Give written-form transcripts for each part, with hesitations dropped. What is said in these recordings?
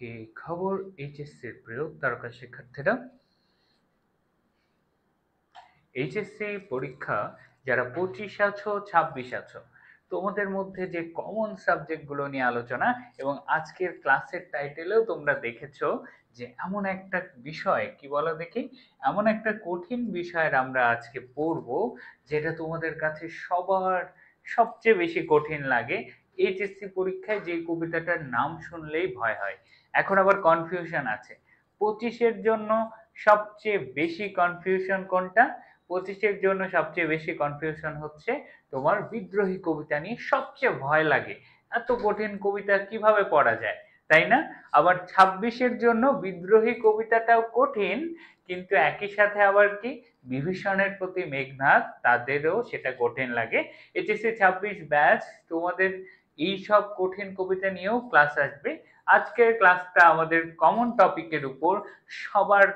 কি খবর এইচএসসির প্রিয় তারকা শিক্ষার্থীরা? এইচএসসি পরীক্ষা যারা 25 আছো 26 আছো, তোমাদের মধ্যে যে কমন সাবজেক্টগুলো নিয়ে আলোচনা, এবং আজকের ক্লাসের টাইটেলেও তোমরা দেখেছো যে এমন একটা বিষয়, কি বলো দেখি, এমন একটা কঠিন বিষয়ের আমরা আজকে পড়বো যেটা তোমাদের কাছে সবার সবচেয়ে বেশি কঠিন লাগে। এইচএসসি পরীক্ষায় যে কবিতাটার নাম শুনলেই ভয় হয়। এখন আবার কনফিউশন আছে। 25-এর জন্য সবচেয়ে বেশি কনফিউশন কোনটা? 25-এর জন্য সবচেয়ে বেশি কনফিউশন হচ্ছে তোমার বিদ্রোহী কবিতা নিয়ে সবচেয়ে ভয় লাগে। এত কঠিন কবিতা কিভাবে পড়া যায়, তাই না? আবার 26-এর জন্য বিদ্রোহী কবিতাটাও কঠিন, কিন্তু একই সাথে আবার কি, বিভীষণের প্রতি মেঘনাদ, তাদেরও সেটা কঠিন লাগে। এইচএসসি 26 ব্যাচ তোমাদের এই সব কঠিন কবিতা নিয়েও ক্লাস আসবে। আজকের ক্লাসটা আমাদের কমন টপিকের উপর, সবার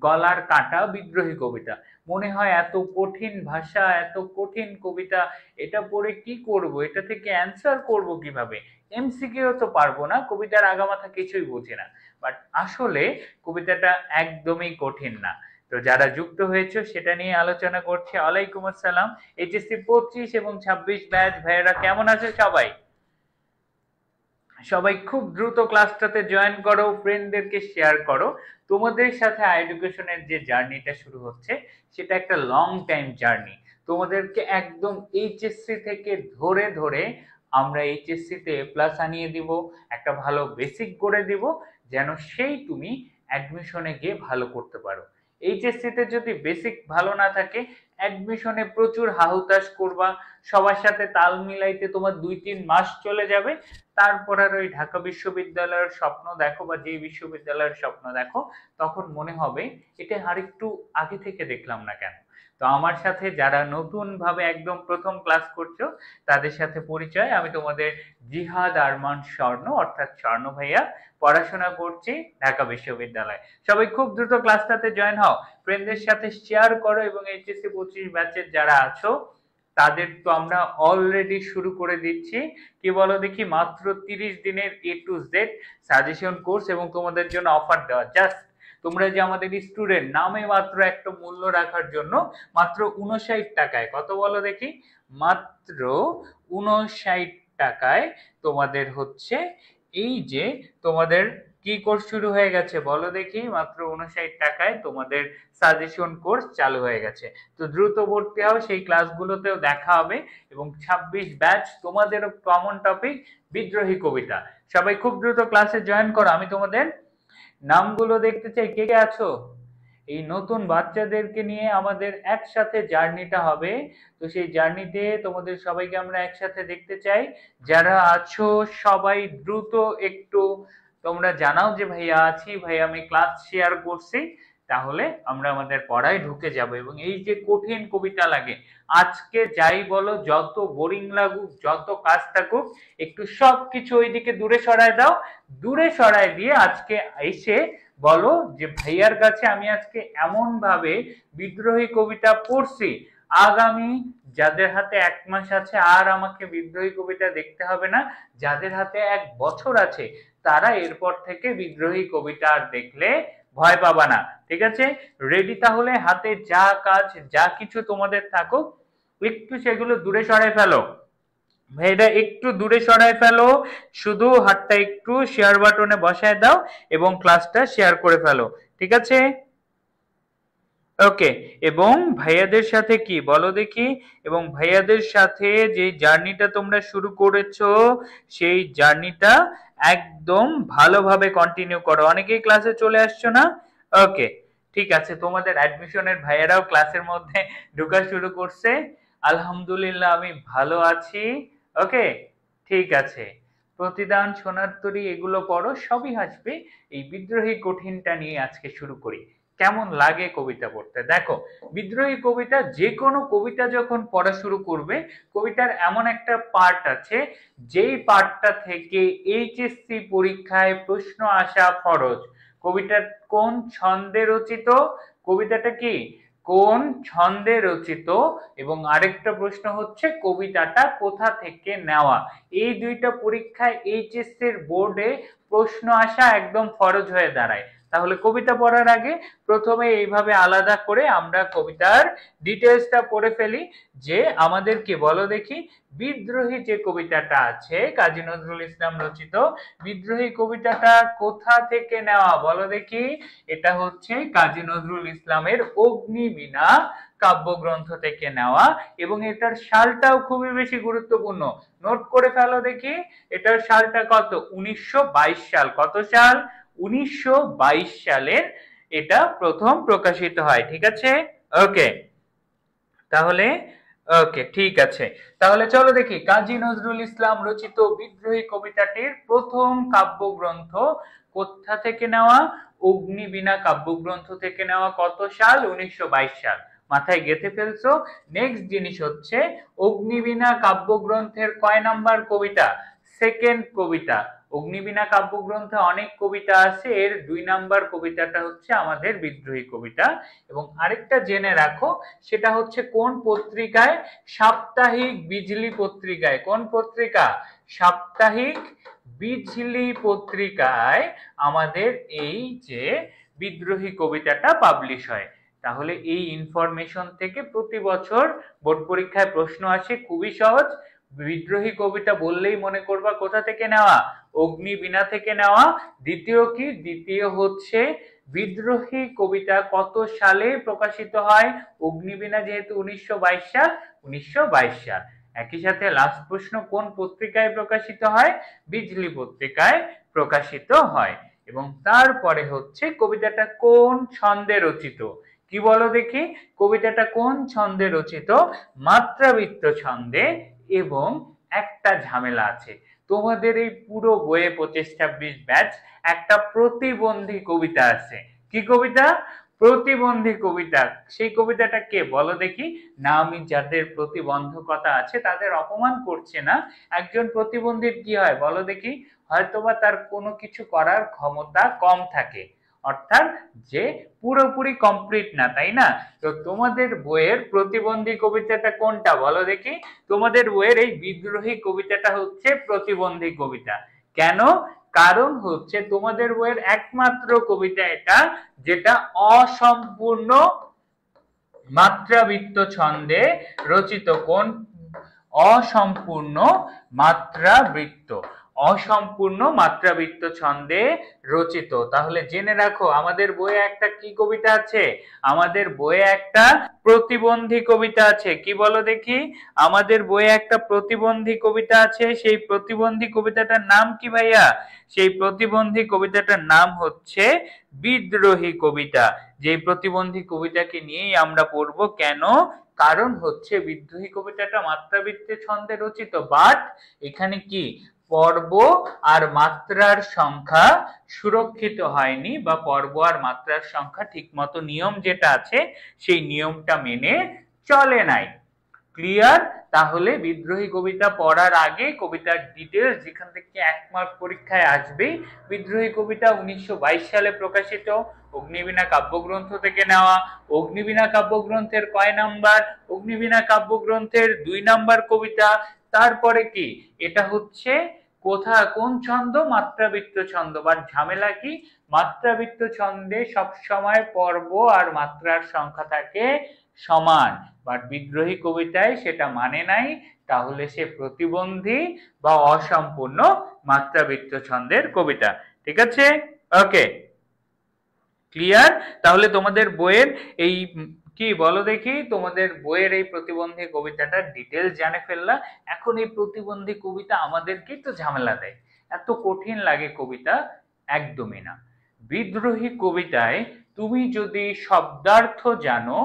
গলার কাটা বিদ্রোহী কবিতা। মনে হয় এত কঠিন ভাষা, এত কঠিন কবিতা, এটা পড়ে কি করব, এটা থেকে অ্যান্সার করব কিভাবে, এমসিকিউ তো পারবো না, কবিতার আগামাথা কিছুই বুঝি না। বাট আসলে কবিতাটা একদমই কঠিন না। তো যারা যুক্ত হয়েছে সেটা নিয়ে আলোচনা করছে। ওয়ালাইকুম আসসালাম। এইচএসসি 25 এবং 26 ব্যাচ ভাইয়েরা কেমন আছে সবাই? সবাই খুব দ্রুত ক্লাসটাতে জয়েন করো, ফ্রেন্ডদেরকে শেয়ার করো। তোমাদের সাথে এডুকেশনের যে জার্নিটা শুরু হচ্ছে, সেটা একটা লং টাইম জার্নি। তোমাদেরকে একদম এইচএসসি থেকে ধরে ধরে আমরা এইচএসসি তে প্লাস আনিয়ে দিব, একটা ভালো বেসিক করে দিব, যেন সেই তুমি অ্যাডমিশনে গিয়ে ভালো করতে পারো। এইচএসসি তে যদি বেসিক ভালো না থাকে, অ্যাডমিশনে প্রচুর হাহুতাশ করবা, সবার সাথে তাল মিলাইতে তোমার 2-3 মাস চলে যাবে। তারপর আর ওই ঢাকা বিশ্ববিদ্যালয়ের স্বপ্ন দেখো, বা যে বিশ্ববিদ্যালয়ের স্বপ্ন দেখো, তখন মনে হবে এটা আরেকটু আগে থেকে দেখলাম না কেন। তো আমার সাথে যারা নতুন ভাবে একদম প্রথম ক্লাস করছো, তাদের সাথে পরিচয়, আমি তোমাদের জিহাদ আরমান স্বর্ণ, অর্থাৎ স্বর্ণ ভাইয়া। পড়াশোনা করছি ঢাকা বিশ্ববিদ্যালয়। সবাই খুব দ্রুত ক্লাসটাতে জয়েন হও, ফ্রেন্ডদের সাথে শেয়ার করো, এবং এইচএসসি 25 ব্যাচের যারা আছো তাদের তো আমরা অলরেডি শুরু করে দিচ্ছি। কি বলো দেখি, মাত্র 30 দিনের এ টু জেড সাজেশন কোর্স, এবং তোমাদের জন্য অফার দেওয়া, জাস্ট তোমরা যে আমাদের স্টুডেন্ট, নামে মাত্র একটা মূল্য রাখার জন্য মাত্র 59 টাকায়, কত বলো দেখি, মাত্র 59 টাকায় তোমাদের হচ্ছে এই যে তোমাদের কি কোর্স শুরু হয়ে গেছে বলো দেখি, মাত্র 59 টাকায় তোমাদের সাজেশন কোর্স চালু হয়ে গেছে। তো দ্রুত ভর্তি হও, সেই ক্লাসগুলোতেও দেখা হবে। এবং 26 ব্যাচ তোমাদেরও কমন টপিক বিদ্রোহী কবিতা। সবাই খুব দ্রুত ক্লাসে জয়েন করো। আমি তোমাদের নামগুলো দেখতে চাই, কে কে আছো। এই নতুন বাচ্চাদেরকে নিয়ে আমাদের একসাথে জার্নিটা হবে। তো সেই জার্নিতে তোমাদের সবাইকে আমরা একসাথে দেখতে চাই। যারা আছো সবাই দ্রুত একটু তোমরা জানাও যে ভাইয়া আছি, ভাইয়া আমি ক্লাস শেয়ার করছি, তাহলে আমরা আমাদের পড়ায় ঢুকে যাব। এবং এই যে কঠিন কবিতা লাগে, আজকে যাই বলো, যত বোরিং লাগুক, যত কাজ থাকুক, একটু সবকিছু ওইদিকে দূরে সরায় দাও। দূরে সরায় দিয়ে আজকে এসে বলো যে ভাইয়ার কাছে আমি আজকে এমন ভাবে বিদ্রোহী কবিতা পড়ছি, আগামী যাদের হাতে 1 মাস আছে আর আমাকে বিদ্রোহী কবিতা দেখতে হবে না, যাদের হাতে 1 বছর আছে তারা এরপর থেকে বিদ্রোহী কবিতা আর দেখলে ভয় পাবা না। ঠিক আছে? রেডি তাহলে? হাতে যা কাজ যা কিছু তোমাদের থাকুক, একটু সেগুলো দূরে সরাই ফেলো। ভাইটা একটু দূরে সরাই ফেলো, শুধু হাতটা একটু শেয়ার বাটনে বসায় দাও এবং ক্লাসটা শেয়ার করে ফেলো। ঠিক আছে? ওকে। এবং ভাইয়াদের সাথে কি বলো দেখি, এবং ভাইয়াদের সাথে যে জার্নিটা তোমরা শুরু করেছো, সেই জার্নিটা একদম ভালোভাবে কন্টিনিউ করো। অনেকেই ক্লাসে চলে আসছো না? ওকে, ঠিক আছে। তোমাদের অ্যাডমিশনের ভাইয়ারাও ক্লাসের মধ্যে ঢোকা শুরু করছে। আলহামদুলিল্লাহ, আমি ভালো আছি। ওকে, ঠিক আছে। প্রতিদান, সোনার তরী, এগুলো পড়ো, সবই আসবে। এই বিদ্রোহী কঠিনটা নিয়ে আজকে শুরু করি। কেমন লাগে কবিতা পড়তে? দেখো, বিদ্রোহী কবিতা, যে কোনো কবিতা যখন পড়া শুরু করবে, কবিতার এমন একটা পার্ট আছে যেই পার্টটা থেকে এইচএসসি পরীক্ষায় প্রশ্ন আসা ফরজ। কবিতা কোন ছন্দে রচিত? কবিতাটা কি কোন ছন্দে রচিত, এবং আরেকটা প্রশ্ন হচ্ছে কবিতাটা কোথা থেকে নেওয়া। এই দুইটা পরীক্ষায় এইচএসসি এর বোর্ডে প্রশ্ন আসা একদম ফরজ হয়ে দাঁড়ায়। তাহলে কবিতা পড়ার আগে প্রথমে এইভাবে আলাদা করে আমরা কবিতার ডিটেলসটা পড়ে ফেলি। যে আমাদেরকে বলো দেখি, বিদ্রোহী যে কবিতাটা আছে কাজী নজরুল ইসলাম রচিত, বিদ্রোহী কবিতাটা কোথা থেকে নেওয়া বলো দেখি। এটা হচ্ছে কাজী নজরুল ইসলামের অগ্নিবীণা কাব্যগ্রন্থ থেকে নেওয়া, এবং এটার সালটাও খুবই বেশি গুরুত্বপূর্ণ, নোট করে ফেলো দেখি। এটার সালটা কত? 1922 সাল। কত সাল? 1922 সালে এটা প্রথম প্রকাশিত হয়। ঠিক আছে, ওকে। তাহলে ওকে, ঠিক আছে। তাহলে চলো দেখি কাজী নজরুল ইসলাম রচিত বিদ্রোহী কবিতাটির প্রথম কাব্যগ্রন্থ কোথা থেকে নেওয়া। অগ্নিবীণা কাব্যগ্রন্থ থেকে নেওয়া। কত সাল? 1922 সাল। মাথায় গেঁথে ফেলছো। নেক্সট জিনিস হচ্ছে, অগ্নিবীণা কাব্যগ্রন্থের কয় নাম্বার কবিতা? সেকেন্ড কবিতা। অগ্নিবীণা কাব্যগ্রন্থে অনেক কবিতা আছে, এর 2 নাম্বার কবিতাটা হচ্ছে আমাদের বিদ্রোহী কবিতা। এবং আরেকটা জেনে রাখো, সেটা হচ্ছে কোন পত্রিকায়? সাপ্তাহিক বিজলি পত্রিকায়। কোন পত্রিকা? সাপ্তাহিক বিজলি পত্রিকায় আমাদের এই যে বিদ্রোহী কবিতাটা পাবলিশ হয়। তাহলে এই ইনফরমেশন থেকে প্রতি বছর বোর্ড পরীক্ষায় প্রশ্ন আসে, খুবই সহজ। বিদ্রোহী কবিতা বললেই মনে করবা কোথা থেকে নেওয়া? অগ্নিবীণা থেকে নেওয়া। দ্বিতীয় কি? দ্বিতীয় হচ্ছে বিদ্রোহী কবিতা কত সালে প্রকাশিত হয়? অগ্নিবীণা যেহেতু 1922 সাল, 1922 সাল। একই সাথে লাস্ট প্রশ্ন, কোন পত্রিকায় প্রকাশিত হয়? বিজলি পত্রিকায় প্রকাশিত হয়। এবং তারপরে হচ্ছে কবিতাটা কোন ছন্দে রচিত। কি বলো দেখি, কবিতাটা কোন ছন্দে রচিত? মাত্রাবৃত্ত ছন্দে। এবং একটা ঝামেলা আছে, তোমাদের এই পুরো বইয়ে 25-26 ব্যাচ একটা প্রতিবন্ধী কবিতা আছে। কি কবিতা? প্রতিবন্ধী কবিতা। সেই কবিতাটা কে বলো দেখি। না, আমি যাদের প্রতিবন্ধকতা আছে তাদের অপমান করছে না। একজন প্রতিবন্ধীর কি হয় বলো দেখি? হয়তোবা তার কোনো কিছু করার ক্ষমতা কম থাকে, অর্থাৎ যে পুরোপুরি কমপ্লিট না, তাই না? তো তোমাদের বইয়ের প্রতিবন্ধী কবিতাটা কোনটা বলো দেখি। তোমাদের বইয়ের এই বিদ্রোহী কবিতাটা হচ্ছে প্রতিবন্ধী কবিতা। কেন? কারণ হচ্ছে তোমাদের বইয়ের একমাত্র কবিতা এটা যেটা অসম্পূর্ণ মাত্রাবৃত্ত ছন্দে রচিত। কোন? অসম্পূর্ণ মাত্রাবৃত্ত। অসম্পূর্ণ মাত্রাবৃত্ত ছন্দে রচিত। তাহলে জেনে রাখো, আমাদের বইয়ে একটা কি কবিতা আছে? আমাদের বইয়ে একটা প্রতিবন্ধী কবিতা আছে। কি বলো দেখি। আমাদের বইয়ে একটা প্রতিবন্ধী কবিতা আছে। সেই প্রতিবন্ধী কবিতাটার নাম কি ভাইয়া? সেই প্রতিবন্ধী কবিতাটার নাম হচ্ছে বিদ্রোহী কবিতা। যে প্রতিবন্ধী কবিতাকে নিয়েই আমরা পড়বো। কেন? কারণ হচ্ছে বিদ্রোহী কবিতাটা মাত্রাবৃত্তে ছন্দে রচিত, বাট এখানে কি পর্ব আর মাত্রার সংখ্যা সুরক্ষিত হয়নি, বা পর্ব আর মাত্রার সংখ্যা ঠিকমতো নিয়ম যেটা আছে সেই নিয়মটা মেনে চলে নাই। ক্লিয়ার? তাহলে বিদ্রোহী কবিতা পড়ার আগে কবিতার ডিটেলস যেখান থেকে 1 মার্ক পরীক্ষায় আসবে। বিদ্রোহী কবিতা 1922 সালে প্রকাশিত, অগ্নিবীণা কাব্যগ্রন্থ থেকে নেওয়া। অগ্নিবীণা কাব্যগ্রন্থের কয় নাম্বার? অগ্নিবীণা কাব্যগ্রন্থের 2 নাম্বার কবিতা। তারপরে কি, এটা হচ্ছে কোন ছন্দ? মাত্রাবৃত্ত ছন্দ। বাট ঝামেলা কি, মাত্রাবৃত্ত ছন্দে সবসময় পর্ব আর মাত্রার সংখ্যা থাকে সমান, বাট বিদ্রোহী কবিতায় সেটা মানে নাই। তাহলে সে প্রতিবন্ধী বা অসম্পূর্ণ মাত্রাবৃত্ত ছন্দের কবিতা। ঠিক আছে, ওকে, ক্লিয়ার? তাহলে তোমাদের বইয়ের এই কি বলো দেখি, তোমাদের বইয়ের এই প্রতিবন্ধী কবিতাটার ডিটেলস জানে ফেললা। এখন এই প্রতিবন্ধী কবিতা আমাদেরকে তো ঝামেলা দেয়, এত কঠিন লাগে কবিতা, একদমই না। বিদ্রোহী কবিতায় তুমি যদি শব্দার্থ জানো,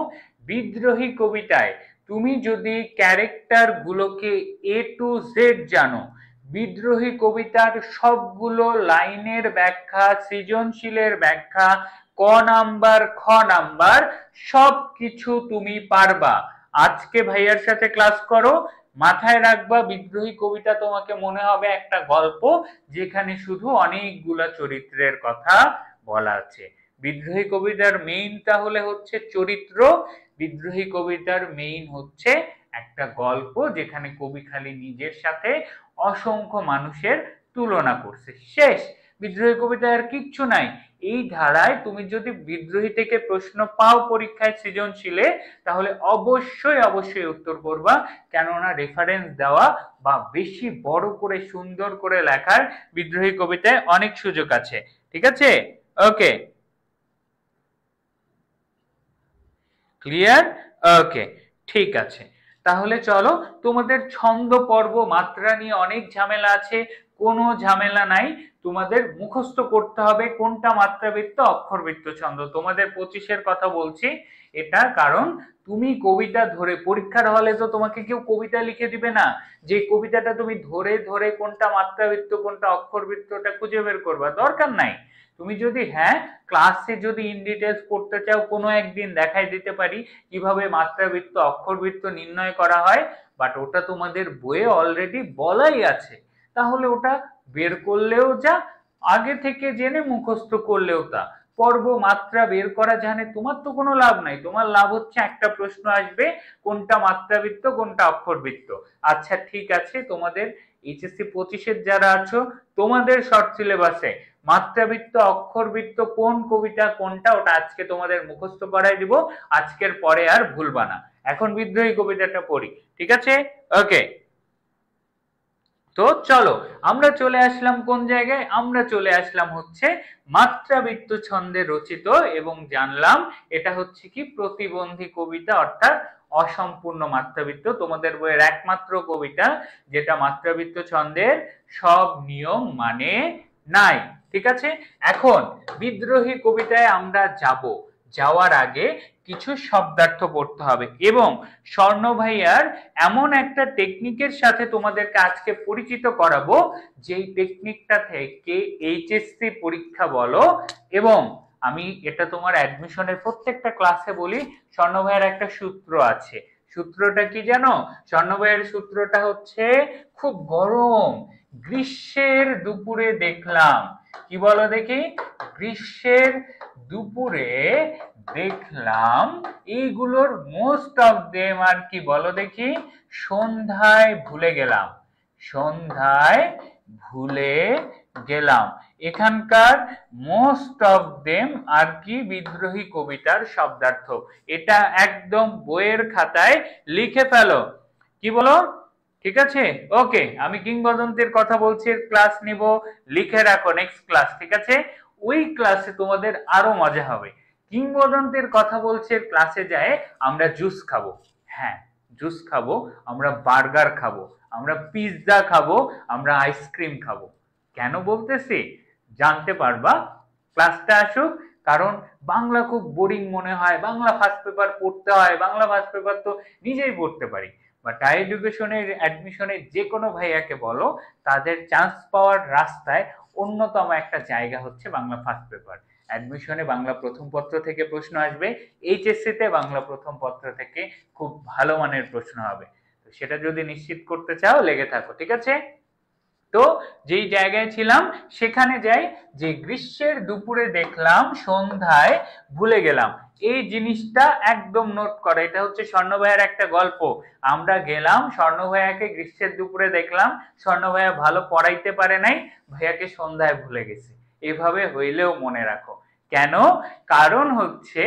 বিদ্রোহী কবিতায় তুমি যদি ক্যারেক্টার গুলোকে A to Z জানো, বিদ্রোহী কবিতার সবগুলো লাইনের ব্যাখ্যা, সৃজনশীলের ব্যাখ্যা, ক নাম্বার খ নাম্বার সবকিছু তুমি পারবা। আজকে ভাইয়ার সাথে ক্লাস করো, মাথায় রাখবা বিদ্রোহী কবিতা তোমাকে মনে হবে একটা গল্প যেখানে শুধু অনেকগুলা চরিত্রের কথা বলা আছে। বিদ্রোহী কবিতার মেইন তাহলে হচ্ছে চরিত্র, বিদ্রোহী কবিতার মেইন হচ্ছে একটা গল্প যেখানে কবি খালি নিজের সাথে অসংখ্য মানুষের তুলনা করছে, শেষ। বিদ্রোহী কবিতায় আর কিচ্ছু নাই। এই ধারায় তুমি যদি বিদ্রোহী থেকে প্রশ্ন পাও পরীক্ষায় সৃজনশীলে, তাহলে অবশ্যই অবশ্যই উত্তর করবা, কেননা রেফারেন্স দেওয়া বা বেশি বড় করে সুন্দর করে লেখার বিদ্রোহী কবিতায় অনেক সুযোগ আছে। ঠিক আছে, ওকে, ক্লিয়ার, ওকে, ঠিক আছে। তাহলে চলো, তোমাদের ছন্দ পর্ব মাত্রা নিয়ে অনেক ঝামেলা আছে, কোনো ঝামেলা নাই। তোমাদের মুখস্থ করতে হবে কোনটা মাত্রাবৃত্ত অক্ষরবৃত্ত ছন্দ। তোমাদের 25-এর কথা বলছি এটা, কারণ তুমি কবিতা ধরে পরীক্ষার হলে তো তোমাকে কেউ কবিতা লিখে দিবে না, যে কবিতাটা তুমি ধরে ধরে কোনটা মাত্রাবৃত্ত কোনটা অক্ষরবৃত্তটা খুঁজে বের করবা, দরকার নাই। তুমি যদি ক্লাসে যদি ইন ডিটেলস পড়তে চাও, কোনো একদিন দেখাই দিতে পারি কিভাবে মাত্রাবৃত্ত অক্ষরবৃত্ত নির্ণয় করা হয়, বাট ওটা তোমাদের বইয়ে অলরেডি বলাই আছে, তাহলে ওটা বের করলেও যা, আগে থেকে জেনে মুখস্থ করলেও তা। পর্ব মাত্রা বের করা জানে তোমার তো কোনো লাভ নাই, তোমার লাভ হচ্ছে একটা প্রশ্ন আসবে কোনটা মাত্রাবৃত্ত কোনটা অক্ষরবৃত্ত। আচ্ছা ঠিক আছে, তোমাদের এইচএসসি 25-এর যারা আছো, তোমাদের শর্ট সিলেবাসে মাত্রাবৃত্ত অক্ষরবৃত্ত কোন কবিতা কোনটা ওটা আজকে তোমাদের মুখস্থ করাই দিব, আজকের পরে আর ভুলবা না। এখন বিদ্রোহী কবিতাটা পড়ি, ঠিক আছে, ওকে। তো চলো, আমরা চলে আসলাম কোন জায়গায়, আমরা চলে আসলাম হচ্ছে মাত্রাবৃত্ত ছন্দে রচিত, এবং জানলাম এটা হচ্ছে কি প্রতিবন্ধী কবিতা, অর্থাৎ অসম্পূর্ণ মাত্রাবৃত্ত, তোমাদের বইয়ের একমাত্র কবিতা যেটা মাত্রাবৃত্ত ছন্দের সব নিয়ম মানে নাই। ঠিক আছে, এখন বিদ্রোহী কবিতায় আমরা যাওয়ার আগে কিছু শব্দার্থ পড়তে হবে, এবং স্বর্ণ ভাইয়ার এমন একটা টেকনিকের সাথে তোমাদেরকে আজকে পরিচিত করাবো, যেই টেকনিকটা থেকে এইচএসসি পরীক্ষা বলো, এবং আমি এটা তোমার অ্যাডমিশনের প্রত্যেকটা ক্লাসে বলি, স্বর্ণ ভাইয়ার একটা সূত্র আছে। সূত্রটা কি জানো? স্বর্ণ ভাইয়ার সূত্রটা হচ্ছে খুব গরম গ্রীষ্মের দুপুরে দেখলাম, কি বলো দেখি, গ্রীষ্মের দুপুরে দেখলাম, এইগুলোর মোস্ট অফ দেম আর কি বলো দেখি, সন্ধ্যায় ভুলে গেলাম, সন্ধ্যায় ভুলে গেলাম। এখানকার মোস্ট অফ দেম আর কি বিদ্রোহী কবিতার শব্দার্থ, এটা একদম বইয়ের খাতায় লিখে ফেলো, কি বলো, ঠিক আছে, ওকে। আমি কিংবদন্তির কথা বলছি, ক্লাস নিব, লিখে রাখো নেক্সট ক্লাস, ঠিক আছে, ওই ক্লাসে তোমাদের আরো মজা হবে। কিংবদন্তির কথা বলছে, ক্লাসে যায় আমরা জুস খাবো, হ্যাঁ জুস খাবো, আমরা বার্গার খাবো, আমরা পিৎজা খাবো, আমরা আইসক্রিম খাবো। কেন বলতেছি জানতে পারবা, ক্লাসটা আসুক, কারণ বাংলা খুব বোরিং মনে হয়, বাংলা ফার্স্ট পেপার পড়তে হয়, বাংলা ফার্স্ট পেপার তো নিজেই পড়তে পারি, বা টাই এডুকেশনের অ্যাডমিশনের যে কোনো ভাইয়াকে বলো, তাদের চান্স পাওয়ার রাস্তায় অন্যতম একটা জায়গা হচ্ছে বাংলা ফার্স্ট পেপার। অ্যাডমিশনে বাংলা প্রথম পত্র থেকে প্রশ্ন আসবে, এইচএসসি তে বাংলা প্রথম পত্র থেকে খুব ভালো মানের প্রশ্ন হবে, তো সেটা যদি নিশ্চিত করতে চাও লেগে থাকো, ঠিক আছে। তো যেই জায়গায় ছিলাম সেখানে যাই, যে গ্রীষ্মের দুপুরে দেখলাম সন্ধ্যায় ভুলে গেলাম, এই জিনিসটা একদম নোট করো, এটা হচ্ছে স্বর্ণ ভাইয়ার একটা গল্প। আমরা গেলাম স্বর্ণ ভাইয়াকে, গ্রীষ্মের দুপুরে দেখলাম স্বর্ণ ভাইয়া ভালো পড়াইতে পারে নাই, ভাইয়াকে সন্ধ্যায় ভুলে গেছে, এভাবে হইলেও মনে রাখো। কেন? কারণ হচ্ছে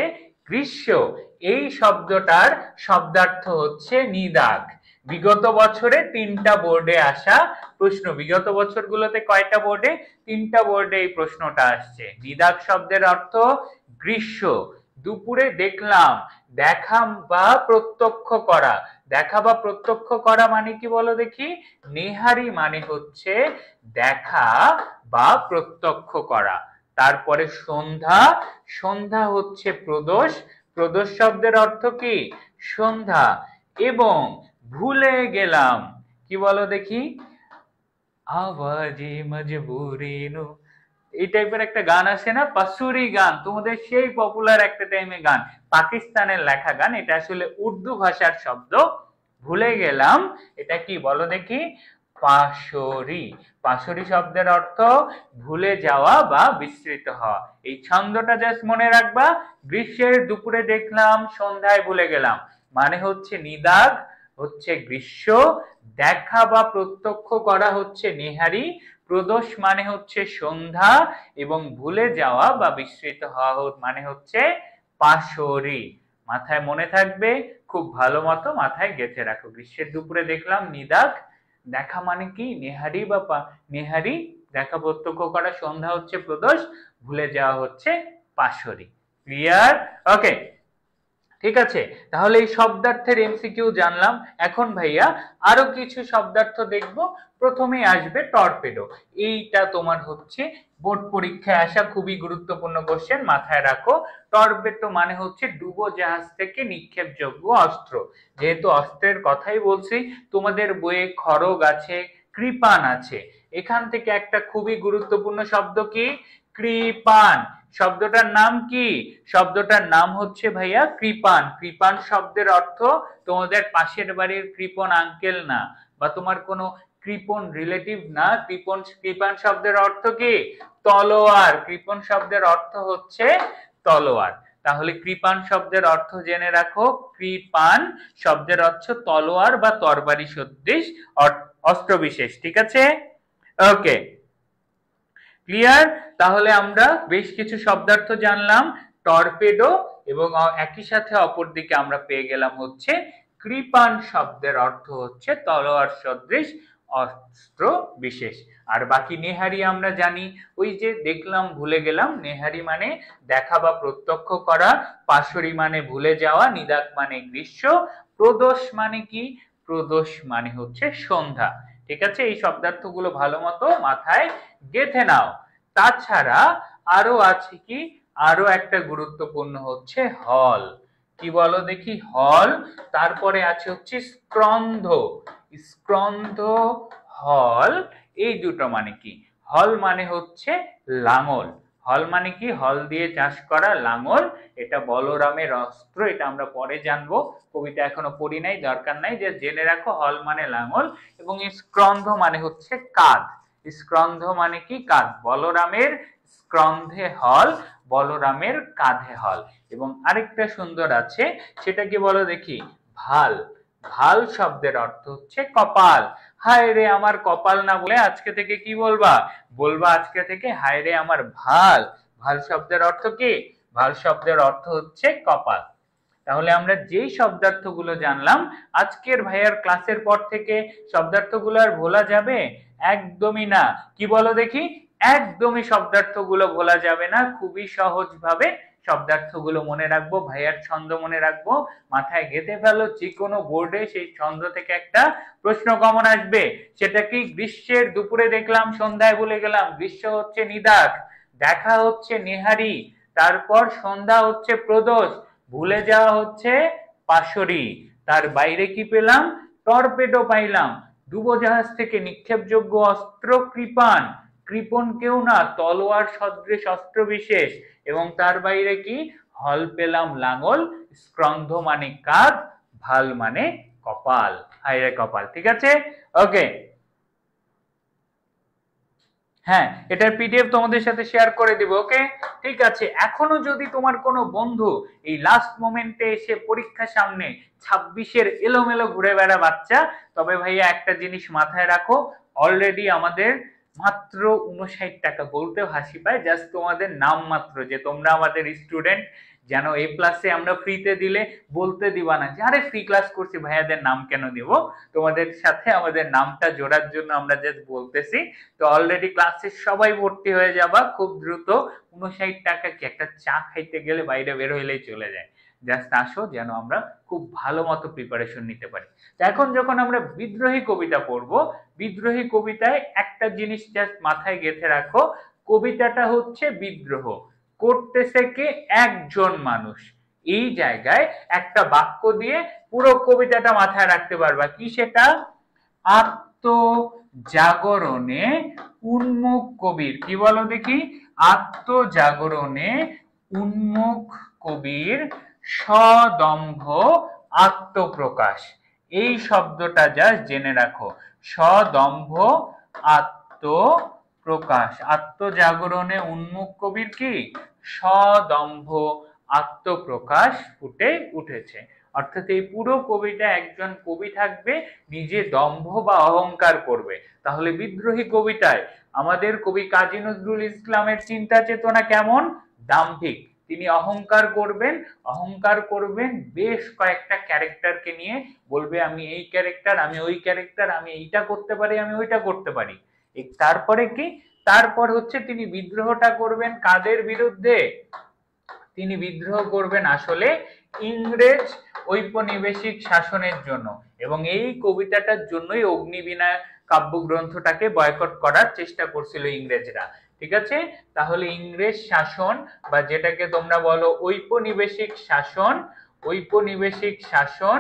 গ্রীষ্ম এই শব্দটার শব্দার্থ হচ্ছে নিদাগ। বিগত বছরে 3টা বোর্ডে আসা প্রশ্ন, বিগত বছরগুলোতে কয়টা বোর্ডে, 3টা বোর্ডে এই প্রশ্নটা আসছে। নিদাগ শব্দের অর্থ গ্রীষ্ম, দুপুরে দেখলাম, দেখা বা প্রত্যক্ষ করা, দেখা বা প্রত্যক্ষ করা মানে কি বলো দেখি, নেহারি মানে হচ্ছে দেখা বা প্রত্যক্ষ করা। তারপরে সন্ধ্যা, সন্ধ্যা হচ্ছে প্রদোষ, প্রদোষ শব্দের অর্থ কি, সন্ধ্যা, এবং ভুলে গেলাম, কি বলো দেখি, আওয়াজে মজবুরি নু, এই টাইপের একটা গান আছে না, পাসুরি গান, তোমাদের সেই পপুলার একটা টাইমে গান, পাকিস্তানের লেখা গান, এটা আসলে উর্দু ভাষার শব্দ। ভুলে গেলাম, এটা কি বলো দেখি, পাশরি। পাশরি শব্দের অর্থ ভুলে যাওয়া বা বিস্মৃত হওয়া। এই ছন্দটা জাস্ট মনে রাখবা। গ্রীষ্মের দুপুরে দেখলাম, সন্ধ্যায় ভুলে গেলাম, মানে হচ্ছে নিদাগ হচ্ছে গ্রীষ্ম, দেখা বা প্রত্যক্ষ করা হচ্ছে নেহারি, প্রদোষ মানে হচ্ছে সন্ধ্যা, এবং ভুলে যাওয়া বা বিস্মৃত হওয়া মানে হচ্ছে পাশরি। মাথায় মনে থাকবে, খুব ভালো মতো মাথায় গেঁথে রাখো। গ্রীষ্মের দুপুরে দেখলাম নিদাগ, দেখা মানে কি নেহারি বা নেহারি, দেখা প্রত্যক্ষ করা, সন্ধ্যা হচ্ছে প্রদোষ, ভুলে যাওয়া হচ্ছে পাশরি। ক্লিয়ার? ওকে, ঠিক আছে। তাহলে এই শব্দার্থের এমসিকিউ জানলাম। এখন ভাইয়া আরো কিছু শব্দার্থ দেখব। প্রথমেই আসবে টর্পেডো। এইটা তোমার হচ্ছে বোর্ড পরীক্ষায় আসা খুবই গুরুত্বপূর্ণ কোশ্চেন, মাথায় রাখো। টর্পেডো মানে হচ্ছে ডুবো জাহাজ থেকে নিক্ষেপযোগ্য অস্ত্র। যেহেতু অস্ত্রের কথাই বলছি, তোমাদের বইয়ে খড়গ আছে, কৃপান আছে, এখান থেকে একটা খুবই গুরুত্বপূর্ণ শব্দ কি? কৃপান। শব্দটার নাম কি? শব্দটার নাম হচ্ছে ভাইয়া কৃপান। কৃপান শব্দের অর্থ তোমাদের পাশের বাড়ির কৃপন আঙ্কেল না, বা তোমার কোনো কৃপন রিলেটিভ না। কৃপান শব্দের অর্থ কি? তলোয়ার। কৃপন শব্দের অর্থ হচ্ছে তলোয়ার। তাহলে কৃপান শব্দের অর্থ জেনে রাখো। কৃপান শব্দের অর্থ তলোয়ার বা তরবারি সদৃশ অস্ত্র বিশেষ। ঠিক আছে? ওকে, ক্লিয়ার? তাহলে আমরা বেশ কিছু শব্দার্থ জানলাম টর্পেডো, এবং একই সাথে অপর দিকে আমরা পেয়ে গেলাম হচ্ছে কৃপান শব্দের অর্থ হচ্ছে তলোয়ার সদৃশ অস্ত্র বিশেষ। আর বাকি নেহারি আমরা জানি, ওই যে দেখলাম ভুলে গেলাম, নেহারি মানে দেখা বা প্রত্যক্ষ করা, পাশরি মানে ভুলে যাওয়া, নিদাক মানে গ্রীষ্ম, প্রদোষ মানে কি? প্রদোষ মানে হচ্ছে সন্ধ্যা। ঠিক আছে? এই শব্দার্থগুলো ভালো মতো মাথায় গেঁথে নাও। তাছাড়া আরো আছে কি? আরো একটা গুরুত্বপূর্ণ হচ্ছে হল। কি বলো দেখি? হল। তারপরে আছে হচ্ছে স্ক্রন্ধ। স্ক্রন্ধ, হল, এই দুটো মানে কি? হল মানে হচ্ছে লাঙল। হল মানে কি? হল দিয়ে চাষ করা লাঙল। এটা বলরামের অস্ত্র, এটা আমরা পরে জানবো, কবিতা এখনো পড়ি নাই, দরকার নাই, যে জেনে রাখো হল মানে লাঙল। এবং স্ক্রন্ধ মানে হচ্ছে কাঁধ। স্ক্রন্ধ মানে কি? কাঁধ। বলরামের স্ক্রন্ধে হল, বলরামের কাঁধে হল। এবং আরেকটা সুন্দর আছে, সেটা কি বলো দেখি? ভাল। ভাল শব্দের অর্থ হচ্ছে কপাল। হায় রে আমার কপাল না বলে আজকে থেকে কি বলবা? বলবা আজকে থেকে হায় রে আমার ভাল। ভাল শব্দের অর্থ কি? ভাল শব্দের অর্থ হচ্ছে কপাল। তাহলে আমরা যেই শব্দার্থগুলো জানলাম, আজকের ভাইয়ার ক্লাসের পর থেকে শব্দার্থগুলো আর ভোলা যাবে? একদমই না। কি বলো দেখি? একদমই শব্দার্থগুলো ভোলা যাবে না। খুবই সহজ ভাবে শব্দার্থগুলো মনে রাখবো, ভাইয়ার ছন্দ মনে রাখবো, মাথায় গেঁথে ফেলো। যে কোনো বোর্ডে সেই ছন্দ থেকে একটা প্রশ্ন কমন আসবে। সেটা কি? গ্রীষ্মের দুপুরে দেখলাম, সন্ধ্যায় ভুলে গেলাম। গ্রীষ্ম হচ্ছে নিদাগ, দেখা হচ্ছে নেহারি, তারপর সন্ধ্যা হচ্ছে প্রদোষ, ভুলে যাওয়া হচ্ছে পাশরি। তার বাইরে কি পেলাম? টর্পেডো পাইলাম। ডুবোজাহাজ থেকে নিক্ষেপযোগ্য অস্ত্র কৃপান। কৃপন কেউ না, তলোয়ার সদৃশ অস্ত্র বিশেষ। এবং তার বাইরে কি? হল পেলাম লাঙল, স্ক্রন্ধ মানে কাঁধ, ভাল মানে কপাল। হায়রে কপাল। ঠিক আছে? ওকে, হ্যাঁ, এটার পিডিএফ তোমাদের সাথে শেয়ার করে দিব। ওকে, ঠিক আছে। এখনো যদি তোমার কোনো বন্ধু এই লাস্ট মোমেন্টে এসে পরীক্ষা সামনে 26-এর এলোমেলো ঘুরে বেড়া বাচ্চা, তবে ভাইয়া একটা জিনিস মাথায় রাখো, অলরেডি আমাদের মাত্র 59 টাকা, বলতেও হাসি পায়, জাস্ট তোমাদের নাম মাত্র যে তোমরা আমাদের স্টুডেন্ট, যেন এ প্লাসে আমরা ফ্রিতে দিলে বলতে দিবা না যে আরে ফ্রি ক্লাস করছি, ভাইয়াদের নাম কেন দিব? তোমাদের সাথে আমাদের নামটা জোড়ার জন্য আমরা জাস্ট বলতেছি। তো অলরেডি ক্লাসে সবাই ভর্তি হয়ে যাবা খুব দ্রুত। 59 টাকা কি, একটা চা খাইতে গেলে বাইরে বের হইলেই চলে যায়। জাস্ট আসো, যেন আমরা খুব ভালো মতো প্রিপারেশন নিতে পারি। তো এখন যখন আমরা বিদ্রোহী কবিতা পড়বো, বিদ্রোহী কবিতায় একটা জিনিস জাস্ট মাথায় গেঁথে রাখো, কবিতাটা হচ্ছে বিদ্রোহ করতেছে কে? একজন মানুষ। এই জায়গায় একটা বাক্য দিয়ে পুরো কবিতাটা মাথায় রাখতে পারবা। কি সেটা? আত্মজাগরণে উন্মুখ কবির। কি বলো দেখি? আত্মজাগরণে উন্মুখ কবির সদম্ভ আত্মপ্রকাশ। এই শব্দটা জাস্ট জেনে রাখো। সদম্ভ আত্মপ্রকাশ, আত্মজাগরণে উন্মুখ কবির কি সদম্ভ আত্মপ্রকাশ ফুটে উঠেছে। অর্থাৎ এই পুরো কবিটা একজন কবি থাকবে, নিজে দম্ভ বা অহংকার করবে। তাহলে বিদ্রোহী কবিতায় আমাদের কবি কাজী নজরুল ইসলামের চিন্তা চেতনা কেমন? দাম্ভিক। তিনি অহংকার করবেন, অহংকার করবেন বেশ কয়েকটা ক্যারেক্টারকে নিয়ে, বলবে আমি এই ক্যারেক্টার, আমি ওই ক্যারেক্টার, আমি এইটা করতে পারি, আমি ওইটা করতে পারি। তারপরে কি, তারপর হচ্ছে তিনি বিদ্রোহটা করবেন কাদের বিরুদ্ধে? তিনি বিদ্রোহ করবেন আসলে ইংরেজ ঔপনিবেশিক শাসনের জন্য, এবং এই কবিতাটার জন্যই অগ্নিবীণা কাব্যগ্রন্থটাকে বয়কট করার চেষ্টা করছিল ইংরেজরা। ঠিক আছে, তাহলে ইংরেজ শাসন বা যেটাকে তোমরা বলো ঔপনিবেশিক শাসন, ঔপনিবেশিক শাসন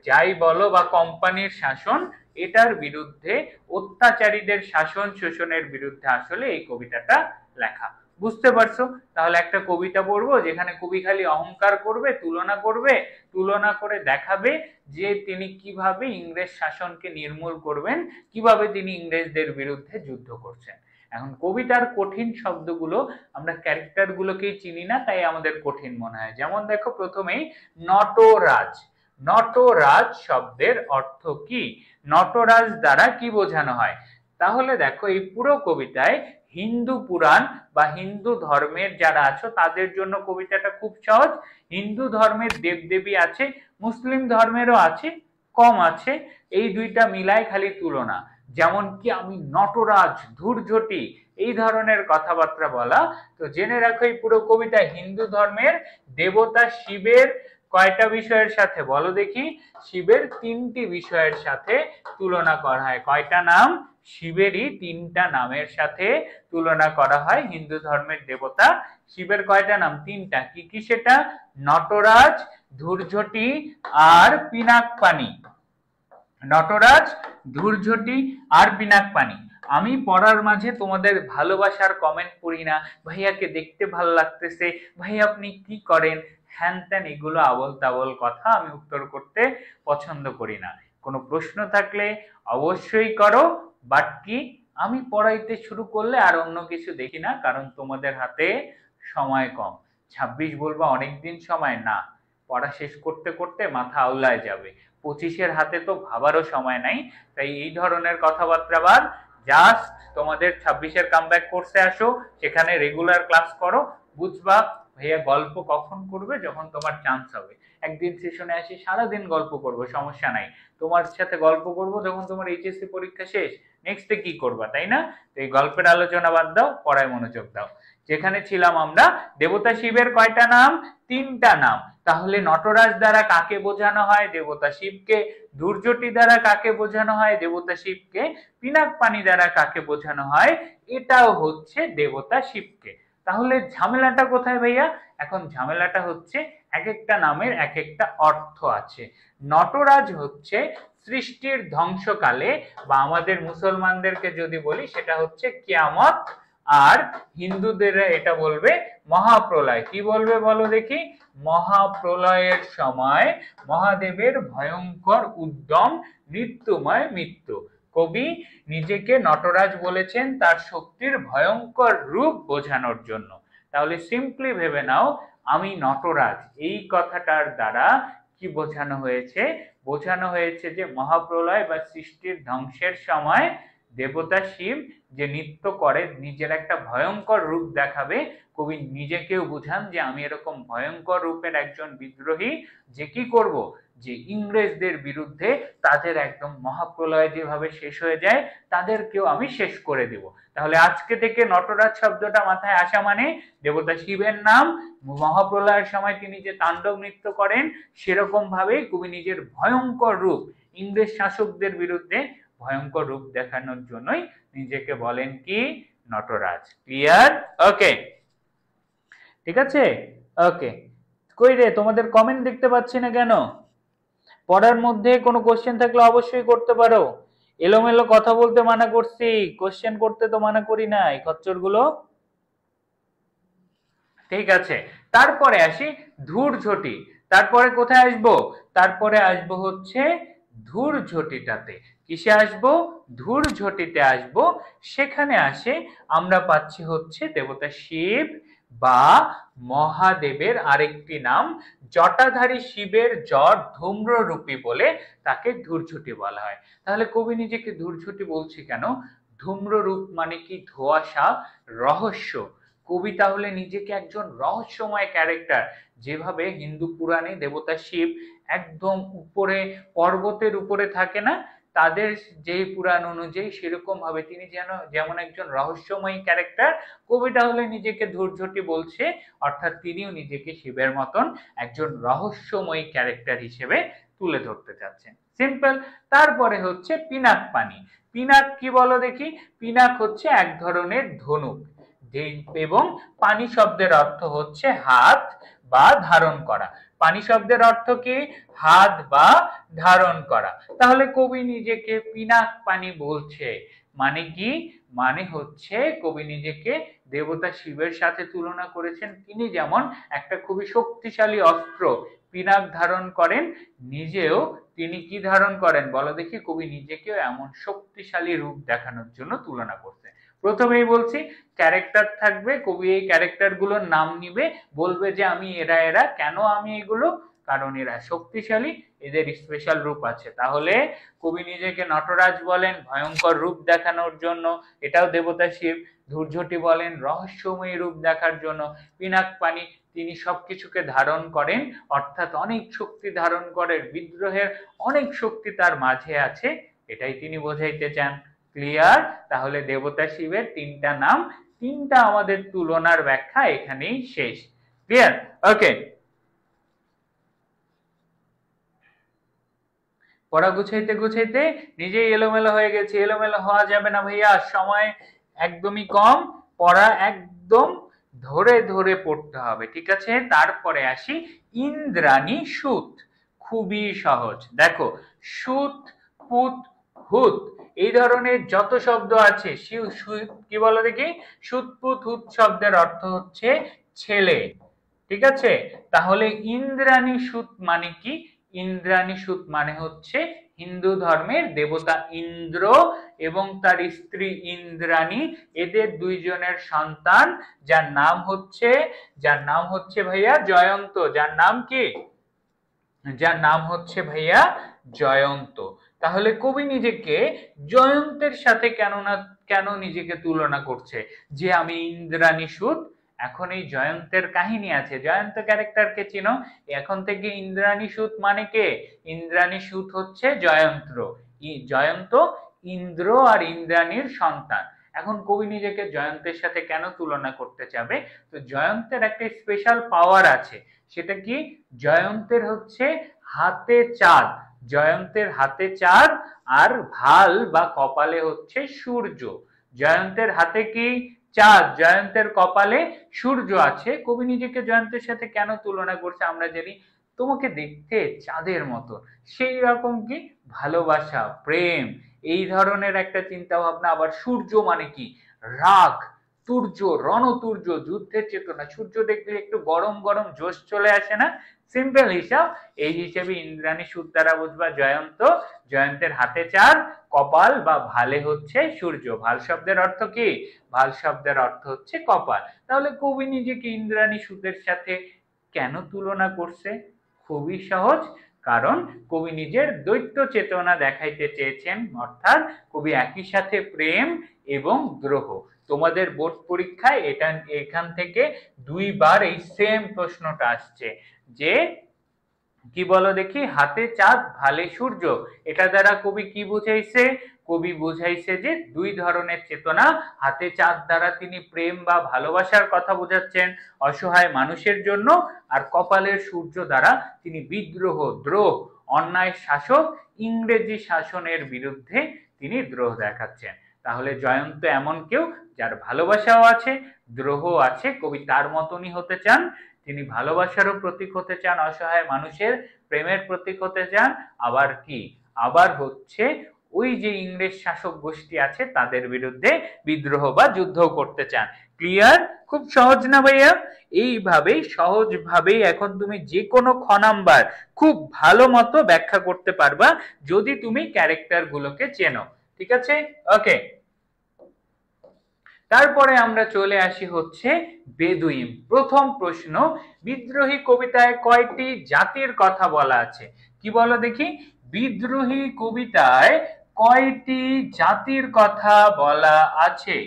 যাই বলো বা কোম্পানির শাসন, এটার বিরুদ্ধে, অত্যাচারীদের শাসন শোষণের বিরুদ্ধে আসলে এই কবিতাটা লেখা। বুঝতে পারছো? তাহলে একটা কবিতা পড়বো যেখানে কবি খালি অহংকার করবে, তুলনা করবে, তুলনা করে দেখাবে যে তিনি কিভাবে ইংরেজ শাসনকে নির্মূল করবেন, কিভাবে তিনি ইংরেজদের বিরুদ্ধে যুদ্ধ করছেন। এখন কবিতার কঠিন শব্দগুলো আমরা ক্যারেক্টার গুলোকেই চিনি না, তাই আমাদের কঠিন মনে হয়। যেমন দেখো প্রথমেই নটরাজ, নটরাজ শব্দের অর্থ কি? নটরাজ দ্বারা কি বোঝানো হয়? তাহলে দেখো এই পুরো কবিতায় হিন্দু পুরাণ বা হিন্দু ধর্মের যারা আছো তাদের জন্য কবিতাটা খুব সহজ। হিন্দু ধর্মের দেবদেবী আছে, মুসলিম ধর্মেরও আছে, কম আছে, এই দুইটা মিলাই খালি তুলনা। যেমন কি আমি নটরাজ, ধূর্ঝটি, এই ধরনের কথাবার্তা বলা। তো জেনে রাখো এই পুরো কবিতা হিন্দু ধর্মের দেবতা শিবের কয়টা বিষয়ের সাথে বলো দেখি? শিবের 3টি বিষয়ের সাথে তুলনা করা হয়। কয়টা নাম? শিবেরই 3টা নামের সাথে তুলনা করা হয়। হিন্দু ধর্মের দেবতা শিবের কয়টা নাম? 3টা। কি কি সেটা? নটরাজ, ধূর্ঝটি আর পিনাকপানি। নটরাজ, ধূর্ঝটি আর পিনাকপানি। আমি পড়ার মাঝে তোমাদের ভালোবাসার কমেন্ট পড়ি না, ভাইয়াকে দেখতে ভালো লাগতেছে, ভাই আপনি কি করেন, হ্যান ত্যান, এগুলো আবল তাবল কথা আমি উত্তর করতে পছন্দ করি না। কোনো প্রশ্ন থাকলে অবশ্যই করো, বাট কি আমি পড়াইতে শুরু করলে আর অন্য কিছু দেখি না, কারণ তোমাদের হাতে সময় কম। 26 বলবা অনেকদিন সময় না, পড়া শেষ করতে করতে মাথা আউলায় যাবে। 25-এর হাতে তো ভাবারও সময় নাই। তাই এই ধরনের কথাবার্তা বাদ, জাস্ট তোমাদের 26-এর কামব্যাক কোর্সে আসো, সেখানে রেগুলার ক্লাস করো, বুঝবা ভাইয়া গল্প কখন করবে, যখন তোমার চান্স হবে। একদিন সেশনে আসি সারাদিন গল্প করব, সমস্যা নাই। তোমার সাথে গল্প করব যখন তোমার এইচএসসি পরীক্ষা শেষ, নেক্সটে কি করবা, তাই না? তো এই গল্পের আলোচনা বাদ দাও, পড়ায় মনোযোগ দাও। যেখানে ছিলাম আমরা, দেবতা শিবের কয়টা নাম? 3টা নাম। তাহলে নটরাজ দ্বারা কাকে বোঝানো হয়? দেবতা শিবকে। ধূর্ঝটি দ্বারা কাকে বোঝানো হয়? দেবতা শিবকে। পিনাকপানি দ্বারা কাকে বোঝানো হয়? এটাও হচ্ছে দেবতা শিবকে। তাহলে ঝামেলাটা কোথায় ভাইয়া? এখন ঝামেলাটা হচ্ছে এক একটা নামের এক একটা অর্থ আছে। নটরাজ হচ্ছে সৃষ্টির ধ্বংসকালে, বা আমাদের মুসলমানদেরকে যদি বলি সেটা হচ্ছে কিয়ামত, আর হিন্দুদের এটা বলবে মহাপ্রলয়। কি বলবে বলো দেখি? মহাপ্রলয়ের সময় মহাদেবের ভয়ঙ্কর উদ্যম, মৃত্যুময় মৃত্যু। কবি নিজেকে নটরাজ বলেছেন তার শক্তির ভয়ঙ্কর রূপ বোঝানোর জন্য। তাহলে সিম্পলি ভেবে নাও, আমি নটরাজ, এই কথাটার দ্বারা কি বোঝানো হয়েছে? বোঝানো হয়েছে যে মহাপ্রলয় বা সৃষ্টির ধ্বংসের সময় দেবতা শিব যে নৃত্য করে, নিজের একটা ভয়ঙ্কর রূপ দেখাবে। কবি নিজেকেও বুঝান যে আমি এরকম ভয়ঙ্কর রূপের একজন বিদ্রোহী, যে কি করব, যে ইংরেজদের বিরুদ্ধে তাদের একদম মহাপ্রলয় যেভাবে শেষ হয়ে যায়, তাদেরকেও আমি শেষ করে দেব। তাহলে আজকে থেকে নটরাজ শব্দটা মাথায় আসা মানে দেবতা শিবের নাম। মহাপ্রলয়ের সময় তিনি যে তাণ্ডব নৃত্য করেন, সেরকম ভাবে কবি নিজের ভয়ঙ্কর রূপ, ইংরেজ শাসকদের বিরুদ্ধে ভয়ঙ্কর রূপ দেখানোর জন্যই নিজেকে বলেন কি? নটরাজ। ক্লিয়ার? ওকে, ঠিক আছে, ওকে। কই রে, তোমাদের কমেন্ট দেখতে পাচ্ছি না কেন? পড়ার মধ্যে কোনো কোশ্চেন থাকলে অবশ্যই করতে পারো। এলোমেলো কথা বলতে মানা করছি, কোশ্চেন করতে তো মানা করি নাই, খচ্চর গুলো। ঠিক আছে, তারপরে আসি ধূর্ঝটি। তারপরে কোথায় আসবো? তারপরে আসবো হচ্ছে ধূর্ঝটিটাতে। কিসে আসবো? ধূর্ঝটিতে আসবো। সেখানে আসে আমরা পাচ্ছি হচ্ছে দেবতা শিব বা মহাদেবের আরেকটি নাম, জটাধারী শিবের জট ধূম্ররূপী বলে তাকে ধূর্ঝটি বলা হয়। তাহলে কবি নিজেকে ধূর্ঝটি বলছে কেন? ধূম্ররূপ মানে কি? ধোঁয়াশা, রহস্য। কবি তাহলে নিজেকে একজন রহস্যময় ক্যারেক্টার। যেভাবে হিন্দু পুরাণে দেবতা শিব একদম উপরে, পর্বতের উপরে থাকে না, তাদের যে পুরাণ অনুযায়ী সেরকম ভাবে তিনি যেমন একজন রহস্যময়ী ক্যারেক্টার, কবি তাহলে নিজেকে ধূর্ঝটি বলছে, অর্থাৎ তিনিও নিজেকে শিবের মতন একজন রহস্যময়ী ক্যারেক্টার হিসেবে তুলে ধরতে চাচ্ছেন। সিম্পল। তারপরে হচ্ছে পিনাক পানি। পিনাক কি বলো দেখি? পিনাক হচ্ছে এক ধরনের ধনুক, এবং পানি শব্দের অর্থ হচ্ছে হাত বা ধারণ করা। পানি শব্দের অর্থ কি? হাত বা ধারণ করা। তাহলে কবি নিজেকে পিনাক পানি বলছে, মানে কি? মানে হচ্ছে কবি নিজেকে দেবতা শিবের সাথে তুলনা করেছেন। তিনি যেমন একটা খুবই শক্তিশালী অস্ত্র পিনাক ধারণ করেন, নিজেও তিনি কি ধারণ করেন বলো দেখি? কবি নিজেকেও এমন শক্তিশালী রূপ দেখানোর জন্য তুলনা করছেন। প্রথমেই বলছি ক্যারেক্টার থাকবে, কবি এই ক্যারেক্টার গুলোর নাম নিবে, বলবে যে আমি এরা এরা। কেন আমি এগুলো? কারণ এরা শক্তিশালী, এদের স্পেশাল রূপ আছে। তাহলে কবি নিজেকে নটরাজ বলেন ভয়ঙ্কর রূপ দেখানোর জন্য, এটাও দেবতা শিব। ধূর্ঝটি বলেন রহস্যময়ী রূপ দেখার জন্য। পিনাক পানি, তিনি সবকিছুকে ধারণ করেন, অর্থাৎ অনেক শক্তি ধারণ করেন, বিদ্রোহের অনেক শক্তি তার মাঝে আছে, এটাই তিনি বোঝাইতে চান। ক্লিয়ার? তাহলে দেবতা শিবের তিনটা নাম, তিনটা আমাদের তুলনার ব্যাখ্যা এখানেই শেষ। ক্লিয়ার? ওকে। পড়া গুছাইতে গুছাইতে নিজেই এলোমেলো হয়ে গেছে। এলোমেলো হওয়া যাবে না ভাইয়া, সময় একদমই কম, পড়া একদম ধরে ধরে পড়তে হবে, ঠিক আছে? তারপরে আসি ইন্দ্রাণী সুত। খুবই সহজ। দেখো, সুত, পুত, হুত, এই ধরনের যত শব্দ আছে, কি বলো দেখি? সুত, পুত, হুত শব্দের অর্থ হচ্ছে ছেলে, ঠিক আছে? তাহলে ইন্দ্রাণী সুত মানে কি? ইন্দ্রাণী সুত মানে হচ্ছে হিন্দু ধর্মের দেবতা ইন্দ্র এবং তার স্ত্রী ইন্দ্রাণী, এদের দুইজনের সন্তান, যার নাম হচ্ছে ভাইয়া জয়ন্ত। যার নাম কি? যার নাম হচ্ছে ভাইয়া জয়ন্ত। তাহলে কবি নিজেকে জয়ন্তের সাথে কেন নিজেকে তুলনা করছে? যে আমি ইন্দ্রাণী সুত। এখন এই জয়ন্তের কাহিনী আছে, জয়ন্ত ক্যারেক্টারকে চিনো? এখন থেকে ইন্দ্রাণী সুত মানে কে? ইন্দ্রাণী সুত হচ্ছে জয়ন্ত ইন্দ্র আর ইন্দ্রাণীর সন্তান। এখন কবি নিজেকে জয়ন্তের সাথে কেন তুলনা করতে চাবে? তো জয়ন্তের একটা স্পেশাল পাওয়ার আছে। সেটা কি? জয়ন্তের হচ্ছে হাতে চাঁদ। জয়ন্তের হাতে চাঁদ, আর ভাল বা কপালে হচ্ছে সূর্য। জয়ন্তের হাতে কি? চাঁদ। জয়ন্তের কপালে সূর্য আছে। কবি নিজেকে জয়ন্তের সাথে কেন তুলনা করছে? আমরা জানি তোমাকে দেখতে চাঁদের মতো, সেই রকম কি ভালোবাসা, প্রেম, এই ধরনের একটা চিন্তা ভাবনা। আবার সূর্য মানে কি? রাগ, তুর্য, রণতুর্য, যুদ্ধের চেতনা। সূর্য দেখলে একটু গরম গরম জোশ চলে আসে না? সিম্পল হিসাব। এই হিসেবে ইন্দ্রাণী সুত দ্বারা বুঝবা জয়ন্ত। জয়ন্তের হাতে চাঁদ, কপাল বা ভালে হচ্ছে সূর্য। ভাল শব্দের অর্থ কি? ভাল শব্দের অর্থ হচ্ছে কপাল। তাহলে কবি নিজেকে ইন্দ্রাণী সুতের সাথে কেন তুলনা করছে? খুবই সহজ, কারণ কবি নিজের দৈত্য চেতনা দেখাইতে চেয়েছেন। অর্থাৎ কবি একই সাথে প্রেম এবং দ্রোহ। তোমাদের বোর্ড পরীক্ষায় এখান থেকে দুইবার এই সেম প্রশ্নটা আসছে, যে কি বলো দেখি? হাতে চাঁদ ভালে সূর্য, এটা দ্বারা কবি কি বুঝাইছে? কবি বুঝাইছে যে দুই ধরনের চেতনা। হাতে চাঁদ দ্বারা তিনি প্রেম বা ভালোবাসার কথা বোঝাচ্ছেন অসহায় মানুষের জন্য, আর কপালের সূর্য দ্বারা তিনি বিদ্রোহ, দ্রোহ, অন্যায় শাসক ইংরেজি শাসনের বিরুদ্ধে তিনি দ্রোহ দেখাচ্ছেন। তাহলে জয়ন্ত এমন কেউ যার ভালোবাসাও আছে, দ্রোহ আছে। কবি তার মতনই হতে চান। তিনি ভালোবাসারও প্রতীক হতে চান, অসহায় মানুষের প্রেমের প্রতীক হতে চান। আবার কি? আবার হচ্ছে ওই যে ইংরেজ শাসক গোষ্ঠী আছে তাদের বিরুদ্ধে বিদ্রোহ বা যুদ্ধ করতে চান। ক্লিয়ার? খুব সহজ না ভাইয়া? এইভাবেই সহজভাবেই এখন তুমি যে কোনো খ নাম্বার খুব ভালো মতো ব্যাখ্যা করতে পারবা যদি তুমি ক্যারেক্টার গুলোকে চেনো। ঠিক আছে, ওকে। তারপরে আমরা চলে আসি হচ্ছে বেদুইন। প্রথম প্রশ্ন, বিদ্রোহী কবিতায় কয়টি জাতির কথা বলা আছে? কি বলো দেখি, বিদ্রোহী কবিতায় কয়টি জাতির কথা বলা আছে?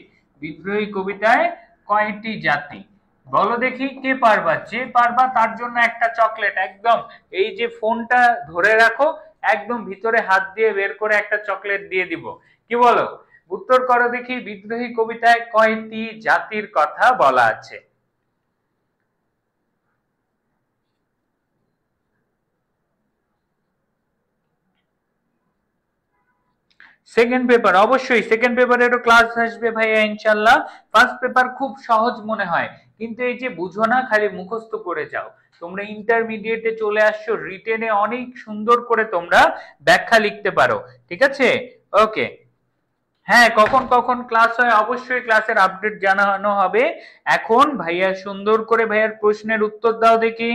বিদ্রোহী কবিতায় কয়টি জাতি বলো দেখি, কে পারবা? যে পারবা তার জন্য একটা চকলেট, একদম এই যে ফোনটা ধরে রাখো, একদম ভিতরে হাত দিয়ে বের করে একটা চকলেট দিয়ে দিব। কি বলো, উত্তর করো দেখি, বিদ্রোহী কবিতায় কয়টি জাতির কথা বলা আছে? সেকেন্ড পেপার, অবশ্যই সেকেন্ড পেপারেরও ক্লাস আসবে ভাইয়া ইনশাল্লাহ। ফার্স্ট পেপার খুব সহজ মনে হয়, কিন্তু এই যে বুঝো না, খালি মুখস্থ করে যাও। তোমরা ইন্টারমিডিয়েটে চলে আসছো, রিটেনে অনেক সুন্দর করে তোমরা ব্যাখ্যা লিখতে পারো। ঠিক আছে, ওকে। হ্যাঁ, কখন কখন ক্লাস হয় অবশ্যই ক্লাসের আপডেট জানানো হবে। এখন ভাইয়া সুন্দর করে ভাইয়ার প্রশ্নের উত্তর দাও দেখি,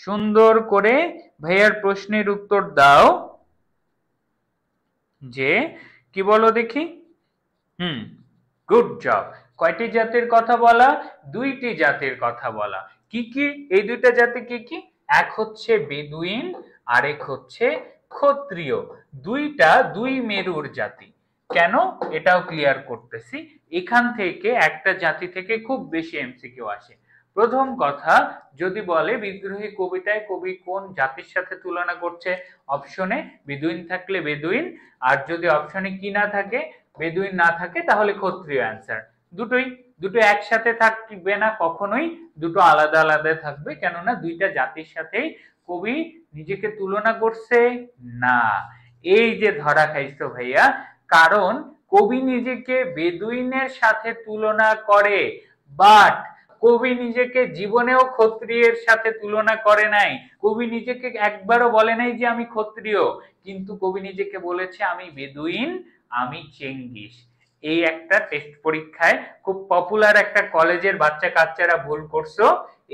সুন্দর করে ভাইয়ার প্রশ্নের উত্তর দাও। যে কি বলো দেখি, হুম, গুড জব। কয়টি জাতির কথা বলা? দুইটি জাতির কথা বলা। কি কি এই দুইটা জাতি কি কি? এক হচ্ছে বেদুইন, আরেক হচ্ছে ক্ষত্রিয়। দুইটা দুই মেরুর জাতি। কেন, এটাও ক্লিয়ার করতেছি। এখান থেকে একটা জাতি থেকে খুব বেশি এমসিকিউ আসে। প্রথম কথা, যদি বলে বিদ্রোহী কবিতায় কবি কোন জাতির সাথে তুলনা করছে, অপশনে বেদুইন থাকলে বেদুইন, আর যদি অপশনে কি না থাকে, বেদুইন না থাকে, তাহলে ক্ষত্রিয় অ্যান্সার। দুটোই, দুটো একসাথে থাকবে না কখনোই, দুটো আলাদা আলাদা থাকবে। কেননা দুইটা জাতির সাথেই কবি নিজেকে তুলনা করছে না। এই যে ধরা খাইছো ভাইয়া, কারণ কবি নিজেকে বেদুইনের সাথে তুলনা করে, বাট কবি নিজেকে জীবনেও ক্ষত্রিয়ের সাথে তুলনা করে নাই। কবি নিজেকে একবারও বলে নাই যে আমি ক্ষত্রিয়, কিন্তু কবি নিজেকে বলেছে আমি বেদুইন, আমি চেঙ্গিস। এই একটা টেস্ট পরীক্ষায় খুব পপুলার একটা কলেজের বাচ্চা কাচ্চারা ভুল করছো,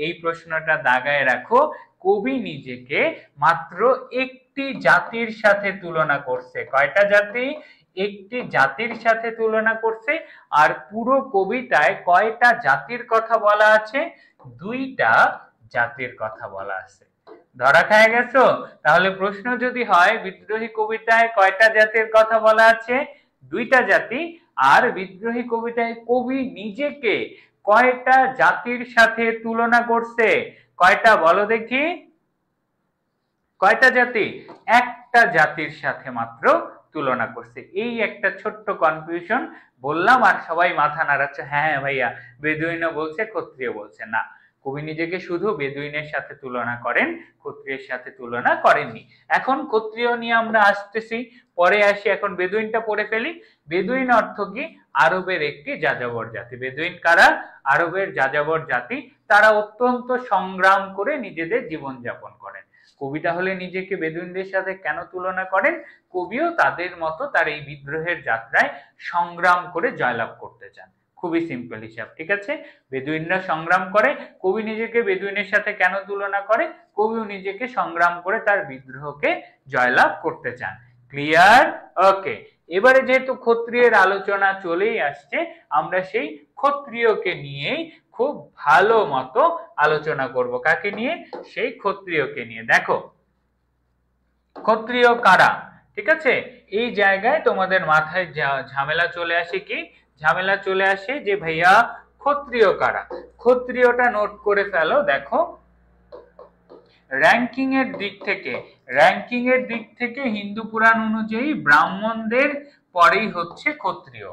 এই প্রশ্নটা দাগায় রাখো। কবি নিজেকে মাত্র একটি জাতির সাথে তুলনা করছে। কয়টা জাতি? একটি জাতির সাথে তুলনা করছে। আর পুরো কবিতায় কয়টা জাতির কথা বলা আছে? দুইটা জাতির কথা বলা আছে। ধরা খেয়ে গেছো? তাহলে প্রশ্ন যদি হয় বিদ্রোহী কবিতায় কয়টা জাতির কথা বলা আছে? দুইটা জাতি। আর বিদ্রোহী কবিতায় কবি নিজেকে কয়টা জাতির সাথে তুলনা করছে? কয়টা বলো দেখি, কয়টা জাতি? একটা জাতির সাথে মাত্র তুলনা করছে। এই একটা ছোট্ট কনফিউশন বললাম, আর সবাই মাথা নাড়াচ্ছে, হ্যাঁ হ্যাঁ ভাইয়া বেদুইনও বলছে ক্ষত্রিয় বলছে না। কবি নিজেকে শুধু বেদুইনের সাথে তুলনা করেন, ক্ষত্রিয়ের সাথে তুলনা করেননি। এখন ক্ষত্রিয় নিয়ে আমরা আসতেছি, পরে আসি। এখন বেদুইনটা পড়ে ফেলি। বেদুইন অর্থ কি? আরবের একটি যাযাবর জাতি। বেদুইন কারা? আরবের যাযাবর জাতি। তারা অত্যন্ত সংগ্রাম করে নিজেদের জীবন যাপন করেন। কবি তাহলে নিজেকে বেদুইনদের সাথে কেন তুলনা করেন? কবিও তাদের মতো তার এই বিদ্রোহের যাত্রায় সংগ্রাম করে জয়লাভ করতে চান। খুবই সিম্পল হিসাব। ঠিক আছে, বেদুইনরা সংগ্রাম করে, কবি নিজেকে বেদুইনের সাথে কেন তুলনা করে? কবিও নিজেকে সংগ্রাম করে তার বিদ্রোহকে জয়লাভ করতে চান। ক্লিয়ার? ওকে। এবারে যেহেতু ক্ষত্রিয়ের আলোচনা চলেই আসছে, আমরা সেই ক্ষত্রিয়কে নিয়েই খুব ভালো মতো আলোচনা করব। কাকে নিয়ে? সেই ক্ষত্রিয়কে নিয়ে। দেখো, ক্ষত্রিয় কারা? ঠিক আছে, এই জায়গায় তোমাদের মাথায় ঝামেলা চলে আসে। কি ঝামেলা চলে আসে? যে ভাইয়া ক্ষত্রিয় কারা? ক্ষত্রিয়টা নোট করে ফেলো। দেখো, র্যাঙ্কিং এর দিক থেকে হিন্দু পুরাণ অনুযায়ী ব্রাহ্মণদের পরেই হচ্ছে ক্ষত্রিয়।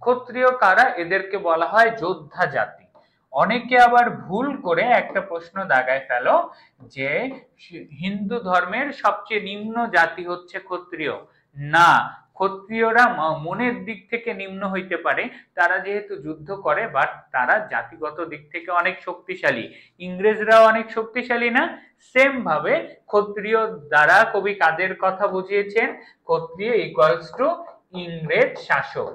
ক্ষত্রিয় কারা? এদেরকে বলা হয় যোদ্ধা জাতি। অনেকে আবার ভুল করে একটা প্রশ্ন দাগায় ফেলো যে হিন্দু ধর্মের সবচেয়ে নিম্ন জাতি হচ্ছে ক্ষত্রিয়। না, ক্ষত্রিয়রা মনের দিক থেকে নিম্ন হইতে পারে, তারা যেহেতু যুদ্ধ করে, বাট তারা জাতিগত দিক থেকে অনেক শক্তিশালী। ইংরেজরাও অনেক শক্তিশালী না? সেম ভাবে ক্ষত্রিয় দ্বারা কবি কাদের কথা বুঝিয়েছেন? ক্ষত্রিয় ইকুয়ালস টু ইংরেজ শাসক।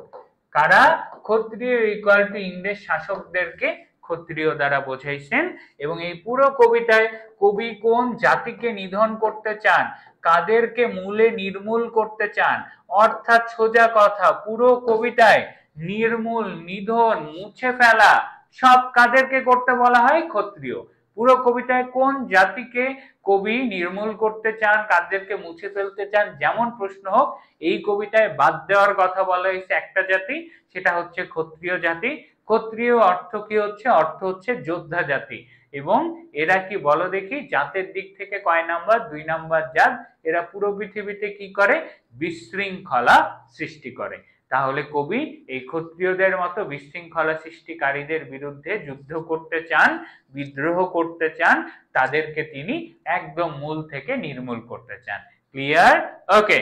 কারা? ক্ষত্রিয় ইকুয়াল টু ইংরেজ শাসকদেরকে ক্ষত্রিয় দ্বারা বোঝাইছেন। এবং এই পুরো কবিতায় কবি কোন জাতিকে নিধন করতে চান, কাদেরকে মূলে নির্মূল করতে চান, অর্থাৎ সোজা কথা পুরো কবিতায় নির্মূল, নিধন, মুছে ফেলা সব কাদেরকে করতে বলা হয়? ক্ষত্রিয়। পুরো কবিতায় কোন জাতিকে কবি নির্মূল করতে চান, কাদেরকে মুছে ফেলতে চান, যেমন প্রশ্ন হোক, এই কবিতায় বাদ দেওয়ার কথা বলা হয়েছে একটা জাতি, সেটা হচ্ছে ক্ষত্রিয় জাতি। ক্ষত্রিয় অর্থ কি হচ্ছে? অর্থ হচ্ছে যোদ্ধা জাতি। এবং এরা কি বলো দেখি, জাতের দিক থেকে কয় নাম্বার? 2 নাম্বার জাত। এরা পুরো পৃথিবীতে কি করে? বিশৃঙ্খলা সৃষ্টি করে। তাহলে কবি এই ক্ষত্রিয়দের মতো বিশৃঙ্খলা সৃষ্টিকারীদের বিরুদ্ধে যুদ্ধ করতে চান, বিদ্রোহ করতে চান, তাদেরকে তিনি একদম মূল থেকে নির্মূল করতে চান। ক্লিয়ার? ওকে,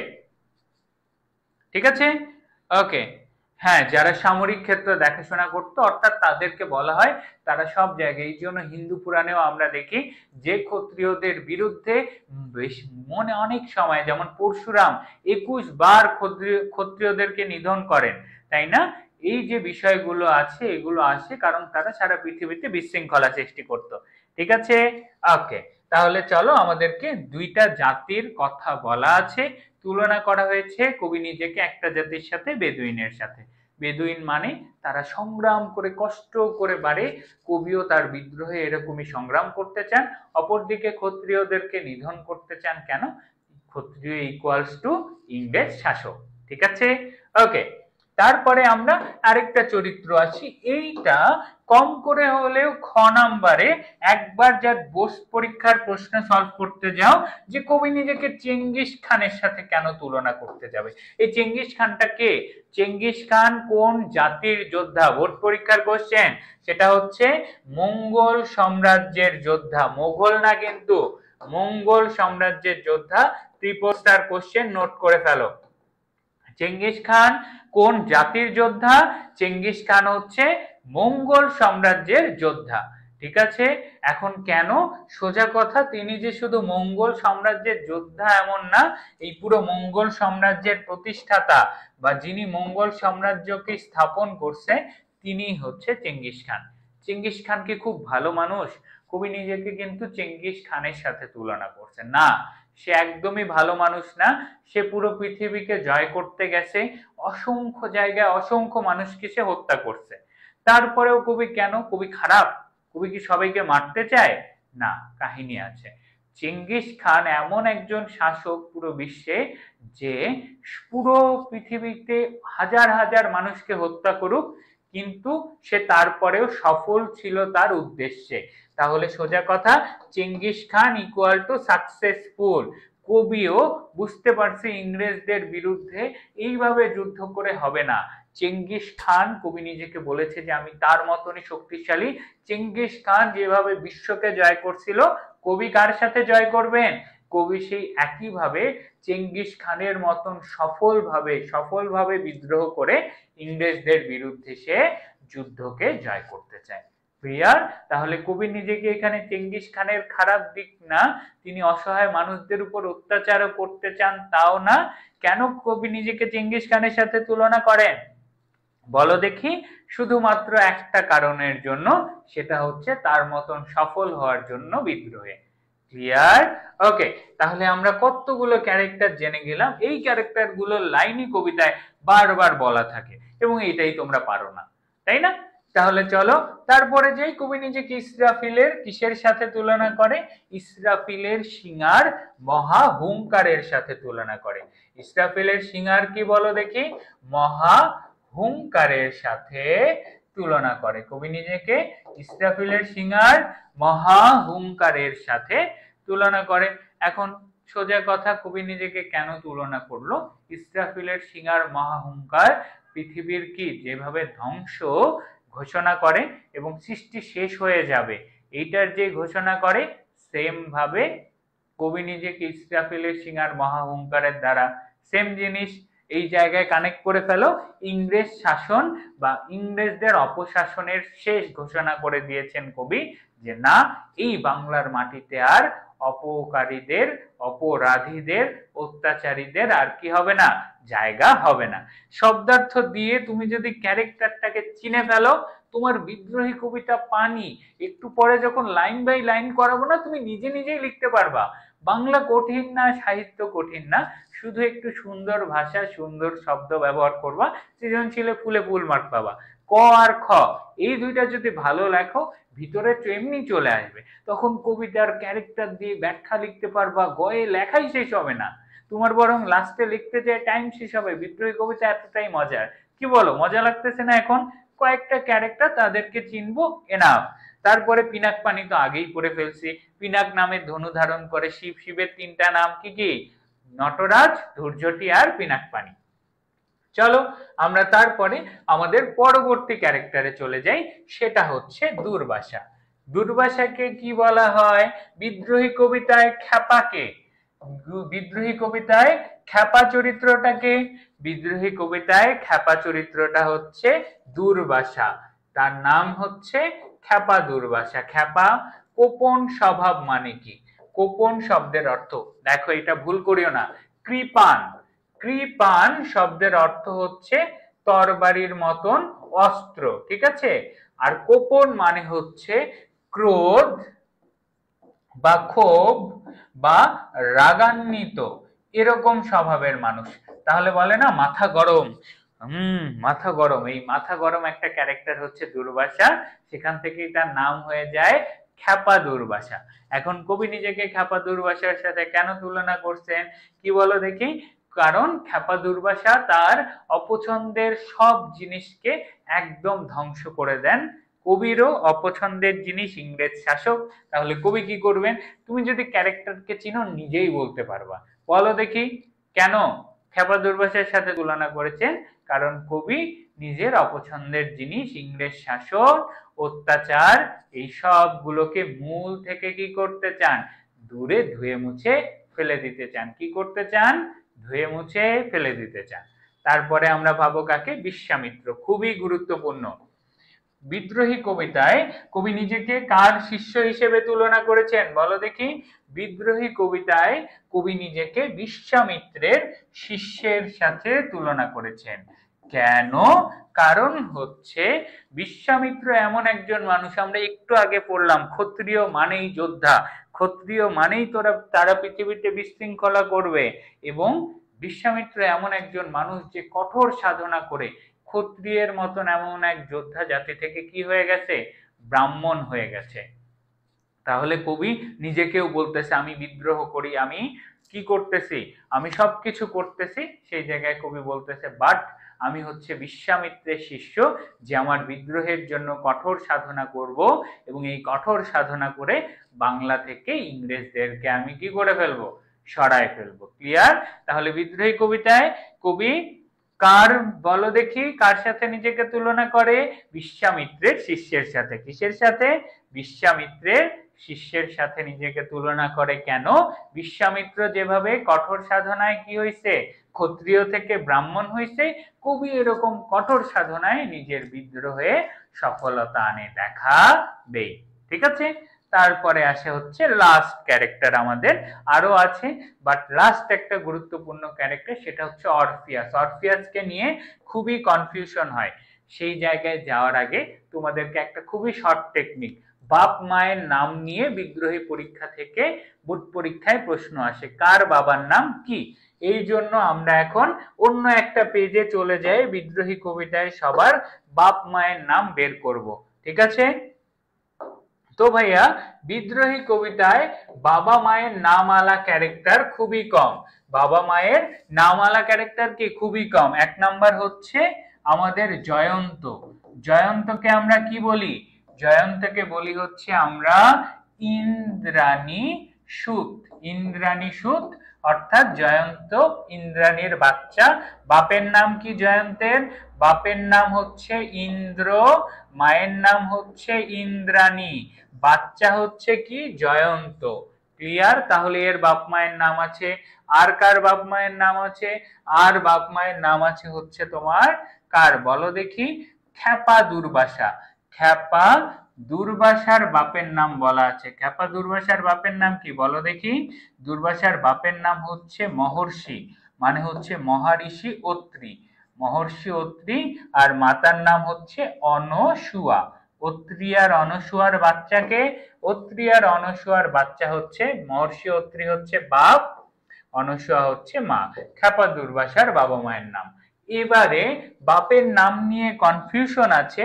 ঠিক আছে। ওকে, হ্যাঁ, যারা সামরিক ক্ষেত্র দেখাশোনা করতো অর্থাৎ তাদেরকে বলা হয়, তারা সব জায়গায়, এই জন্য হিন্দু পুরাণেও আমরা দেখি যে ক্ষত্রিয়দের বিরুদ্ধে মনে অনেক সময়, যেমন পরশুরাম 21 বার ক্ষত্রিয়দেরকে নিধন করেন, তাই না? এই যে বিষয়গুলো আছে, এগুলো আসে কারণ তারা সারা পৃথিবীতে বিশৃঙ্খলা সৃষ্টি করত। ঠিক আছে, ওকে। তাহলে চলো, আমাদেরকে দুইটা জাতির কথা বলা আছে, তুলনা করা হয়েছে কবি নিজেকে একটা জাতির সাথে, বেদুইনের সাথে। বেদুইন মানে তারা সংগ্রাম করে, কষ্ট করে বাড়ে, কবিও তার বিদ্রোহে এরকমই সংগ্রাম করতে চান। অপরদিকে ক্ষত্রিয়দেরকে নিধন করতে চান। কেন? ক্ষত্রিয় ইকুয়ালস টু ইংরেজ শাসক। ঠিক আছে, ওকে। তারপরে আমরা আরেকটা চরিত্র আছি, এইটা কম করে হলেও খ নাম্বারে একবার যা বোস পরীক্ষার প্রশ্ন সলভ করতে যাও, যে কবি নিজেকে চেঙ্গিস খানের সাথে কেন তুলনা করতে যাবে। এই চেঙ্গিস খানটা কে? চেঙ্গিস খান কোন জাতির যোদ্ধা? বোর্ড পরীক্ষার কোশ্চেন। সেটা হচ্ছে মঙ্গল সাম্রাজ্যের যোদ্ধা, মোগল না কিন্তু, মঙ্গল সাম্রাজ্যের যোদ্ধা। ট্রিপল স্টার কোশ্চেন, নোট করে ফেলো। চেঙ্গিস খান কোন জাতির যোদ্ধা? চেঙ্গিস খান হচ্ছে মঙ্গল সাম্রাজ্যের যোদ্ধা। ঠিক আছে, এখন কেন? সোজা কথা, তিনি যে শুধু মঙ্গল সাম্রাজ্যের যোদ্ধা এমন না, এই পুরো মঙ্গল সাম্রাজ্যের প্রতিষ্ঠাতা বা যিনি মঙ্গল সাম্রাজ্যকে স্থাপন করছে, তিনি হচ্ছে চেঙ্গিস খান। চেঙ্গিস খান কি খুব ভালো মানুষ? কবি নিজেকে কিন্তু চেঙ্গিস খানের সাথে তুলনা করছে না, সে একদমই ভালো মানুষ না। সে পুরো পৃথিবীকে জয় করতে গেছে, অসংখ্য জায়গায় অসংখ্য মানুষকে সে হত্যা করছে। তারপরেও কবি কেন? কবি খারাপ? কবি কি সবাইকে মারতে চায়? না, কাহিনী আছে। চেঙ্গিস খান এমন একজন শাসক পুরো বিশ্বে, যে পুরো পৃথিবীতে হাজার হাজার মানুষকে হত্যা করুক, কিন্তু সে তারপরেও সফল ছিল তার উদ্দেশ্যে। তাহলে সোজা কথা, Genghis Khan equal to successful. কবিও বুঝতে পারছে ইংরেজদের বিরুদ্ধে এইভাবে যুদ্ধ করে হবে না। চেঙ্গিস খান, কবি নিজেকে বলেছে যে আমি তার মতনই শক্তিশালী। চেঙ্গিস খান যেভাবে বিশ্বকে জয় করছিল, কবি কার সাথে জয় করবেন? কবি সেই একইভাবে চেঙ্গিস খানের মতন সফলভাবে বিদ্রোহ করে ইংরেজদের বিরুদ্ধে সে যুদ্ধকে জয় করতে চায়। ক্লিয়ার? তাহলে কবি নিজেকে এখানে চেঙ্গিস খানের খারাপ দিক না, তিনি অসহায় মানুষদের উপর অত্যাচারও করতে চান তাও না। কেন কবি নিজেকে চেঙ্গিস খানের সাথে তুলনা করেন বলো দেখি? শুধুমাত্র একটা কারণের জন্য, সেটা হচ্ছে তার মতন সফল হওয়ার জন্য বিদ্রোহে। ক্লিয়ার? ওকে, তাহলে আমরা কতগুলো ক্যারেক্টার জেনে গেলাম। এই ক্যারেক্টার গুলোর লাইনই কবিতায় বারবার বলা থাকে, এবং এটাই তোমরা পারো না, তাই না? তাহলে চলো তারপরে যেই, কবি নিজেকে ইসরাফিলের কিসের সাথে তুলনা করে? ইসরাফিলের শিঙার মহা হুঙ্কারের সাথে তুলনা করে। ইসরাফিলের শিঙার কি বলো দেখি? মহা হুঙ্কারের সাথে তুলনা করে। কবি নিজেকে ইসরাফিলের শিঙার মহা হুঙ্কারের সাথে তুলনা করে। এখন সোজা কথা, কবি নিজেকে কেন তুলনা করলো? ইসরাফিলের শিঙার মহা হুঙ্কার পৃথিবীর কি যেভাবে ধ্বংস ঘোষণা করে এবং সৃষ্টি শেষ হয়ে যাবে, এইটার যে ঘোষণা করে, সেম ভাবে কবি নিজেকে ইসরাফিলের শিঙার মহা হুঙ্কারের দ্বারা, সেম জিনিস এই জায়গায় কানেক্ট করে ফেলো। ইংরেজ শাসন বা ইংরেজদের অপশাসনের শেষ ঘোষণা করে দিয়েছেন কবি, যে না, এই বাংলার মাটিতে আর অপকারীদের, অপরাধীদের, অত্যাচারীদের আর কি হবে না? জায়গা হবে না। শব্দার্থ দিয়ে তুমি যদি ক্যারেক্টারটাকে চিনে ফেলো, তোমার বিদ্রোহী কবিতা পানি, একটু পরে যখন লাইন বাই লাইন করাবো না, তুমি নিজে নিজেই লিখতে পারবা। বাংলা কঠিন না, সাহিত্য কঠিন না, শুধু একটু সুন্দর ভাষা, সুন্দর শব্দ ব্যবহার করবা, সৃজনশীলে ফুলে ফুল মার্ক পাবা। ক আর খ এই দুইটা যদি ভালো লেখো, ভিতরে তো এমনি চলে আসবে। তখন কবিতার ক্যারেক্টার দিয়ে ব্যাখ্যা লিখতে পারবা, গয়ে লেখাই শেষ হবে না, তোমার বরং লাস্টে লিখতে যে টাইম শেষ হবে। বিদ্রোহী কবিতা এতটাই মজার, কি বলো, মজা লাগতেছে না? এখন কয়েকটা ক্যারেক্টার, তাদেরকে চিনবো, এনাফ। তারপরে পিনাক পানি তো আগেই পড়ে ফেলছি। পিনাক নামে ধনু ধারণ করে শিব, শিবের তিনটা নাম কি কি? নটরাজ, ধূর্যটি আর পিনাক পানি। চলো আমরা তারপরে আমাদের পরবর্তী ক্যারেক্টারে চলে যাই, সেটা হচ্ছে দুর্বাসা। দুর্বাসাকে কি বলা হয়? বিদ্রোহী কবিতায় খ্যাপাকে, বিদ্রোহী কবিতায় খ্যাপা চরিত্রটাকে, বিদ্রোহী কবিতায় খ্যাপা চরিত্রটা হচ্ছে দুর্বাসা, তার নাম হচ্ছে খ্যাপা দুর্বাসা। খ্যাপা কোপন স্বভাব মানে কি? কোপন শব্দের অর্থ, দেখো এটা ভুল করিও না, কৃপান। কৃপান শব্দের অর্থ হচ্ছে তরবারির মতন অস্ত্র, ঠিক আছে? আর কোপন মানে হচ্ছে ক্রোধ বা ক্ষোভ বা রাগান্বিত, এরকম স্বভাবের মানুষ। তাহলে বলে না মাথা গরম, মাথা গরম, এই মাথা গরম একটা ক্যারেক্টার হচ্ছে দুর্বাসা, সেখান থেকেই তার নাম হয়ে যায় খ্যাপা দুর্বাসা। এখন কবি নিজেকে খ্যাপা দুর্বাসার সাথে কেন তুলনা করছেন, কি বলো দেখি? কারণ খ্যাপা দুর্বাসা তার অপছন্দের সব জিনিসকে একদম ধ্বংস করে দেন। কবিরও অপছন্দের জিনিস ইংরেজ শাসক। তাহলে কবি কি করবেন? তুমি যদি ক্যারেক্টারকে চিনো, নিজেই বলতে পারবা। বলো দেখি কেন খ্যাপা দুর্বাসার সাথে তুলনা করেছেন? কারণ কবি নিজের অপছন্দের জিনিস, ইংরেজ শাসন, অত্যাচার, এই সবগুলোকে মূল থেকে কি করতে চান? দূরে ধুয়ে মুছে ফেলে দিতে চান। কি করতে চান? ধুয়ে মুছে ফেলে দিতে চান। তারপরে আমরা ভাবো কাকে? বিশ্বামিত্র, খুবই গুরুত্বপূর্ণ। বিদ্রোহী কবিতায় কবি নিজেকে কার শিষ্য হিসেবে তুলনা করেছেন, বলো দেখি? বিদ্রোহী কবিতায় কবি নিজেকে বিশ্বামিত্রের শিষ্যের সাথে তুলনা করেছেন। কেন? কারণ হচ্ছে বিশ্বামিত্র এমন একজন মানুষ, আমরা একটু আগে পড়লাম ক্ষত্রিয় মানেই যোদ্ধা, ক্ষত্রিয় মানেই তারা পৃথিবীতে বিশৃঙ্খলা করবে, এবং বিশ্বামিত্র এমন একজন মানুষ যে কঠোর সাধনা করে ক্ষত্রিয়ের মতন এমন এক যোদ্ধা জাতি থেকে কি হয়ে গেছে? ব্রাহ্মণ হয়ে গেছে। তাহলে কবি নিজেকেও বলতেছে আমি বিদ্রোহ করি, আমি কি করতেছি? আমি সবকিছু করতেছি। সেই জায়গায় কবি বলতেছে বাট আমি হচ্ছে বিশ্বামিত্রের শিষ্য, যে আমার বিদ্রোহের জন্য কঠোর সাধনা করব, এবং এই কঠোর সাধনা করে বাংলা থেকে ইংরেজদেরকে আমি কি করে ফেলবো? সরায় ফেলবো। ক্লিয়ার? তাহলে বিদ্রোহী কবিতায় কবি কার, বলো দেখি, কার সাথে নিজেকে তুলনা করে? বিশ্বামিত্রের শিষ্যের সাথে। কিসের সাথে? বিশ্বামিত্রের শিষ্যের সাথে নিজেকে তুলনা করে। কেন? বিশ্বামিত্র যেভাবে কঠোর সাধনায় কি হয়েছে? ক্ষত্রিয় থেকে ব্রাহ্মণ হয়েছে, কবি এরকম কঠোর সাধনায় নিজের বিদ্রোহে সফলতা আনে, দেখাবে। ঠিক আছে? তারপরে আসে হচ্ছে লাস্ট ক্যারেক্টার, আমাদের আরো আছে বাট লাস্ট একটা গুরুত্বপূর্ণ ক্যারেক্টার, সেটা হচ্ছে অরফিয়াস। অরফিয়াসকে নিয়ে খুবই কনফিউশন হয়। সেই জায়গায় যাওয়ার আগে তোমাদেরকে একটা খুবই শর্ট টেকনিক, বাপ মায়ের নাম নিয়ে বিদ্রোহী পরীক্ষা থেকে বোর্ড পরীক্ষায় প্রশ্ন আসে, কার বাবার নাম কি? এই জন্য আমরা এখন অন্য একটা পেজে চলে যাই, বিদ্রোহী কবিতায় সবার বাপ মায়ের নাম বের করব। ঠিক আছে? তো ভাইয়া বিদ্রোহী কবিতায় বাবা মায়ের নামওয়ালা ক্যারেক্টার খুবই কম। বাবা মায়ের নামওয়ালা ক্যারেক্টার কি খুবই কম? এক নাম্বার হচ্ছে আমাদের জয়ন্ত। জয়ন্তকে আমরা কি বলি? জয়ন্তকে বলি হচ্ছে আমরা ইন্দ্রাণী সুত। ইন্দ্রাণী সুত অর্থাৎ জয়ন্ত ইন্দ্রাণীর বাচ্চা। বাপের নাম কি জয়ন্তের? বাপের নাম হচ্ছে ইন্দ্র, মায়ের নাম হচ্ছে ইন্দ্রাণী, বাচ্চা হচ্ছে কি? জয়ন্ত। ক্লিয়ার? তাহলে এর বাপ মায়ের নাম আছে। আর কার বাপ মায়ের নাম আছে? আর বাপ মায়ের নাম আছে হচ্ছে তোমার কার, বলো দেখি? খ্যাপা দুর্বাসা। খ্যাপা দুর্বাসার বাপের নাম বলা আছে। খ্যাপা দুর্বাসার বাপের নাম কি বলো দেখি? দুর্বাসার বাপের নাম হচ্ছে মহর্ষি, মানে হচ্ছে মহারিষি অত্রি। মহর্ষি অত্রি, আর মাতার নাম হচ্ছে অনসুয়া। অত্রি আর অনসুয়ার বাচ্চাকে, অত্রি আর অনসুয়ার বাচ্চা হচ্ছে মহর্ষি অত্রি হচ্ছে বাপ, অনসুয়া হচ্ছে মা। খ্যাপা দুর্বাসার বাবা মায়ের নাম। এবারে বাপের নাম নিয়ে কনফিউশন আছে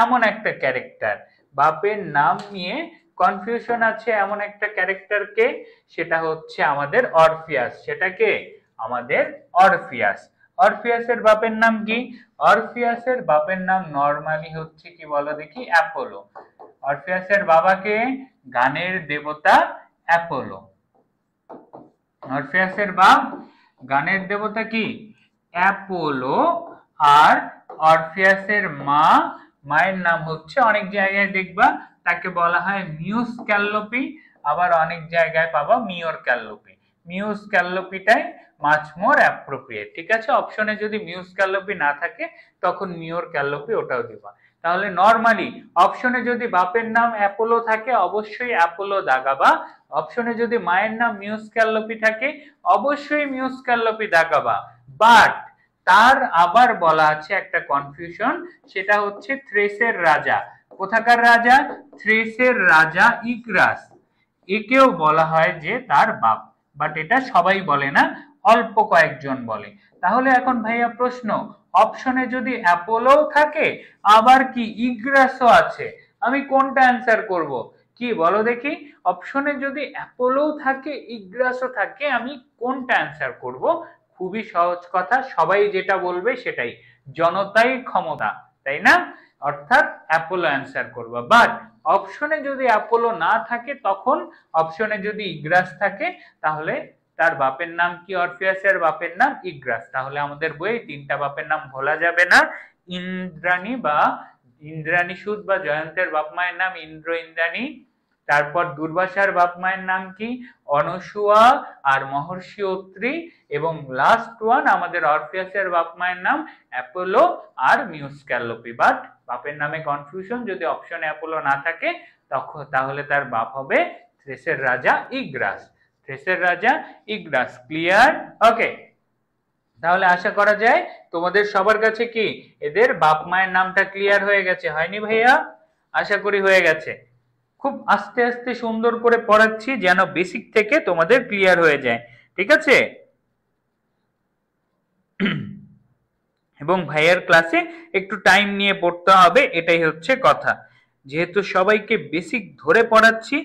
এমন একটা ক্যারেক্টার, বাপের নাম নিয়ে কনফিউশন আছে এমন একটা ক্যারেক্টারকে, সেটা হচ্ছে আমাদের অরফিয়াস। সেটাকে আমাদের অরফিয়াস। অরফিয়াসের বাপের নাম কি? অরফিয়াসের বাপের নাম নরমালি হচ্ছে কি বলো দেখি? অ্যাপোলো। অরফিয়াসের বাবাকে গানের দেবতা অ্যাপোলো। অরফিয়াসের বাপ গানের দেবতা কি? অ্যাপোলো। আর অরফিয়াসের মায়ের নাম হচ্ছে, অনেক জায়গায় দেখবা তাকে বলা হয় মিউস ক্যাল্লোপি, আবার অনেক জায়গায় পাবা মিওর ক্যাল্লোপি। মিউস ক্যাল্লোপিটাই মাছ মোর অ্যাপ্রোপ্রিয়েট। ঠিক আছে, অপশনে যদি মিউস ক্যাল্লোপি না থাকে তখন মিওর ক্যাল্লোপি ওটাও দিবা। তাহলে নরমালি অপশনে যদি বাপের নাম অ্যাপোলো থাকে অবশ্যই অ্যাপোলো দাগাবা, অপশনে যদি মায়ের নাম মিউস ক্যাল্লোপি থাকে অবশ্যই মিউস ক্যাল্লোপি দাগাবা। বাট তার আবার বলা আছে একটা কনফিউশন, সেটা হচ্ছে থ্রেসের রাজা। কোথাকার রাজা? থ্রেসের রাজা ইগ্রাস, একেও বলা হয় যে তার বাপ, বাট এটা সবাই বলে না, অল্প কয়েকজন বলে। তাহলে এখন ভাইয়া প্রশ্ন, অপশনে যদি অ্যাপোলো থাকে আবার কি ইগ্রাসও আছে, আমি কোনটা অ্যান্সার করব? কি বলো দেখি? অপশনে যদি অ্যাপোলো থাকে ইগ্রাসও থাকে আমি কোনটা অ্যান্সার করব? খুবই সহজ কথা, সবাই যেটা বলবে সেটাই, জনতাই ক্ষমতা, তাই না? অর্থাৎ অ্যাপোলো অ্যান্সার করবা। বাট অপশনে যদি অ্যাপোলো না থাকে, তখন অপশনে যদি ইগ্রাস থাকে তাহলে তার বাপের নাম কি? অরফিয়াসের বাপের নাম ইগ্রাস। তাহলে আমাদের বইয়ে তিনটা বাপের নাম ভোলা যাবে না। ইন্দ্রাণী বা ইন্দ্রাণী সুদ বা জয়ন্তের বাপ মায়ের নাম ইন্দ্র ইন্দ্রাণী। তারপর দুর্বাসার বাপ মায়ের নাম কি? অনসুয়া আর মহর্ষি অত্রি। এবং লাস্ট ওয়ান আমাদের অরফিয়াসের বাপ মায়ের নাম অ্যাপোলো আর মিউস ক্যাল্লোপি। বাট বাপের নামে কনফিউশন, যদি অপশনে অ্যাপোলো না থাকে তখন তাহলে তার বাপ হবে থ্রেসের রাজা ইগ্রাস। থ্রেসের রাজা ইগ্রাস। ক্লিয়ার? ওকে, তাহলে আশা করা যায় তোমাদের সবার কাছে কি এদের বাপ মায়ের নামটা ক্লিয়ার হয়ে গেছে, হয়নি ভাইয়া? আশা করি হয়ে গেছে। খুব আস্তে আস্তে সুন্দর করে পড়াচ্ছি যেন বেসিক থেকে তোমাদের ক্লিয়ার হয়ে যায়, ঠিক আছে? এবং ভাইয়ার ক্লাসে একটু টাইম নিয়ে পড়তে হবে, এটাই হচ্ছে কথা। যেহেতু সবাইকে বেসিক ধরে পড়াচ্ছি,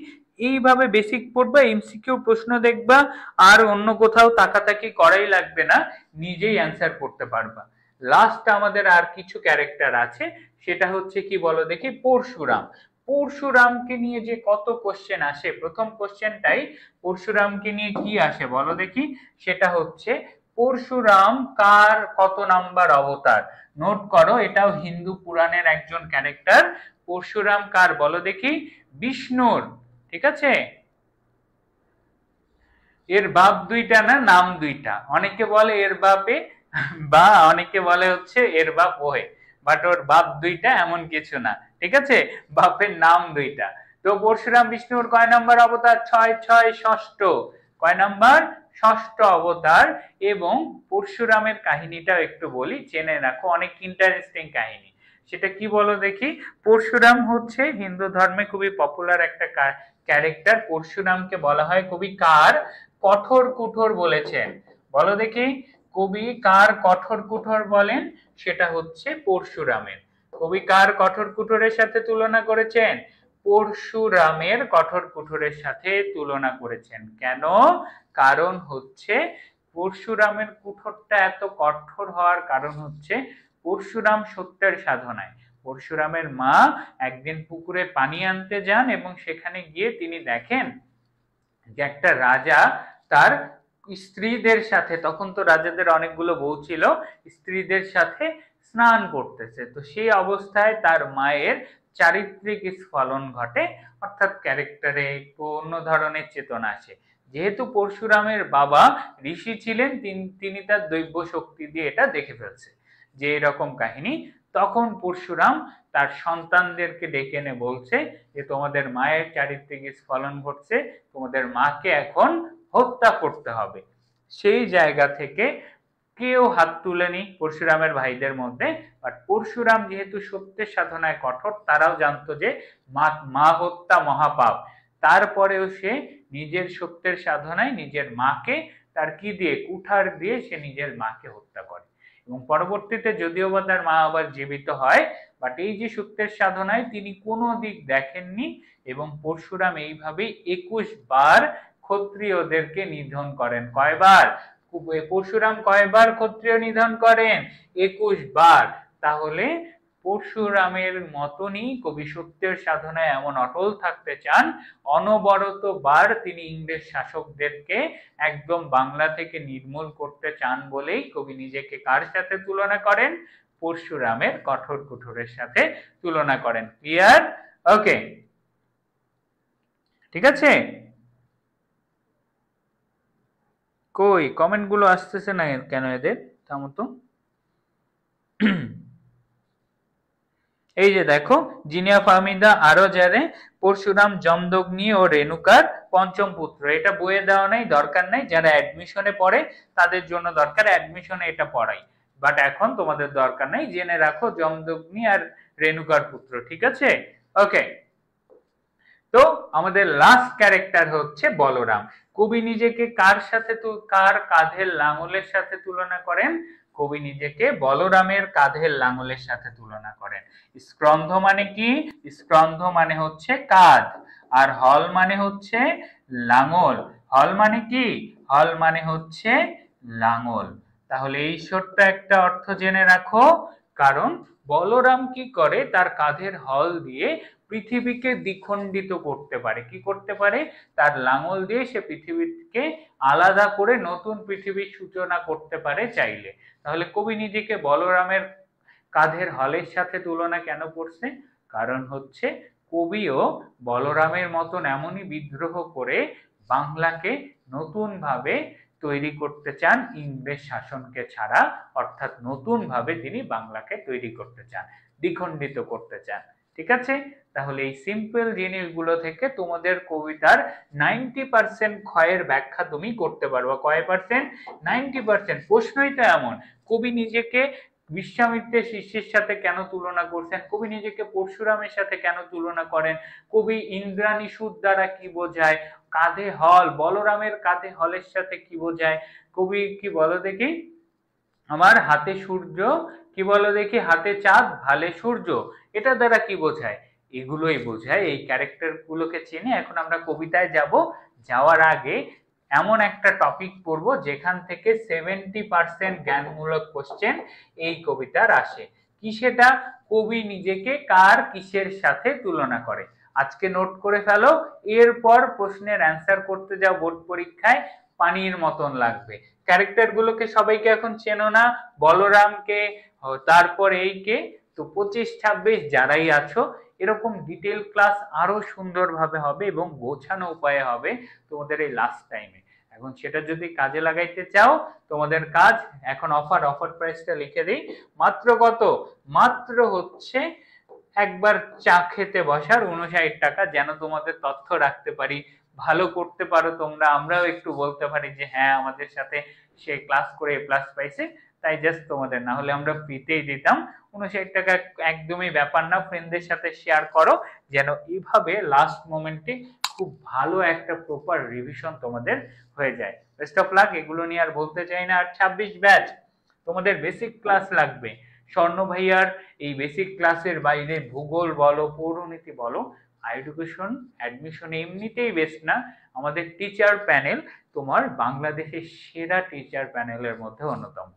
এইভাবে বেসিক পড়বা, এমসিকিউ প্রশ্ন দেখবা, আর অন্য কোথাও তাকাতাকি করাই লাগবে না, নিজেই অ্যান্সার করতে পারবা। লাস্ট আমাদের আর কিছু ক্যারেক্টার আছে, সেটা হচ্ছে কি বলো দেখি? পরশুরাম। পরশুরামকে নিয়ে যে কত কোশ্চেন আসে, প্রথম কোশ্চেনটাই পরশুরামকে নিয়ে কি আসে বলো দেখি? সেটা হচ্ছে পরশুরাম কার কত নাম্বার অবতার? নোট করো, এটাও হিন্দু পুরাণের একজন ক্যারেক্টার। পরশুরাম কার বলো দেখি? বিষ্ণুর। ঠিক আছে, এর বাপ দুইটা না, নাম দুইটা। অনেকে বলে এর বাপে, বা অনেকে বলে হচ্ছে এর বাপ ওহে, বাট ওর বাপ দুইটা এমন কিছু না, ঠিক আছে? বাপের নাম দুইটা। তো পরশুরাম বিষ্ণুর কয় নাম্বার অবতার? 6 ষষ্ঠ। কয় নাম্বার? ষষ্ঠ অবতার। এবং পরশুরামের কাহিনীটাও একটু বলি, জেনে রাখো, অনেক ইন্টারেস্টিং কাহিনী। সেটা কি বলো দেখি? পরশুরাম হচ্ছে হিন্দু ধর্মে খুবই পপুলার একটা ক্যারেক্টার। পরশুরামকে বলা হয় কবি কার কঠোর কুঠোর বলেছেন? বলো দেখি, কবি কার কঠোর কুঠোর বলেন? সেটা হচ্ছে পরশুরামের। কবি কার কঠোর কুঠোরের সাথে তুলনা করেছেন? পরশুরামের কঠোর কুঠোরের সাথে তুলনা করেছেন। কেন? কারণ হচ্ছে পরশুরামের কুঠোরটা এত কঠোর হওয়ার কারণ হচ্ছে পরশুরাম সত্যের সাধনায়। পরশুরামের মা একদিন পুকুরে পানি আনতে যান এবং সেখানে গিয়ে তিনি দেখেন যে একটা রাজা তার স্ত্রীদের সাথে, তখন তো রাজাদের অনেকগুলো বউ ছিল, স্ত্রীদের সাথে স্নান করতেছে। তো সেই অবস্থায় তার মায়ের চারিত্রিক স্খলন ঘটে, অর্থাৎ ক্যারেক্টারে একটু অন্য ধরনের চেতনা আসে। যেহেতু পরশুরামের বাবা ঋষি ছিলেন, তিনি তার দৈব শক্তি দিয়ে এটা দেখে ফেলছে যে এরকম কাহিনী। তখন পরশুরাম তার সন্তানদেরকে ডেকে এনে বলছে যে তোমাদের মায়ের চারিত্রিক স্খলন ঘটছে, তোমাদের মাকে এখন হত্যা করতে হবে। সেই জায়গা থেকে কেউ হাত তুলেনি পরশুরামের ভাইদের মধ্যে। বাট পরশুরাম যেহেতু সত্যের সাধনায় কঠোর, তারাও জানতো যে মা হত্যা মহাপাপ, তারপরেও সে নিজের সত্যের সাধনায় নিজের মাকে তার কি দিয়ে, কুঠার দিয়ে সে নিজের মাকে হত্যা করে। এবং পরবর্তীতে যদিও বা তার মা আবার জীবিত হয়, বাট এই যে সত্যের সাধনায় তিনি কোনো দিক দেখেননি। এবং পরশুরাম এইভাবেই 21 বার ক্ষত্রিয়দেরকে নিধন করেন। কয়বার? পরশুরাম কয়বার ক্ষত্রিয় নিধন করেন? 21 বার। তাহলে পরশুরামের মতনই কবি সত্যের সাধনায় এমন অটল থাকতে চান, অনবরত বার তিনি ইংরেজ শাসকদেরকে একদম বাংলা থেকে নির্মূল করতে চান বলেই কবি নিজেকে কার সাথে তুলনা করেন? পরশুরামের কঠোর কুঠোরের সাথে তুলনা করেন। ক্লিয়ার? ওকে, ঠিক আছে। কই কমেন্ট গুলো আসতেছে না কেন এদের? থামো তো। এই যে দেখো, জিনিয়া ফাহমিদা আরো জানে পরশুরাম যমদগ্নি ও রেণুকার পঞ্চম পুত্র। এটা বইয়ে দেওয়া নাই, দরকার নাই। যারা অ্যাডমিশনে পড়ে তাদের জন্য দরকার, অ্যাডমিশনে এটা পড়াই, বাট এখন তোমাদের দরকার নাই। জেনে রাখো যমদগ্নি আর রেণুকার পুত্র, ঠিক আছে। ওকে, তো আমাদের লাস্ট ক্যারেক্টার হচ্ছে বলরাম। কবি নিজেকে কার সাথে, কার কাঁধের লাঙলের সাথে তুলনা করেন? কবি নিজেকে বলরামের কাঁধের লাঙলের সাথে তুলনা করেন। স্কন্ধ মানে কি? স্কন্ধ মানে হচ্ছে কাঁধ, আর হল মানে হচ্ছে লাঙল। হল মানে কি? হল মানে হচ্ছে লাঙল। তাহলে এই ছোট্ট একটা অর্থ জেনে রাখো। কারণ বলরাম কি করে, তার কাঁধের হল দিয়ে পৃথিবীকে দ্বিখণ্ডিত করতে পারে। কি করতে পারে? তার লাঙল দিয়ে সে পৃথিবীকে আলাদা করে নতুন পৃথিবীর সূচনা করতে পারে চাইলে। তাহলে কবি নিজেকে বলরামের কাঁধের হলের সাথে তুলনা কেন করছে? কারণ হচ্ছে কবিও বলরামের মতন এমনই বিদ্রোহ করে বাংলাকে নতুন ভাবে তৈরি করতে চান, ইংরেজ শাসনকে ছাড়া। অর্থাৎ নতুন ভাবে তিনি বাংলাকে তৈরি করতে চান, দ্বিখণ্ডিত করতে চান। ঠিক আছে। তাহলে এই সিম্পল জিনিসগুলো থেকে তোমাদের কবিতার 90% ক্ষয়ের ব্যাখ্যা তুমি করতে পারবে। কয় পার্সেন্ট? 90%। প্রশ্নই তো এমন, কবি নিজেকে বিশ্বামিত্রের শিষ্যের সাথে কেন তুলনা করছেন? কবি নিজেকে পরশুরামের সাথে কেন তুলনা করেন? কবি ইন্দ্রাণী সুর দ্বারা কি বোঝায়? কাঁধে হল, বলরামের কাঁধে হলের সাথে কি বোঝায়? কবি কি বলো দেখি, আমার হাতে সূর্য, কি বলো দেখি, হাতে চাঁদ ভালে সূর্য, এটা দ্বারা কি বোঝায়? এগুলোই বোঝায়। এই ক্যারেক্টার গুলোকে চিনে এখন আমরা কবিতায় যাব। যাওয়ার আগে এমন একটা টপিক পড়ব যেখান থেকে 70% জ্ঞানমূলক কোশ্চেন এই কবিতার আসে। কি সেটা? কবি নিজেকে কার কিসের সাথে তুলনা করে। আজকে নোট করে ফেলো, এরপর প্রশ্নের অ্যান্সার করতে যাও বোর্ড পরীক্ষায়, পানির মতন লাগবে। ক্যারেক্টার গুলোকে সবাইকে এখন চেনো না? বলরামকে, তারপর এইকে। তো 25-26 যারাই আছো, এরকম ডিটেল ক্লাস আরো সুন্দরভাবে হবে এবং গোছানো উপায়ে হবে তোমাদের এই লাস্ট টাইমে। এখন সেটা যদি কাজে লাগাইতে চাও, তোমাদের কাজ এখন অফার প্রাইসটা লিখে দিই। মাত্র কত? মাত্র হচ্ছে একবার চা খেতে বসার 59 টাকা, যেন তোমাদের তথ্য রাখতে পারি, ভালো করতে পারো তোমরা, আমরাও একটু বলতে পারি যে হ্যাঁ আমাদের সাথে সে ক্লাস করে এ প্লাস পাইছে। তাই জাস্ট তোমাদের, না হলে আমরা ফ্রিতেই দিতাম। 59 টাকা একদমই ব্যাপার না, ফ্রেন্ডদের সাথে শেয়ার করো, যেন এইভাবে লাস্ট মোমেন্টে খুব ভালো একটা প্রপার রিভিশন তোমাদের হয়ে যায়। Best of luck. এগুলো নিয়ে আর বলতে চাই না। আর 26 ব্যাচ তোমাদের বেসিক ক্লাস লাগবে। স্বর্ণ ভাইয়ার এই বেসিক ক্লাসের বাইরে ভূগোল বলো, পৌরনীতি বলো, এডুকেশন অ্যাডমিশন এমনিতেই বেস্ট না, আমাদের টিচার প্যানেল তোমার বাংলাদেশের সেরা টিচার প্যানেলের মধ্যে অন্যতম।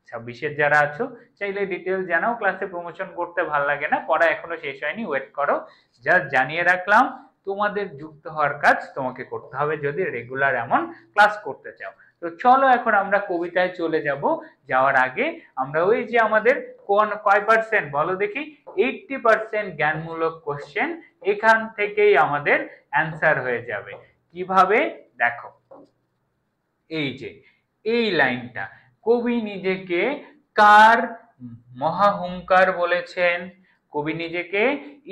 26-এর যারা আছো চাইলে ডিটেল জানাও, ক্লাসে প্রমোশন করতে ভাল লাগে না, পড়া এখনো শেষ হয়নি, ওয়েট করো। যা জানিয়ে রাখলাম, তোমাদের যুক্ত হওয়ার কাজ তোমাকে করতে হবে যদি রেগুলার এমন ক্লাস করতে চাও। তো চলো এখন আমরা কবিতায় চলে যাব। যাওয়ার আগে আমরা ওই যে আমাদের কয় পার্সেন্ট বলো দেখি, 80% জ্ঞানমূলক কোশ্চেন এখান থেকেই আমাদের অ্যান্সার হয়ে যাবে। কিভাবে? দেখো, এই যে এই লাইনটা, কবি নিজেকে কার মহাহুঙ্কার বলেছেন? কবি নিজেকে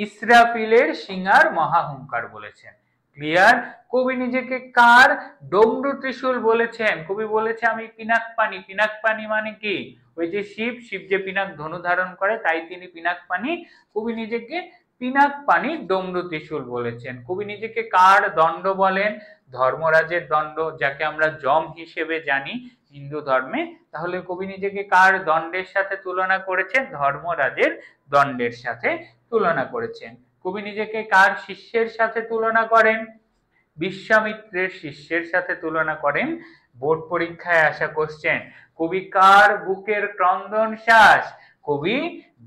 ইসরাফিলের সিঙ্গার মহাহুঙ্কার বলেছেন। ক্লিয়ার? কবি নিজেকে কার ডমরু ত্রিশূল বলেছেন? কবি বলেছে আমি পিনাক পানি। পিনাক পানি মানে কি? ওই যে শিব, শিব যে পিনাক ধনু ধারণ করে তাই তিনি পিনাক পানি। কবি নিজেকে পিনাক পানি ডমরু ত্রিশূল বলেছেন। কবি নিজেকে কার দণ্ড বলেন? ধর্মরাজের দণ্ড, যাকে আমরা যম হিসেবে জানি হিন্দু ধর্মে। তাহলে কবি নিজেকে কার দণ্ডের সাথে তুলনা করেছেন? ধর্মরাজের দণ্ডের সাথে তুলনা করেছেন। কবি নিজেকে কার শিষ্যের সাথে তুলনা করেন? বিশ্বামিত্রের শিষ্যের সাথে তুলনা করেন। বোর্ড পরীক্ষায় আসা কোশ্চেন। কবি কার বুকের ক্রন্দন শ্বাস? কবি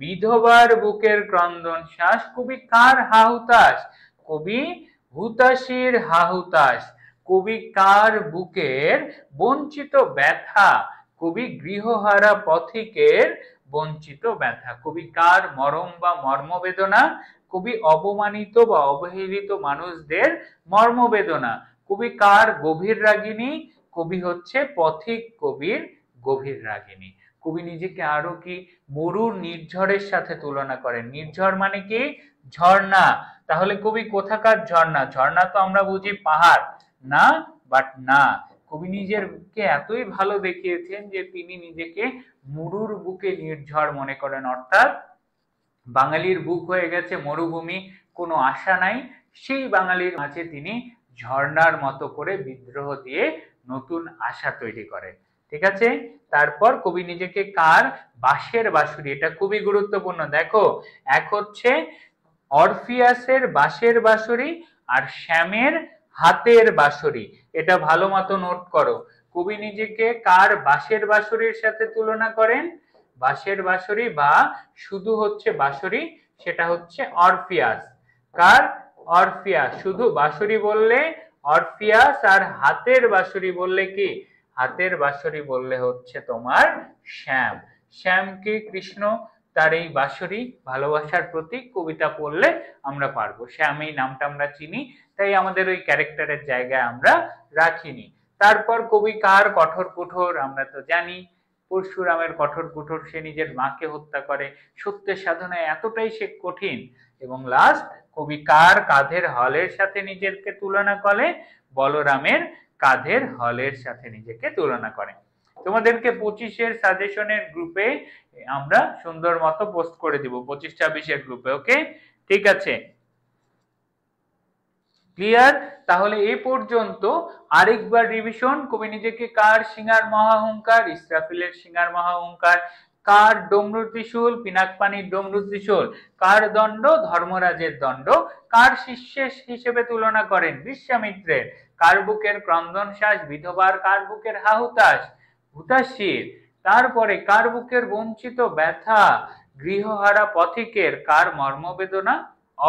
বিধবার বুকের ক্রন্দন শ্বাস। কবি কার হাহুতাস? কবি হুতাশীর হাহুতাস। কবি কার বুকের বঞ্চিত ব্যথা? কবি গৃহহারা পথিকের বঞ্চিত ব্যথা। কবি কার মরম বা মর্মবেদনা? কবি অবমানিত বা অবহেলিত মানুষদের মর্মবেদনা। কবি কার গভীর রাগিনী? কবি হচ্ছে পথিক কবির গভীর রাগিনী। কবি নিজেকে আরো কি মরুর নির্ঝরের সাথে তুলনা করেন। নির্ঝর মানে কি? ঝর্ণা। তাহলে কবি কোথাকার ঝর্ণা? ঝর্ণা তো আমরা বুঝি পাহাড়, না, বাট না, কবি নিজেকে এতই ভালো দেখিয়েছেন যে তিনি নিজেকে মরুর বুকে নির্ঝর মনে করেন। অর্থাৎ বাঙালির বুক হয়ে গেছে মরুভূমি, কোনো আশা নাই, সেই বাঙালির মাঝে তিনি ঝর্ণার মতো করে বিদ্রোহ দিয়ে নতুন আশা তৈরি করেন। ঠিক আছে? তারপর কবি নিজেকে কার বাঁশের বাঁশুরি, এটা খুবই গুরুত্বপূর্ণ। দেখো, এক হচ্ছে অরফিয়াসের বাঁশের বাঁশুরি আর শ্যামের হাতের বাঁশুরি, এটা ভালো মতো নোট করো। কবি নিজেকে কার বাঁশের বাঁশুরির সাথে তুলনা করেন? বাঁশের বাঁশুরি বা শুধু হচ্ছে বাঁশুরি, সেটা হচ্ছে অরফিয়াস। কার? অরফিয়াস। শুধু বাঁশুরি বললে অরফিয়াস, আর হাতের বাঁশুরি বললে কি? হাতের বাঁশুরি বললে হচ্ছে তোমার শ্যাম। শ্যামকে কৃষ্ণ তার এই বাঁশুরি, ভালোবাসার প্রতীক, কবিতা পড়লে আমরা পারবো। শ্যাম এই নামটা আমরা চিনি, তাই আমাদের ওই ক্যারেক্টারের জায়গায় আমরা রাখিনি। তারপর কবি কার কঠোর কুঠোর? আমরা তো জানি পরশুরামের কঠোর কুঠোর, সে নিজের মাকে হত্যা করে, সত্যের সাধনায় এতটাই সে কঠিন। এবং লাস্ট, কবি কার কাঁধের হলের সাথে নিজেকে তুলনা করে? বলরামের কাঁধের হলের সাথে নিজেকে তুলনা করে। তোমাদেরকে 25-এর সাজেশনের গ্রুপে আমরা সুন্দর মতো পোস্ট করে দিব, 25-26-এর গ্রুপে। ওকে, ঠিক আছে, ক্লিয়ার? তাহলে এই পর্যন্ত আরেকবার রিভিশন। কবি নিজেকে কার সিঙ্গার মহাহুঙ্কার? ইসরাফিলের সিঙ্গার মহাহুঙ্কার। কার ডমরু ত্রিশূল? পিনাক পানির ডমরু ত্রিশূল। কার দণ্ড? ধর্মরাজের দণ্ড। কার শিষ্যের হিসেবে তুলনা করেন? বিশ্বামিত্রের। কার বুকের ক্রন্দন শ্বাস? বিধবার। কার বুকের হাহুতাস? হুতাশীর। তারপরে কার বুকের বঞ্চিত ব্যথা? গৃহহারা পথিকের। কার মর্মবেদনা?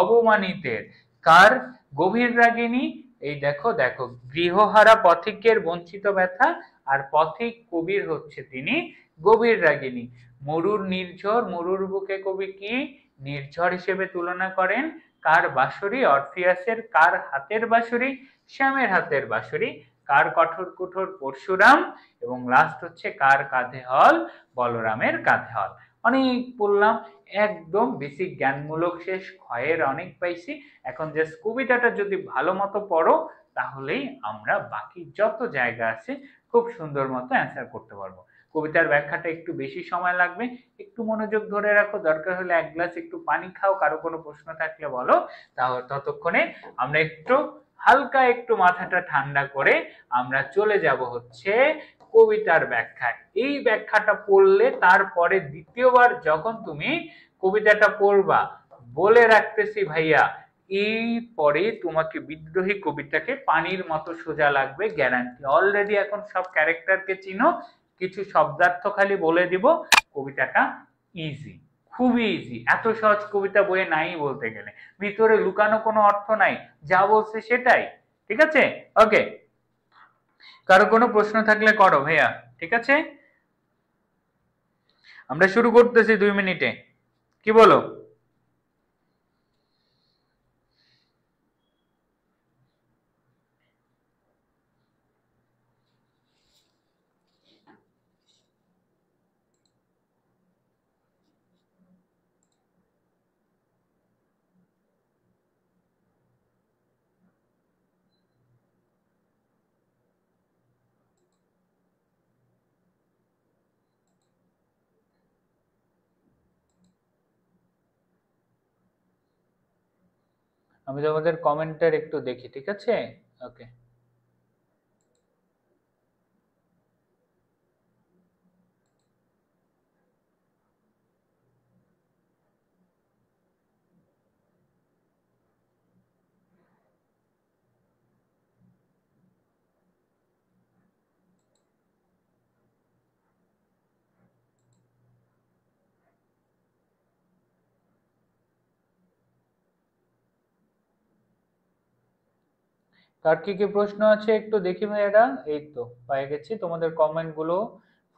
অবমানিতের। কার গভীর রাগিনী? এই দেখো দেখো, গৃহহারা পথিকের বঞ্চিত ব্যথা, আর পথিক কবির হচ্ছে তিনি গভীর রাগিনী। মরুর নির্ঝর, মরুর বুকে কবি কি নির্ঝর হিসেবে তুলনা করেন? কার বাঁশুরি? অরফিয়াসের। কার হাতের বাঁশুরি? শ্যামের হাতের বাঁশুরি। কার কঠোর কুঠোর? পরশুরাম। এবং লাস্ট হচ্ছে কার কাঁধে হল? বলরামের কাঁধে হল। অনেক বললাম, একদম বেসিক জ্ঞানমূলক শেষ, ক্ষয়ের অনেক পাইছি। এখন জাস্ট কবিতাটা যদি ভালো মতো পড়ো তাহলেই আমরা বাকি যত জায়গা আছে খুব সুন্দর মতো অ্যান্সার করতে পারবো। কবিতার ব্যাখ্যাটা একটু বেশি সময় লাগবে, একটু মনোযোগ ধরে রাখো, দরকার হলে এক গ্লাস একটু পানি খাও, কারো কোনো প্রশ্ন থাকলে বলো। তাহলে ততক্ষণে আমরা একটু হালকা একটু মাথাটা ঠান্ডা করে আমরা চলে যাব হচ্ছে কবিতার ব্যাখ্যায়। এই ব্যাখ্যাটা পড়লে তারপরে দ্বিতীয়বার যখন তুমি কবিতাটা পড়বা, বলে রাখতেছি ভাইয়া, এই পরে তোমাকে বিদ্রোহী কবিতাকে পানির মতো সোজা লাগবে, গ্যারান্টি। অলরেডি এখন সব ক্যারেক্টারকে চিনো, কিছু শব্দার্থ খালি বলে দিব, কবিতাটা ইজি, খুবই ইজি। এত সহজ কবিতা বইয়ে নাই বলতে গেলে, ভিতরে লুকানো কোনো অর্থ নাই, যা বলছে সেটাই। ঠিক আছে? ওকে, কারো কোনো প্রশ্ন থাকলে করো ভাইয়া। ঠিক আছে, আমরা শুরু করতেছি 2 মিনিটে, কি বলো? আমি তোমাদের কমেন্টের একটু দেখি, ঠিক আছে? ওকে। কার কি কি প্রশ্ন আছে একটু দেখি ভাইয়েরা। এই তো পেয়ে গেছি তোমাদের কমেন্ট গুলো।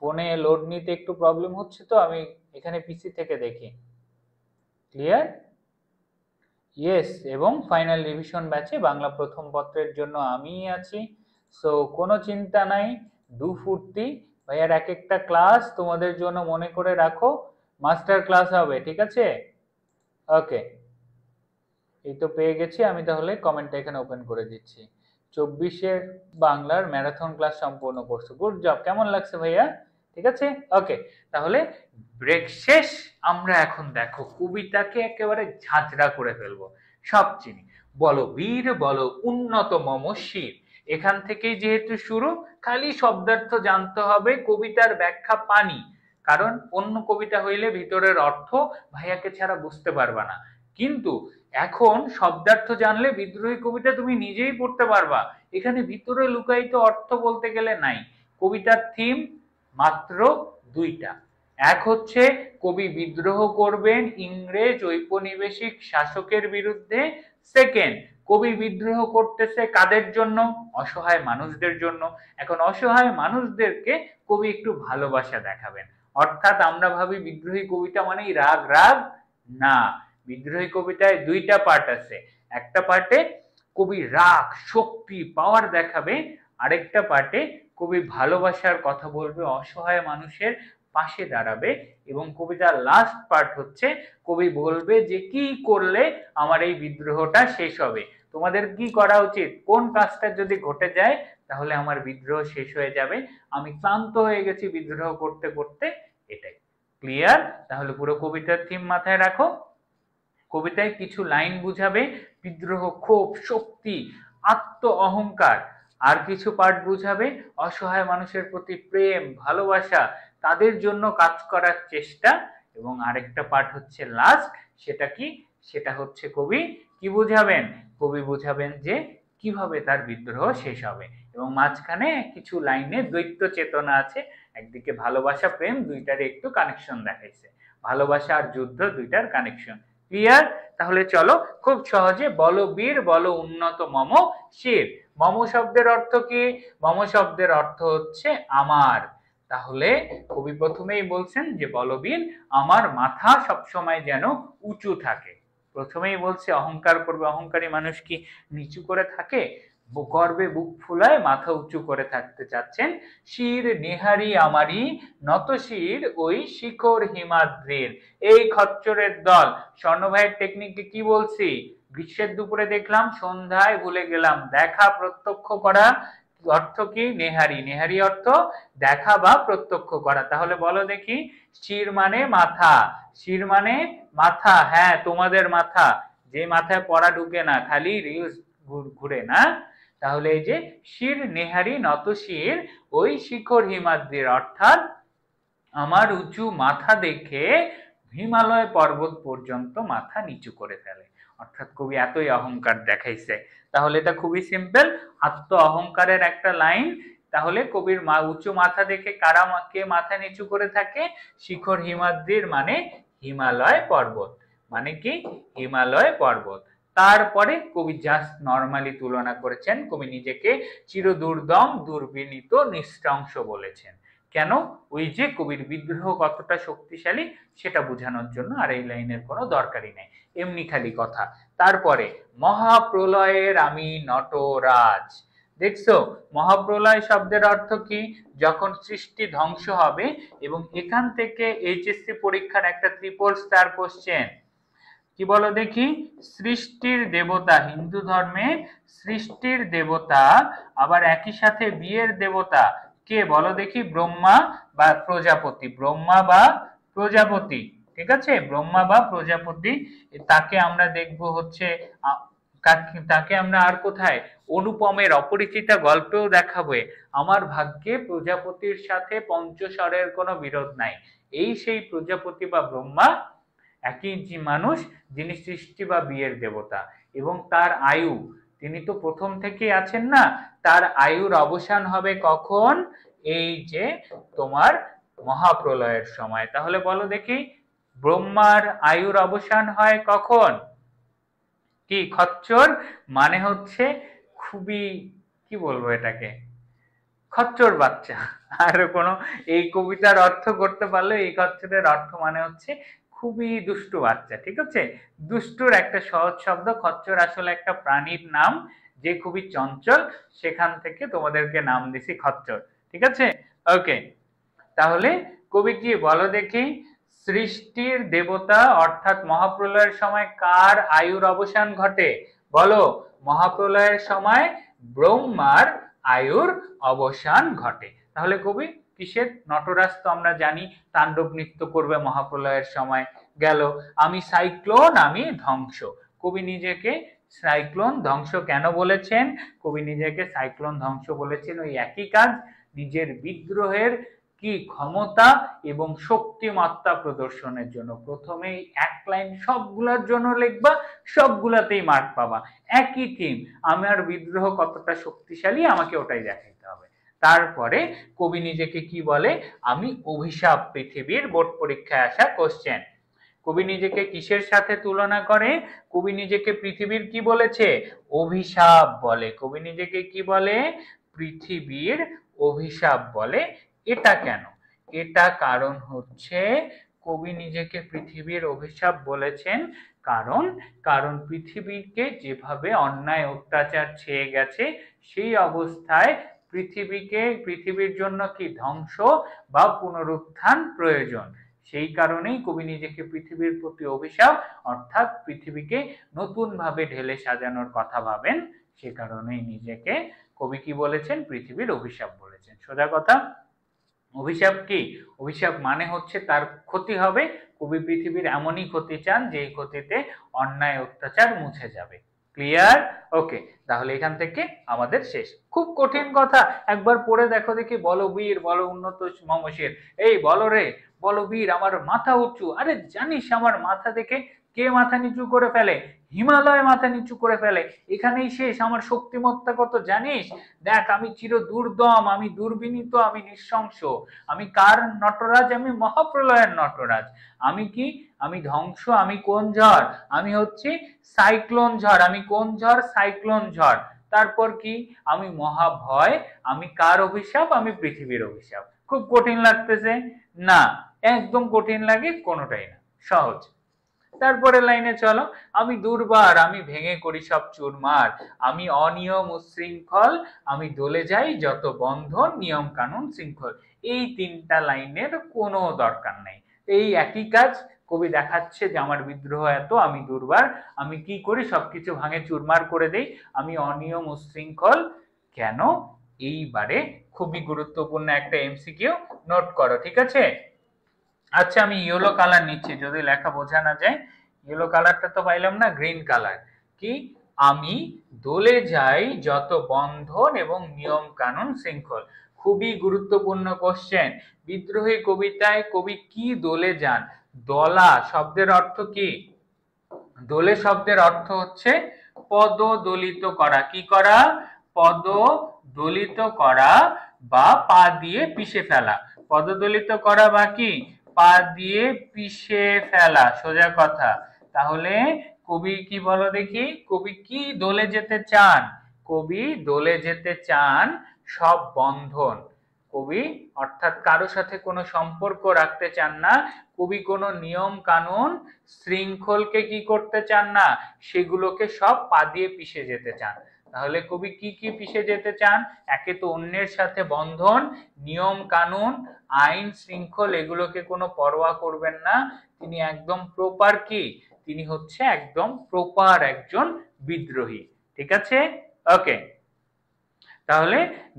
ফোনে লোড নিতে একটু প্রবলেম হচ্ছে, তো আমি এখানে পিসি থেকে দেখি। ক্লিয়ার? ইয়েস। এবং ফাইনাল রিভিশন ব্যাচে বাংলা প্রথম পত্রের জন্য আমিই আছি। সো কোনো চিন্তা নাই, ডু ফুর্তি। ভাইয়ার এক একটা ক্লাস তোমাদের জন্য মনে করে রাখো মাস্টার ক্লাস হবে, ঠিক আছে? ওকে, এই তো পেয়ে গেছি আমি। তাহলে কমেন্টটা এখানে ওপেন করে দিচ্ছি। 24-এর বাংলার ম্যারাথন ক্লাস সম্পূর্ণ করছো, গুড জব। কেমন লাগছে ভাইয়া? ঠিক আছে, ওকে। তাহলে ব্রেক শেষ। আমরা এখন দেখো কবিতাকে একেবারে ঝাঁঝরা করে ফেলবো। সব চিনি, বলো বীর বলো উন্নত মম শির, এখান থেকেই যেহেতু শুরু, খালি শব্দার্থ জানতে হবে, কবিতার ব্যাখ্যা পানি। কারণ অন্য কবিতা হইলে ভিতরের অর্থ ভাইয়াকে ছাড়া বুঝতে পারবা না, কিন্তু এখন শব্দার্থ জানলে বিদ্রোহী কবিতা তুমি নিজেই পড়তে পারবা। এখানে ভিতরে লুকায়িত অর্থ বলতে গেলে নাই। কবিতার থিম মাত্র দুইটা। এক হচ্ছে কবি বিদ্রোহ করবেন ইংরেজ ঔপনিবেশিক শাসকের বিরুদ্ধে। সেকেন্ড, কবি বিদ্রোহ করতেছে কাদের জন্য? অসহায় মানুষদের জন্য। এখন অসহায় মানুষদেরকে কবি একটু ভালোবাসা দেখাবেন। অর্থাৎ আমরা ভাবি বিদ্রোহী কবিতা মানেই রাগ রাগ, না। বিদ্রোহী কবিতায় দুইটা পার্ট আছে। একটা পার্টে কবি রাগ শক্তি পাওয়ার দেখাবে, আরেকটা পার্টে কবি ভালোবাসার কথা বলবে, অসহায় মানুষের পাশে দাঁড়াবে। এবং কবিতার লাস্ট পার্ট হচ্ছে কবি বলবে যে কি করলে আমার এই বিদ্রোহটা শেষ হবে, তোমাদের কি করা উচিত, কোন কাজটা যদি ঘটে যায় তাহলে আমার বিদ্রোহ শেষ হয়ে যাবে, আমি ক্লান্ত হয়ে গেছি বিদ্রোহ করতে করতে। এটাই ক্লিয়ার? তাহলে পুরো কবিতার থিম মাথায় রাখো। কবিতায় কিছু লাইন বুঝাবে বিদ্রোহ, ক্ষোভ, শক্তি, আত্ম অহংকার। আর কিছু পার্ট বুঝাবে অসহায় মানুষের প্রতি প্রেম, ভালোবাসা, তাদের জন্য কাজ করার চেষ্টা। এবং আরেকটা পার্ট হচ্ছে লাস্ট, সেটা কি? সেটা হচ্ছে কবি কি বুঝাবেন? কবি বুঝাবেন যে কিভাবে তার বিদ্রোহ শেষ হবে। এবং মাঝখানে কিছু লাইনে দ্বৈত চেতনা আছে, একদিকে ভালোবাসা প্রেম দুইটার একটু কানেকশন দেখাইছে, ভালোবাসা আর যুদ্ধ দুইটার কানেকশন। ক্লিয়ার? তাহলে চলো খুব সহজে, বলো বীর বলো উন্নত মম শির। মম শব্দের অর্থ কি? মম শব্দের অর্থ হচ্ছে আমার। তাহলে কবি প্রথমেই বলছেন যে বলবীর আমার মাথা সবসময় যেন উঁচু থাকে। প্রথমেই বলছে অহংকার করবে, অহংকারী মানুষ কি নিচু করে থাকে? গর্বে বুক ফুলায় মাথা উঁচু করে থাকতে চাচ্ছেন। শির নেহারি আমারি নত শির ওই শিখর হিমাদ্রির। এই খচ্চরের দল। স্বর্ণ ভাইয়ের টেকনিকে কি বলছি? গ্রীষ্মের দুপুরে দেখলাম, সন্ধ্যায় ভুলে গেলাম। দেখা প্রত্যক্ষ করা অর্থ কি? নেহারি। নেহারি অর্থ দেখা বা প্রত্যক্ষ করা। তাহলে বলো দেখি, শির মানে মাথা। শির মানে মাথা, হ্যাঁ তোমাদের মাথা, যে মাথায় পড়া ঢুকে না, খালি রিলস ঘুরে না। তাহলে এই যে শির নেহারি নত শির ওই শিখর হিমাদ্রির, অর্থাৎ আমার উঁচু মাথা দেখে হিমালয় পর্বত পর্যন্ত মাথা নিচু করে ফেলে। অর্থাৎ কবি এতই অহংকার দেখাইছে। তাহলে এটা খুবই সিম্পল, আত্ম অহংকারের একটা লাইন। তাহলে কবির উঁচু মাথা দেখে কারা কে মাথা নিচু করে থাকে? শিখর হিমাদ্রির মানে হিমালয় পর্বত। মানে কি? হিমালয় পর্বত। তারপরে কবি জাস্ট নর্মালি তুলনা করেছেন, কবি নিজেকে চিরদুর্দম দুর্বিনীত নৃশংস বলেছেন। কেন? ওই যে কবির বিদ্রোহ কতটা শক্তিশালী সেটা বোঝানোর জন্য। আর এই লাইনের কোনো দরকারই নেই, এমনি খালি কথা। তারপরে মহাপ্রলয়ের আমি নটরাজ। দেখছো মহাপ্রলয় শব্দের অর্থ কি? যখন সৃষ্টি ধ্বংস হবে। এবং এখান থেকে এইচএসসি পরীক্ষার একটা ট্রিপল স্টার কোশ্চেন, কি বলো দেখি? সৃষ্টির দেবতা, হিন্দু ধর্মে সৃষ্টির দেবতা, আবার একই সাথে বিয়ের দেবতা কে বলো দেখি? ব্রহ্মা বা প্রজাপতি। ব্রহ্মা বা প্রজাপতি, ঠিক আছে? ব্রহ্মা বা প্রজাপতি, তাকে আমরা দেখব হচ্ছে তাকে আমরা আর কোথায় অনুপমের অপরিচিতা গল্পেও দেখাবে, আমার ভাগ্যে প্রজাপতির সাথে পঞ্চস্বরের কোনো বিরোধ নাই। এই সেই প্রজাপতি বা ব্রহ্মা, একই মানুষ, যিনি সৃষ্টি বা বিয়ের দেবতা, এবং তার আয়ু, তিনি তো প্রথম থেকেই আছেন না, তার আয়ুর অবসান হবে কখন? এই যে তোমার মহাপ্রলয়ের সময়। তাহলে বলো দেখি, ব্রহ্মার আয়ুর অবসান হয় কখন? কি খচ্চর মানে হচ্ছে খুবই, কি বলবো এটাকে, খচ্চর বাচ্চা। আর কোনো এই কবিতার অর্থ করতে পারলে, এই খচ্চরের অর্থ মানে হচ্ছে খুবই দুষ্টু বাচ্চা। ঠিক আছে, দুষ্টুর একটা সহজ শব্দ। খচ্চর আসলে একটা প্রাণীর নাম যে খুবই চঞ্চল, সেখান থেকে তোমাদেরকে নাম দিছি খচ্চর। ঠিক আছে, ওকে। তাহলে কবি কি বলো দেখি, সৃষ্টির দেবতা অর্থাৎ মহাপ্রলয়ের সময় কার আয়ুর অবসান ঘটে? বলো, মহাপ্রলয়ের সময় ব্রহ্মার আয়ুর অবসান ঘটে। তাহলে কবি কিসের? নটরাজ তো আমরা জানি তাণ্ডব নৃত্য করবে মহাপ্রলয়ের সময়। গেল, আমি সাইক্লোন, আমি ধ্বংস। কবি নিজেকে সাইক্লোন ধ্বংস কেন বলেছেন? কবি নিজেকে সাইক্লোন ধ্বংস বলেছেন ওই একই কাজ, নিজের বিদ্রোহের কি ক্ষমতা এবং শক্তিমত্তা প্রদর্শনের জন্য। প্রথমেই এক লাইন সবগুলোর জন্য লিখবা, সবগুলাতেই মার্ক পাবা। একই থিম, আমার বিদ্রোহ কতটা শক্তিশালী, আমাকে ওটাই দেখাইতে হবে। তারপরে কবি নিজেকে কি বলে? আমি অভিশাপ পৃথিবীর। বোর্ড পরীক্ষায় আসা কোশ্চেন। কবি নিজেকে কিসের সাথে তুলনা করে? কবি নিজেকে পৃথিবীর কি বলেছে? অভিশাপ বলে। কবি নিজেকে কি বলে? পৃথিবীর অভিশাপ বলে। এটা কেন? এটা কারণ হচ্ছে কবি নিজেকে পৃথিবীর অভিশাপ বলেছেন কারণ পৃথিবীকে যেভাবে অন্যায় অত্যাচার ছেয়ে গেছে, সেই অবস্থায় পৃথিবীর জন্য কি ধ্বংস বা পুনরুত্থান প্রয়োজন। সেই কারণেই কবি নিজেকে পৃথিবীর প্রতি অভিশাপ, অর্থাৎ পৃথিবীকে নতুন ভাবে ঢেলে সাজানোর কথা ভাবেন। সে কারণেই নিজেকে কবি কি বলেছেন? পৃথিবীর অভিশাপ বলেছেন। সোজা কথা। অভিশাপ কি? অভিশাপ মানে হচ্ছে তার ক্ষতি হবে। কবি পৃথিবীর এমনই ক্ষতি চান যে ক্ষতিতে অন্যায় অত্যাচার মুছে যাবে। ক্লিয়ার? ওকে, তাহলে এখান থেকে আমাদের শেষ। খুব কঠিন কথা, একবার পড়ে দেখো দেখি। বলো বীর, বলো উন্নত মমশির। এই বলো রে, বলো বীর আমার মাথা উঁচু। আরে জানিস আমার মাথা দেখে কে মাথা নিচু করে ফেলে? হিমালয় মাথা নিচু করে ফেলে। এখানেই শেষ। আমার শক্তিমত্তা কত জানিস? দেখ, আমি চির দুর্দম, আমি দুর্বিনীত, আমি নৃশংস। আমি কার নটরাজ? আমি মহাপ্রলয়ের নটরাজ। আমি কি? আমি ধ্বংস। আমি কোন ঝড়? আমি হচ্ছে সাইক্লোন ঝড়। আমি কোন ঝড়? সাইক্লোন ঝড়। তারপর কি? আমি মহাভয়। আমি কার অভিশাপ? আমি পৃথিবীর অভিশাপ। খুব কঠিন লাগতেছে না? একদম কঠিন লাগে কোনোটাই না, সহজ। তারপরে লাইনে চলো, আমি দুর্বার, আমি ভেঙে করি সব চুরমার, আমি অনিয়ম উচ্ছৃঙ্খল, আমি দলে যাই যত বন্ধন, নিয়ম কানুন শৃঙ্খল। এই তিনটা লাইনের কোনো দরকার নেই, এই একই কাজ। কবি দেখাচ্ছে যে আমার বিদ্রোহ এত, আমি দুর্বার, আমি কি করি? সবকিছু ভাঙে চুরমার করে দেই, আমি অনিয়ম উচ্ছৃঙ্খল। কেন? এইবারে খুবই গুরুত্বপূর্ণ একটা এমসিকিউ নোট করো, ঠিক আছে? আচ্ছা, আমি ইয়েলো কালার নিচ্ছি যদি লেখা বোঝা না যায়। ইয়েলো কালারটা তো পাইলাম না, গ্রিন কালার। কি? আমি দলে যাই যত বন্ধন এবং নিয়ম কানুন শৃঙ্খল। খুবই গুরুত্বপূর্ণ কোশ্চেন। বিদ্রোহী কবিতায় কবি কি দলে যান? দলা শব্দের অর্থ কি? দোলে শব্দের অর্থ হচ্ছে পদ দলিত করা। কি করা? পদ দলিত করা বা পা দিয়ে পিষে ফেলা। পদদলিত করা বা কি? পা দিয়ে পিষে ফেলা, সোজা কথা। তাহলে কবি কি বলো দেখি, কবি কি দলে যেতে চান? কবি দলে যেতে চান সব বন্ধন। কবি অর্থাৎ কারো সাথে কোনো সম্পর্ক রাখতে চান না। কবি কোনো নিয়ম কানুন শৃঙ্খলকে কি করতে চান না, সেগুলোকে সব পা দিয়ে পিষে যেতে চান। তাহলে কবি কি কি পিষে যেতে চান? একে তো অন্যের সাথে বন্ধন, নিয়ম কানুন, আইন শৃঙ্খল, এগুলোকে কোনো পরোয়া করবেন না। তিনি একদম প্রপার কি? তিনি হচ্ছে একদম প্রপার একজন বিদ্রোহী। ঠিক আছে, ওকে। তাহলে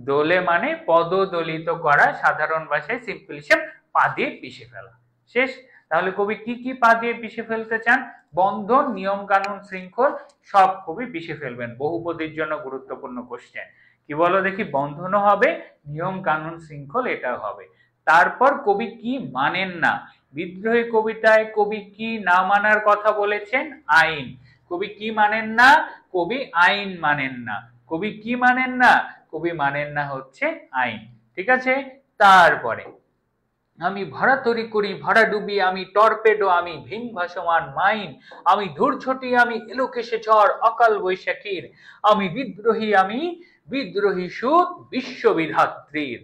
দোলে মানে পদদলিত করা, সাধারণ ভাষায় সিম্পল হিসেব পা দিয়ে পিষে ফেলা। শেষ। তাহলে কবি কি কি পা দিয়ে পিষে ফেলতে চান? বন্ধন, নিয়ম কানুন, শৃঙ্খল সব কবি পিষে ফেলবেন। বহুপদীর জন্য গুরুত্বপূর্ণ কোশ্চেন। কি বলো দেখি? বন্ধনও হবে, নিয়ম কানুন শৃঙ্খল এটাও হবে। তারপর কবি কি মানেন না? বিদ্রোহী কবিতায় কবি কি না মানার কথা বলেছেন? আইন। কবি কি মানেন না? কবি আইন মানেন না। কবি কি মানেন না? কবি মানেন না হচ্ছে আইন। ঠিক আছে। তারপরে আমি ভরাতরি করি ভরা ডুবি, আমি টর্পেডো, আমি ভীম ভাসমান মাইন, আমি ধূর্ছটি, আমি এলোকেশে ঝড় অকাল বৈশাখীর, আমি বিদ্রোহী সুত বিশ্ববিধাত্রীর।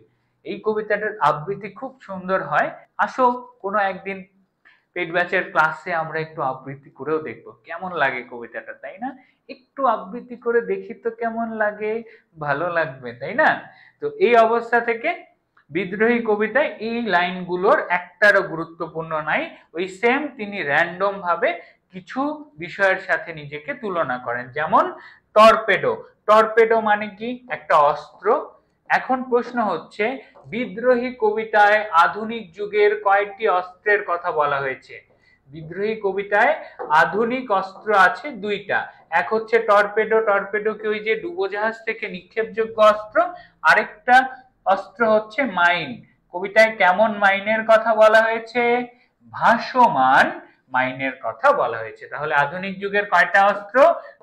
এই কবিতাটার আবৃত্তি খুব সুন্দর হয়। আসো কোনো একদিন পেট ব্যাচের ক্লাসে আমরা একটু আবৃত্তি করেও দেখবো কেমন লাগে কবিতাটা, তাই না? একটু আবৃত্তি করে দেখি তো কেমন লাগে, ভালো লাগবে, তাই না? তো এই অবস্থা থেকে বিদ্রোহী কবিতায় এই লাইনগুলোর একটারও গুরুত্বপূর্ণ নাই। ওই সেম তিনি র্যান্ডম ভাবে কিছু বিষয়ের সাথে নিজেকে তুলনা করেন। যেমন টর্পেডো। টর্পেডো মানে কি? একটা অস্ত্র। এখন প্রশ্ন হচ্ছে, বিদ্রোহী কবিতায় আধুনিক যুগের কয়েকটি অস্ত্রের কথা বলা হয়েছে? বিদ্রোহী কবিতায় আধুনিক অস্ত্র আছে দুইটা। এক হচ্ছে টর্পেডো। টর্পেডো কি ওই যে ডুবোজাহাজ থেকে নিক্ষেপযোগ্য অস্ত্র। আরেকটা অস্ত্র হচ্ছে মাইন। কবিতায় কেমন মাইনের কথা বলা হয়েছে? ভাসমান মাইনের কথা বলা হয়েছে। তাহলে আধুনিক যুগের কয়টা অস্ত্র?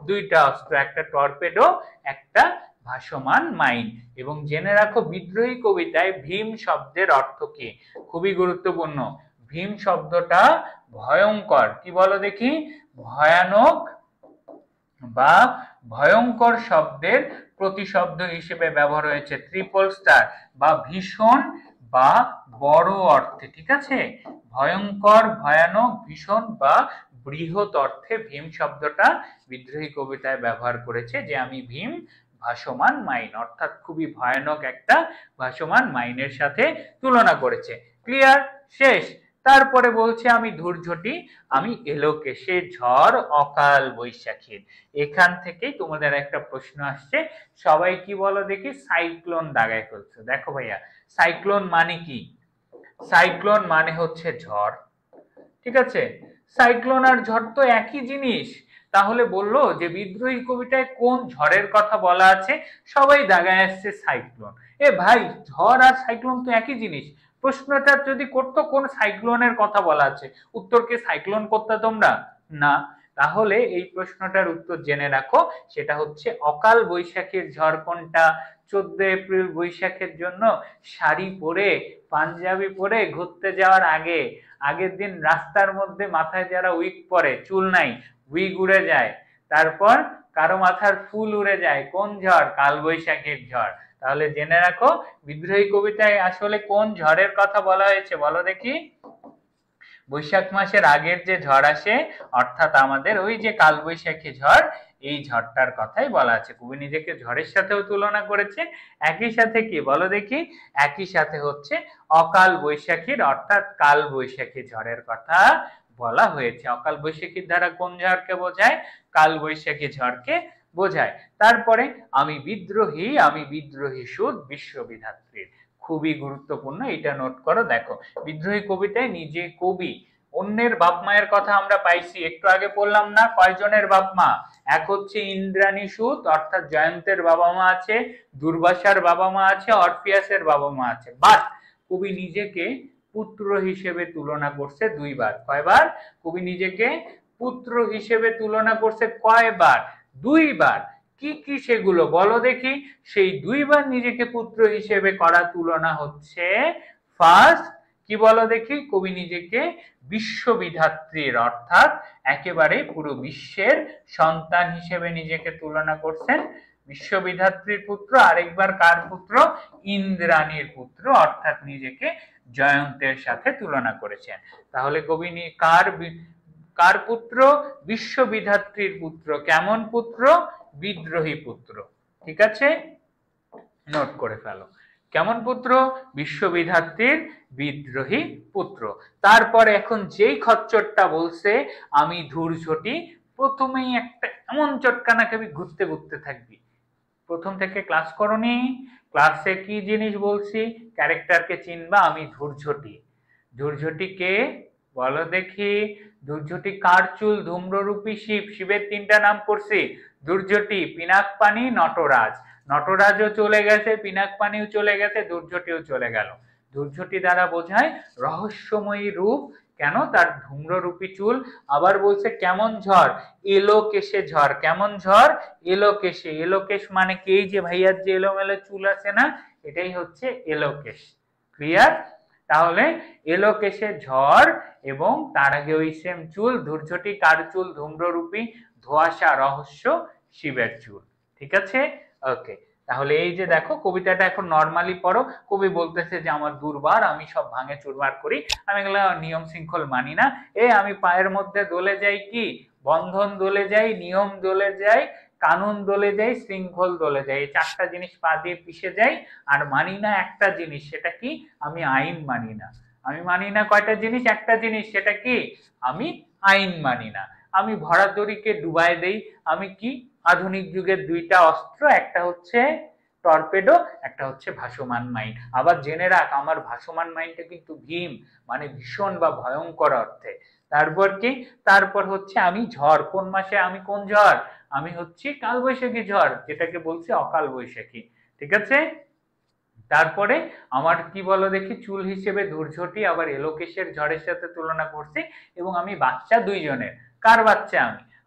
দুইটা অস্ত্র, একটা টর্পেডো, একটা ভাসমান মাইন। এবং জেনে রাখো বিদ্রোহী কবিতায় ভীম শব্দের অর্থ কি? খুবই গুরুত্বপূর্ণ। ভীম শব্দটা ভয়ঙ্কর। কি বলো দেখি? ভয়ানক বা ভয়ঙ্কর শব্দের প্রতিশব্দ হিসেবে ব্যবহার হয়েছে। ট্রিপল স্টার বা ভীষণ বা বড় অর্থে। ঠিক আছে। ভয়ঙ্কর, ভয়ানক, ভীষণ বা বৃহৎ অর্থে ভীম শব্দটা বিদ্রোহী কবিতায় ব্যবহার করেছে, যে আমি ভীম ভাসমান মাইন, অর্থাৎ খুবই ভয়ানক একটা ভাসমান মাইনের সাথে তুলনা করেছে। ক্লিয়ার? শেষ। তারপরে বলছে আমি ধূর্ঝটি, আমি এলোকেশে ঝড় অকাল বৈশাখীর। এখান থেকেই তোমাদের একটা প্রশ্ন আসছে, সবাই কি বলো দেখি? সাইক্লোন দাগায় ফেলছে। দেখো ভাইয়া, সাইক্লোন মানে কি? সাইক্লোন মানে হচ্ছে ঝড়। ঠিক আছে। সাইক্লোন আর ঝড় তো একই জিনিস। তাহলে বললো যে বিদ্রোহী কবিতায় কোন ঝড়ের কথা বলা আছে? সবাই দাগায় আসছে সাইক্লোন। এ ভাই, ঝড় আর সাইক্লোন তো একই জিনিস। প্রশ্নটা যদি করতো কোন সাইক্লোনের কথা বলা আছে, উত্তর কি সাইক্লোন করতে তোমরা? না। তাহলে এই প্রশ্নটার উত্তর জেনে রাখো, সেটা হচ্ছে অকাল বৈশাখীর ঝড় কোনটা? 14 এপ্রিল বৈশাখের জন্য শাড়ি পরে, পাঞ্জাবি পরে ঘুরতে যাওয়ার আগে, আগের দিন রাস্তার মধ্যে মাথায় যারা উইগ পরে, চুল নাই, উইগ উড়ে যায়, তারপর কারো মাথার ফুল উড়ে যায়, কোন ঝড়? কাল বৈশাখীর ঝড়। তাহলে জেনে রাখো বিদ্রোহী কবিতায় আসলে কোন ঝড়ের কথা বলা হয়েছে বলো দেখি? বৈশাখ মাসের আগের যে ঝড় আসে, অর্থাৎ আমাদের ওই যে কালবৈশাখী ঝড়, এই ঝড়টার কথাই বলা আছে। কবি নিজেকে ঝড়ের সাথেও তুলনা করেছে। একই সাথে কি বলো দেখি? একই সাথে হচ্ছে অকাল বৈশাখীর অর্থাৎ কাল বৈশাখী ঝড়ের কথা বলা হয়েছে। অকাল বৈশাখীর দ্বারা কোন ঝড়কে বোঝায়? কাল বৈশাখী ঝড়কে বোঝায়। তারপরে আমি বিদ্রোহী সুদ বিশ্ববিধাত্রীর। খুবই গুরুত্বপূর্ণ, এটা নোট করো। দেখো বিদ্রোহী কবিতায় নিজে কবি, অন্যের বাপ মায়ের কথা আমরা পাইছি, একটু আগে পড়লাম না? কয়জনের বাপ মা? এক হচ্ছে ইন্দ্রাণী সুত, অর্থাৎ জয়ন্তের বাবা মা আছে, দুর্বাসার বাবা মা আছে, অরফিয়াসের বাবা মা আছে। বাট কবি নিজেকে পুত্র হিসেবে তুলনা করছে দুইবার। কয়বার? কবি নিজেকে পুত্র হিসেবে তুলনা করছে কয়বার? দুইবার। কি কি সেগুলো বলো দেখি? সেই দুইবার নিজেকে পুত্র হিসেবে করা তুলনা হচ্ছে, ফার্স্ট কি বলো দেখি? কবি নিজেকে বিশ্ববিধাত্রীর অর্থাৎ একেবারে পুরো বিশ্বের সন্তান হিসেবে নিজেকে তুলনা করছেন, বিশ্ববিধাত্রীর পুত্র। আরেকবার কার পুত্র? ইন্দ্রাণীর পুত্র, অর্থাৎ নিজেকে জয়ন্তের সাথে তুলনা করেছেন। তাহলে কবি কার পুত্র? বিশ্ববিধাত্রীর পুত্র। কেমন পুত্র? বিদ্রোহী পুত্র। ঠিক আছে, নোট করে ফেলো। কেমন পুত্র? বিশ্ববিধাত্রীর বিদ্রোহী পুত্র। তারপর এখন যেই খচ্চরটা বলছে আমি ধূর্ঝটি, প্রথমেই একটা এমন চটকানা খাবি, ঘুরতে ঘুরতে থাকবি। প্রথম থেকে ক্লাস করনি? ক্লাসে কি জিনিস বলছি? ক্যারেক্টারকে চিনবা। আমি ধূর্ঝটি। ধূর্ঝটি কে? বলো দেখি। দুর্যটি কার চুল? ধূম্ররূপী শিব। শিবের তিনটা নাম করছি, দুর্যটি, পিনাক পানি, নটরাজ। নটরাজও চলে গেছে, পিনাক পানিও চলে গেছে, দুর্যটিও চলে গেল। দুর্যটি দ্বারা বোঝায় রহস্যময়ী রূপ, কেন? তার ধূম্ররূপী চুল। আবার বলছে কেমন ঝড়? এলো কেশে ঝড়। কেমন ঝড়? এলো কেশে। এলো কেশ মানে কি? এই যে ভাইয়ার যে এলোমেলো চুল আছে না, এটাই হচ্ছে এলো কেশ। ক্লিয়ার? তাহলে এলো কেশে ঝড়, এবং তার আগে ওই সেম চুল। দুর্যটি কার চুল? ধূম্ররূপী, ধোঁয়াশা, রহস্য, শিবের চুল। ঠিক আছে? ওকে। তাহলে এই যে দেখো, কবিতাটা এখন নর্মালি পড়ো। কবি বলতেছে যে আমার দুর্বার, আমি সব ভাঙে চুরমার করি, আমি এগুলো নিয়ম শৃঙ্খল মানি না। আমি পায়ের মধ্যে দলে যাই কি? বন্ধন দলে যাই, নিয়ম দলে যাই, কানুন দলে যাই, শৃঙ্খল দলে যাই। এই চারটা জিনিস পা দিয়ে পিষে যাই। আর মানি না একটা জিনিস, সেটা কি? আমি আইন মানি না। আমি মানি না কয়টা জিনিস? একটা জিনিস, সেটা কি? আমি আইন মানি না। আমি ভরা দড়িকে ডুবাই দেই। আমি কি? আধুনিক যুগের দুইটা অস্ত্র, একটা হচ্ছে টর্পেডো, একটা হচ্ছে ভাসমান মাইন্ড। আবার জেনে রাখ, আমার ভাসমান মাইন্ডটা কিন্তু ভীম, মানে ভীষণ বা ভয়ঙ্কর অর্থে। তারপর কি? তারপর হচ্ছে আমি ঝড়। কোন মাসে? আমি কোন ঝড়? আমি হচ্ছি কালবৈশাখী ঝড়, যেটাকে বলছি অকাল বৈশাখী। ঠিক আছে? তারপরে আমার কি বলো দেখি, চুল হিসেবে দুর্যটি আবার এলোকেশের ঝড়ের সাথে তুলনা করছি, এবং আমি বাচ্চা দুইজনের। কার বাচ্চা?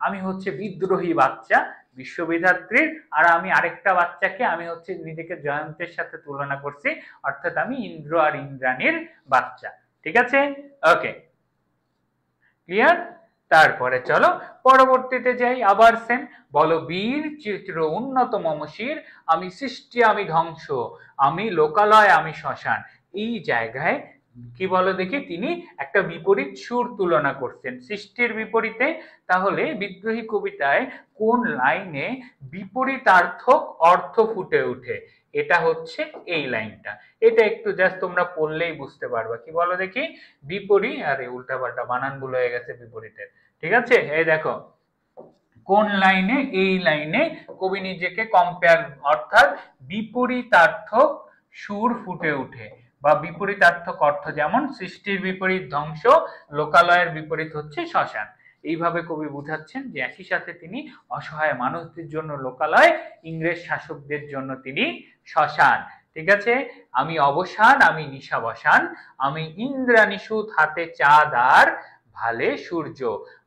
আমি হচ্ছে বিদ্রোহী বাচ্চা বিশ্ববিধাত্রীর, আর আমি আরেকটা বাচ্চাকে আমি হচ্ছে নিজেকে জয়ন্তের সাথে তুলনা করছি, অর্থাৎ আমি ইন্দ্র আর ইন্দ্রাণীর বাচ্চা। ঠিক আছে? ওকে, ক্লিয়ার? তারপরে চলো পরবর্তীতে যাই। আবার সেম, বলো বীর চিত্র উন্নত মমশির, আমি সৃষ্টি আমি ধ্বংস, আমি লোকালয় আমি শ্মশান। এই জায়গায় কি বলো দেখি, তিনি একটা বিপরীত সুর তুলনা করছেন সৃষ্টির বিপরীতে। তাহলে বিদ্রোহী কবিতায় কোন লাইনে বিপরীতার্থক অর্থ ফুটে ওঠে? এটা হচ্ছে এই লাইনটা। এটা একটু জাস্ট তোমরা পড়লেই বুঝতে পারবা। কি বলো দেখি? বিপরীত, আরে উল্টাপাল্টা বানান ভুল হয়ে গেছে বিপরীতের। ঠিক আছে? এই দেখো, কোন লাইনে? এই লাইনে কবি নিজেকে কম্পেয়ার, অর্থাৎ বিপরীতার্থক সুর ফুটে ওঠে, বা বিপরীতার্থক অর্থ, যেমন সৃষ্টির বিপরীত ধ্বংস, লোকালয়ের বিপরীত হচ্ছে শ্মশান। এইভাবে কবি বুঝাচ্ছেন যে একই সাথে তিনি অসহায় মানুষদের জন্য লোকালয়, ইংরেজ শাসকদের জন্য তিনি শ্মশান। ঠিক আছে? আমি অবসান, আমি নিশাবসান, আমি ইন্দ্রাণী সুত, হাতে চাঁদ আর ভালে সূর্য,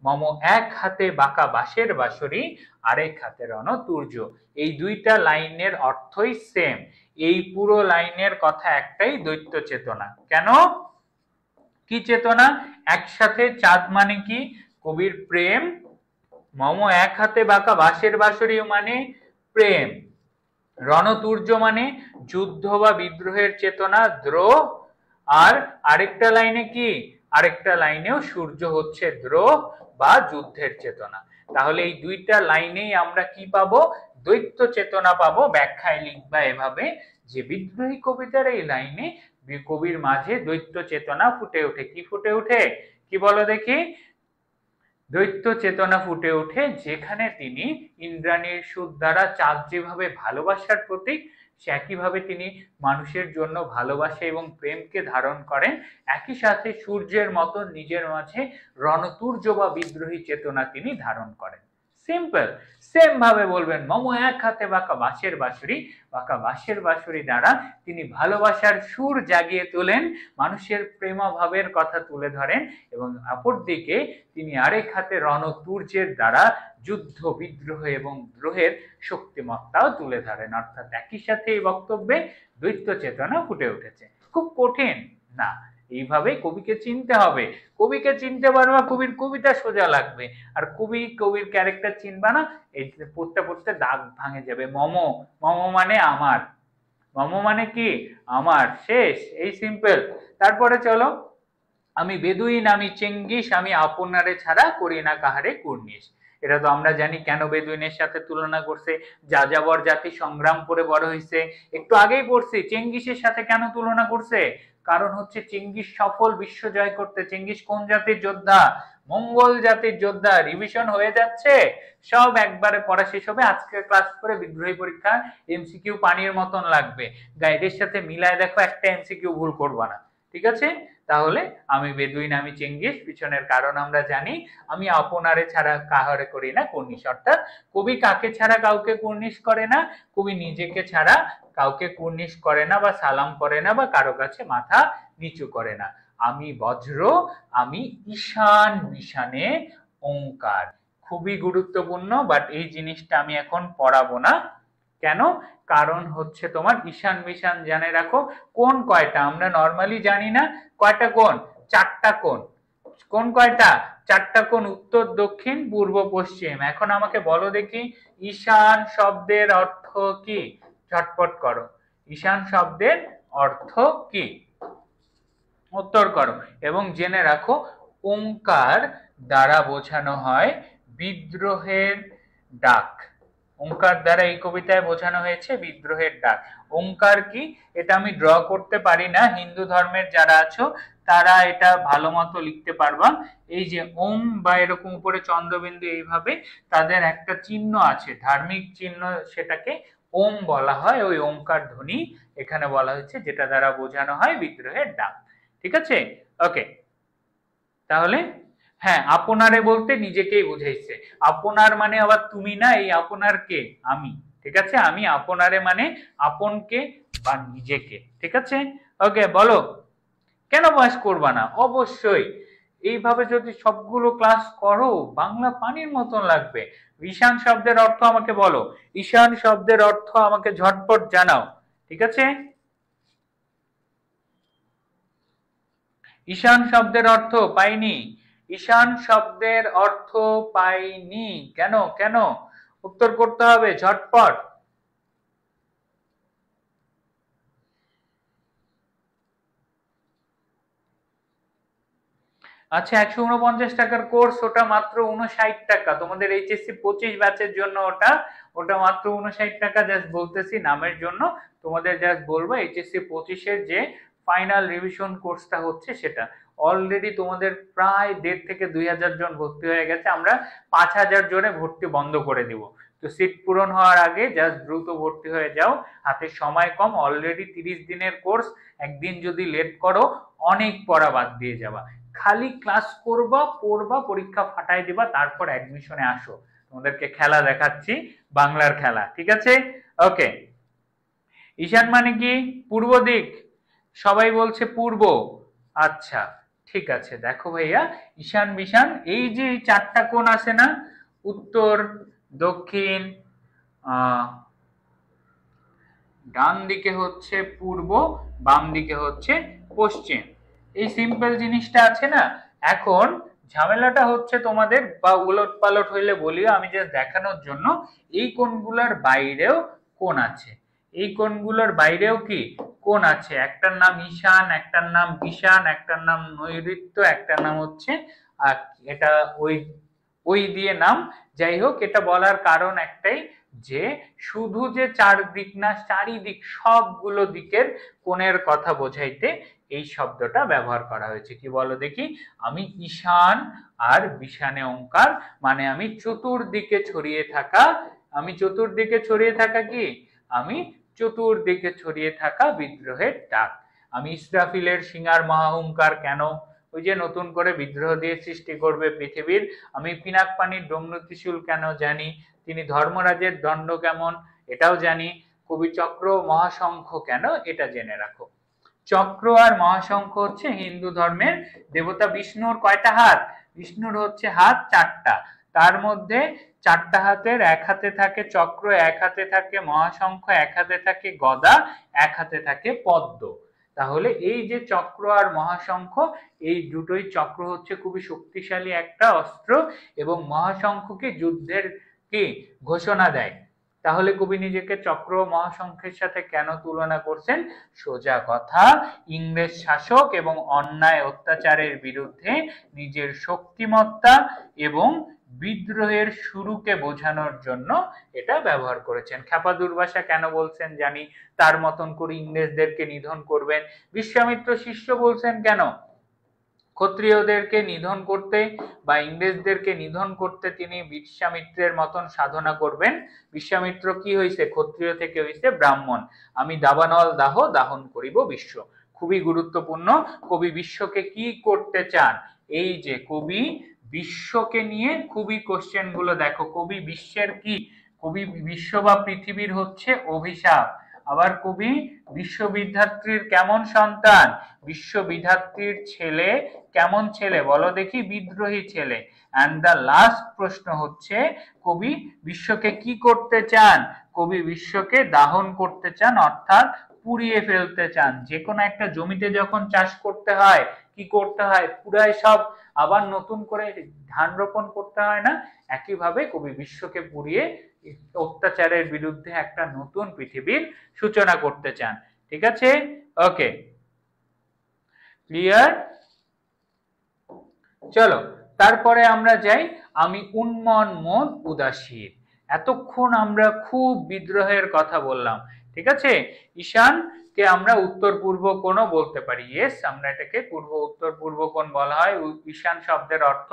মম এক হাতে বাঁকা বাঁশের বাঁশরি, আরেক হাতে রণতুর্য। এই দুইটা লাইনের অর্থই সেম। এই পুরো লাইনের কথা একটাই, দৈত্য চেতনা। কেন? কি চেতনা? একসাথে চাঁদ মানে কি? কবির প্রেম। মম এক হাতে বাঁকা বাঁশের বাঁশরি মানে প্রেম। রণতুর্য মানে যুদ্ধ বা বিদ্রোহের চেতনা, দ্রোহ। আর আরেকটা লাইনে কি? আরেকটা লাইনেও সূর্য হচ্ছে দ্রোহ বা যুদ্ধের চেতনা। তাহলে এই দুইটা লাইনেই আমরা কি পাবো? দ্বৈত চেতনা পাবো। ব্যাখ্যায় লিখবা এভাবে, যে বিদ্রোহী কবিতার এই লাইনে কবির মাঝে দ্বৈত চেতনা ফুটে ওঠে। কি ফুটে ওঠে? কি বলো দেখি? দ্বৈত চেতনা ফুটে ওঠে, যেখানে তিনি ইন্দ্রাণীর সুর দ্বারা চাঁদ যেভাবে ভালোবাসার প্রতীক, সে একইভাবে তিনি মানুষের জন্য ভালোবাসা এবং প্রেমকে ধারণ করেন। একই সাথে সূর্যের মতো নিজের মাঝে রণতুর্য বা বিদ্রোহী চেতনা তিনি ধারণ করেন। সিম্পল। সেম ভাবে বলবেন, মম এক হাতে বাঁকা বাঁশের বাঁশরি, বাঁকা বাঁশের বাঁশরি দ্বারা তিনি ভালোবাসার সুর জাগিয়ে তোলেন, মানুষের প্রেমভাবের কথা তুলে ধরেন, এবং অপরদিকে তিনি আরেক হাতে রণতুর্যের দ্বারা যুদ্ধ, বিদ্রোহ এবং দ্রোহের শক্তিমত্তাও তুলে ধরেন। অর্থাৎ একই সাথে এই বক্তব্যে দ্বৈত চেতনা ফুটে উঠেছে। খুব কঠিন না, এইভাবেই কবিকে চিনতে হবে। কবিকে চিনতে পারবা, কবির কবিতা সোজা লাগবে। আর কবির ক্যারেক্টার চিনবা না, এই পড়তে পড়তে দাগ ভাঙে যাবে। মম, মম মানে আমার, মম মানে কি? আমার, শেষ। এই সিম্পল। তারপরে চলো, আমি বেদুইন, আমি চেঙ্গিস, আমি আপনারে ছাড়া করি না কাহারে কুর্নিশ। এটা তো আমরা জানি কেন বেদুইনের সাথে তুলনা করছে। যাযাবর জাতি সংগ্রাম করে বড় হয়েছে, একটু আগেই পড়ছি। চেঙ্গিসের সাথে কেন তুলনা করছে? কারণ হচ্ছে চেঙ্গিস সফল বিশ্ব জয় করতে। চেঙ্গিস কোন জাতির যোদ্ধা? মঙ্গল জাতির যোদ্ধা। রিভিশন হয়ে যাচ্ছে, সব একবারে পড়া শেষ হবে আজকে ক্লাস করে। বিদ্রোহী পরীক্ষা এমসিকিউ পানির মতন লাগবে, গাইডের সাথে মিলায় দেখো, একটা এমসিকিউ ভুল করবা না। ঠিক আছে? তাহলে আমি বেদুইন, আমি চেঙ্গিস, পিছনের কারণ আমরা জানি। আমি আপনারে ছাড়া কাহারে করি না কুর্নিশ, অর্থাৎ কবি কাকে ছাড়া কাউকে কুর্নিশ করে না, কবি নিজেকে ছাড়া কাউকে কুর্নিশ করে না বা সালাম করে না বা কারো কাছে মাথা নিচু করে না। আমি বজ্র, আমি ঈশান বিশানে ওঙ্কার। খুবই গুরুত্বপূর্ণ, বাট এই জিনিসটা আমি এখন পড়াবো না। কেন? কারণ হচ্ছে তোমার ঈশান বিশান জেনে রাখো। কোন কয়টা আমরা নরমালি জানি না, কয়টা কোণ? চারটা কোণ। কোন কয়টা? চারটা কোণ, উত্তর দক্ষিণ পূর্ব পশ্চিম। এখন আমাকে বলো দেখি ঈশান শব্দের অর্থ কি? ঝটপট করো, ঈশান শব্দের অর্থ কি? উত্তর করো এবং জেনে রাখো ওঙ্কার দ্বারা বোঝানো হয় বিদ্রোহের ডাক। ওঙ্কার দ্বারা এই কবিতায় বোঝানো হয়েছে বিদ্রোহের ডাক। ওঙ্কার কি এটা আমি ড্র করতে পারি না, হিন্দু ধর্মের যারা আছো তারা এটা ভালো মতো লিখতে পারবা। এই যে ওম বা এরকম উপরে চন্দ্রবিন্দু, এইভাবে তাদের একটা চিহ্ন আছে, ধার্মিক চিহ্ন, সেটাকে ওম বলা হয়। ওই ওঙ্কার ধ্বনি এখানে বলা হয়েছে, যেটা দ্বারা বোঝানো হয় বিদ্রোহের ডাক। ঠিক আছে, ওকে। তাহলে হ্যাঁ, আপনারে বলতে নিজেকেই বুঝাইছে। আপনার মানে আবার তুমি না, এই আপনার কে? আমি। ঠিক আছে, আমি আপনারে মানে আপনকে বা নিজেকে। ঠিক আছে, ওকে। বলো, কেন পাস করবা না? অবশ্যই এইভাবে যদি সবগুলো ক্লাস করো বাংলা পানির মতন লাগবে। ঈশান শব্দের অর্থ আমাকে বলো, ঈশান শব্দের অর্থ আমাকে ঝটপট জানাও। ঠিক আছে, ঈশান শব্দের অর্থ পাইনি, ঈশান শব্দের অর্থ পাইনি। কেন কেন? উত্তর করতে হবে ঝটপট। আচ্ছা, 149 টাকার কোর্স, ওটা মাত্র 59 টাকা। তোমাদের এইচএসসি 25 ব্যাচের জন্য ওটা ওটা মাত্র 59 টাকা। জাস্ট বলতেছি নামের জন্য, তোমাদের জাস্ট বলবো এইচএসসি 25-এর যে ফাইনাল রিভিশন কোর্সটা হচ্ছে সেটা অলরেডি তোমাদের প্রায় 1.5 থেকে 2,000 জন ভর্তি হয়ে গেছে। আমরা 5,000 জনে ভর্তি বন্ধ করে দিব। তো সিট পূরণ হওয়ার আগে জাস্ট দ্রুত ভর্তি হয়ে যাও, হাতে সময় কম। অলরেডি 30 দিনের কোর্স, একদিন যদি লেট করো অনেক পড়া বাদ দিয়ে যাবা। খালি ক্লাস করবা, পড়বা, পরীক্ষা ফাটাই দিবা, তারপর অ্যাডমিশনে আসো। তোমাদেরকে খেলা দেখাচ্ছি, বাংলার খেলা। ঠিক আছে, ওকে। ঈশান মানে কি? পূর্ব দিক। সবাই বলছে পূর্ব। আচ্ছা, ঠিক আছে। দেখো ভাইয়া, ঈশান বিশান, এই যে চারটা কোণ আছে না, উত্তর, দক্ষিণ, ডান দিকে হচ্ছে পূর্ব, বাম দিকে হচ্ছে পশ্চিম। এই সিম্পল জিনিসটা আছে না। এখন ঝামেলাটা হচ্ছে তোমাদের, বা উলট পালট হইলে বলিও, আমি জাস্ট দেখানোর জন্য, এই কোণগুলোর বাইরেও কোণ আছে। এই কোণগুলোর বাইরেও কি কোণ আছে? একটার নাম ঈশান, একটার নাম বিশান, একটার নাম নৈঋত্য, একটার নাম হচ্ছে এটা ওই ওই দিয়ে নাম। যাই হোক, এটা বলার কারণ একটাই, যে শুধু যে চারদিক না, চারিদিক, সবগুলো দিকের কোণের কথা বোঝাইতে এই শব্দটা ব্যবহার করা হয়েছে। কি বলো দেখি? আমি ঈশান আর বিশানে ওঙ্কার মানে আমি চতুর্দিকে ছড়িয়ে থাকা, আমি চতুর্দিকে ছড়িয়ে থাকা কি? আমি চতুর্দিকে ছড়িয়ে থাকা বিদ্রোহের ডাক। আমি ইসরাফিলের সিঙ্গার মহাহুঙ্কার। কেন? ওই যে নতুন করে বিদ্রোহ দিয়ে সৃষ্টি করবে পৃথিবীর। আমি পিনাক পানির ডমরু ত্রিশূল কেন জানি, তিনি ধর্মরাজের দণ্ড কেমন এটাও জানি, কবি চক্র মহাশঙ্খ কেন এটা জেনে রাখো। চক্র আর মহাশঙ্খ হচ্ছে হিন্দু ধর্মের দেবতা বিষ্ণুর কয়টা হাত? বিষ্ণুর হচ্ছে হাত চারটা, তার মধ্যে চারটা হাতের এক হাতে থাকে চক্র, এক হাতে থাকে মহাশঙ্খ, এক হাতে থাকে গদা, এক হাতে থাকে পদ্ম। তাহলে এই যে চক্র আর মহাশঙ্খ, এই দুটোই, চক্র হচ্ছে খুবই শক্তিশালী একটা অস্ত্র এবং মহাশঙ্খকে যুদ্ধের কি ঘোষণা দেয়। তাহলে কবি নিজেকে চক্র মহাশঙ্খের সাথে কেন তুলনা করছেন? সোজা কথা, ইংরেজ শাসক এবং অন্যায় অত্যাচারের বিরুদ্ধে নিজের শক্তিমত্তা এবং বিদ্রোহের শুরুকে বোঝানোর জন্য এটা ব্যবহার করেছেন। খ্যাপা দুর্বাসা কেন বলছেন জানি, তার মতন করে ইংরেজদেরকে নিধন করবেন। বিশ্বামিত্র শিষ্য বলছেন কেন? ক্ষত্রিয়দেরকে নিধন করতে বা ইংরেজদেরকে নিধন করতে তিনি বিশ্বামিত্রের মতন সাধনা করবেন। বিশ্বামিত্র কি হইছে? ক্ষত্রিয় থেকে হইছে ব্রাহ্মণ। আমি দাবানল দাহ দাহন করিব বিশ্ব। খুবই গুরুত্বপূর্ণ। কবি বিশ্বকে কি করতে চান, এই যে কবি বিশ্বকে নিয়ে খুবই কোশ্চেন গুলো দেখো। কবি বিশ্বের কি, কবি বিশ্ব বা পৃথিবীর হচ্ছে অভিশাপ। আবার কবি বিশ্ববিধাত্রীর কেমন সন্তান, বিশ্ববিধাত্রীর ছেলে কেমন ছেলে বলো দেখি, বিদ্রোহী ছেলে। এন্ড দ্য লাস্ট প্রশ্ন হচ্ছে কবি বিশ্বকে কি করতে চান, কবি বিশ্বকে দাহন করতে চান, অর্থাৎ পুড়িয়ে ফেলতে চান। যে কোনো একটা জমিতে যখন চাষ করতে হয় কি করতে হয়, পুরাই সব আবার নতুন করে ধান রোপণ করতে হয় না, একইভাবে কবি বিশ্বকে পুড়িয়ে অত্যাচারের বিরুদ্ধে একটা নতুন পৃথিবীর সূচনা করতে চান। ঠিক আছে, ওকে, ক্লিয়ার। চলো তারপরে আমরা যাই, আমি উন্মন্মন উদাসীন। এতক্ষণ আমরা খুব বিদ্রোহের কথা বললাম, ঠিক আছে। ঈশান কে আমরা উত্তর পূর্ব কোণও বলতে পারি, ইয়েস, আমরা এটাকে পূর্ব উত্তর পূর্ব কোণ বলা হয়। ঈশান শব্দের অর্থ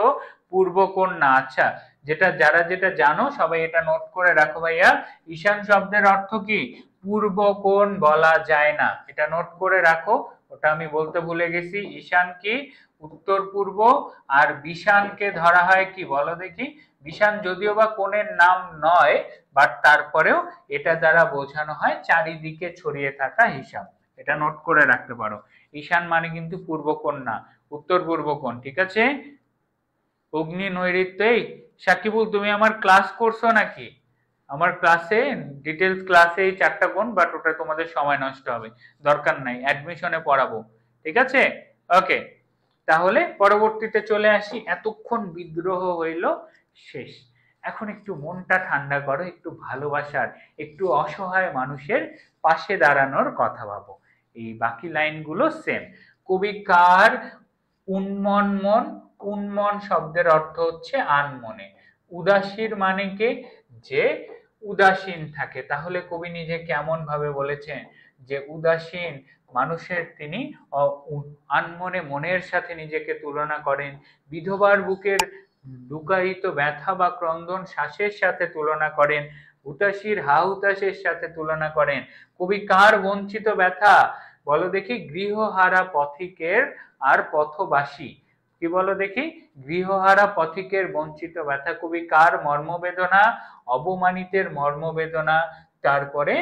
পূর্ব কোণ না। আচ্ছা, যেটা জানো সবাই এটা নোট করে রাখো ভাইয়া। ঈশান শব্দের অর্থ কি, পূর্ব কোণ বলা যায় না, এটা নোট করে রাখো, ওটা আমি বলতে ভুলে গেছি। ঈশান কি, উত্তর পূর্ব। আর বিষানকে ধরা হয় কি বলো দেখি, বিষান যদিও বা কোণের নাম নয়, বাট তারপরেও এটা দ্বারা বোঝানো হয় চারিদিকে ছড়িয়ে থাকা হিসাব, এটা নোট করে রাখতে পারো। ঈশান মানে কিন্তু পূর্ব কোণ না, উত্তর পূর্ব কোণ, ঠিক আছে। অগ্নি নৈঋত্য, এই সাকিবুল তুমি আমার ক্লাস করছো নাকি? আমার ক্লাসে ডিটেলস ক্লাসে এই 4টা কোণ, বাট ওটা তোমাদের সময় নষ্ট হবে, দরকার নাই, অ্যাডমিশনে পড়াবো, ঠিক আছে, ওকে। তাহলে পরবর্তীতে চলে আসি, এতক্ষণ বিদ্রোহ হইল শেষ, এখন একটু মনটা ঠান্ডা করো, একটু ভালোবাসার, একটু অসহায় মানুষের পাশে দাঁড়ানোর কথা ভাবো। এই বাকি লাইনগুলো সেম। কবি কার উন্মন্মন, উন্মন শব্দের অর্থ হচ্ছে আনমনে। উদাসীর মানে কে, যে উদাসীন থাকে। তাহলে কবি নিজে কেমন ভাবে বলেছেন যে উদাসীন মানুষের তিনি আনমনে, মনের সাথে নিজেকে তুলনা করেন। বিধবার বুকের লুকায়িত ব্যথা বা ক্রন্দন শ্বাসের সাথে তুলনা করেন। হুতাশির হা হুতাশের সাথে তুলনা করেন। কবি কার বঞ্চিত ব্যথা বলো দেখি, গৃহহারা পথিকের আর পথবাসী, কি বলো দেখি, গৃহহারা পথিকের বঞ্চিত ব্যথা। কবি কার মর্মবেদনা, অবমানিতের মর্মবেদনা। তারপরে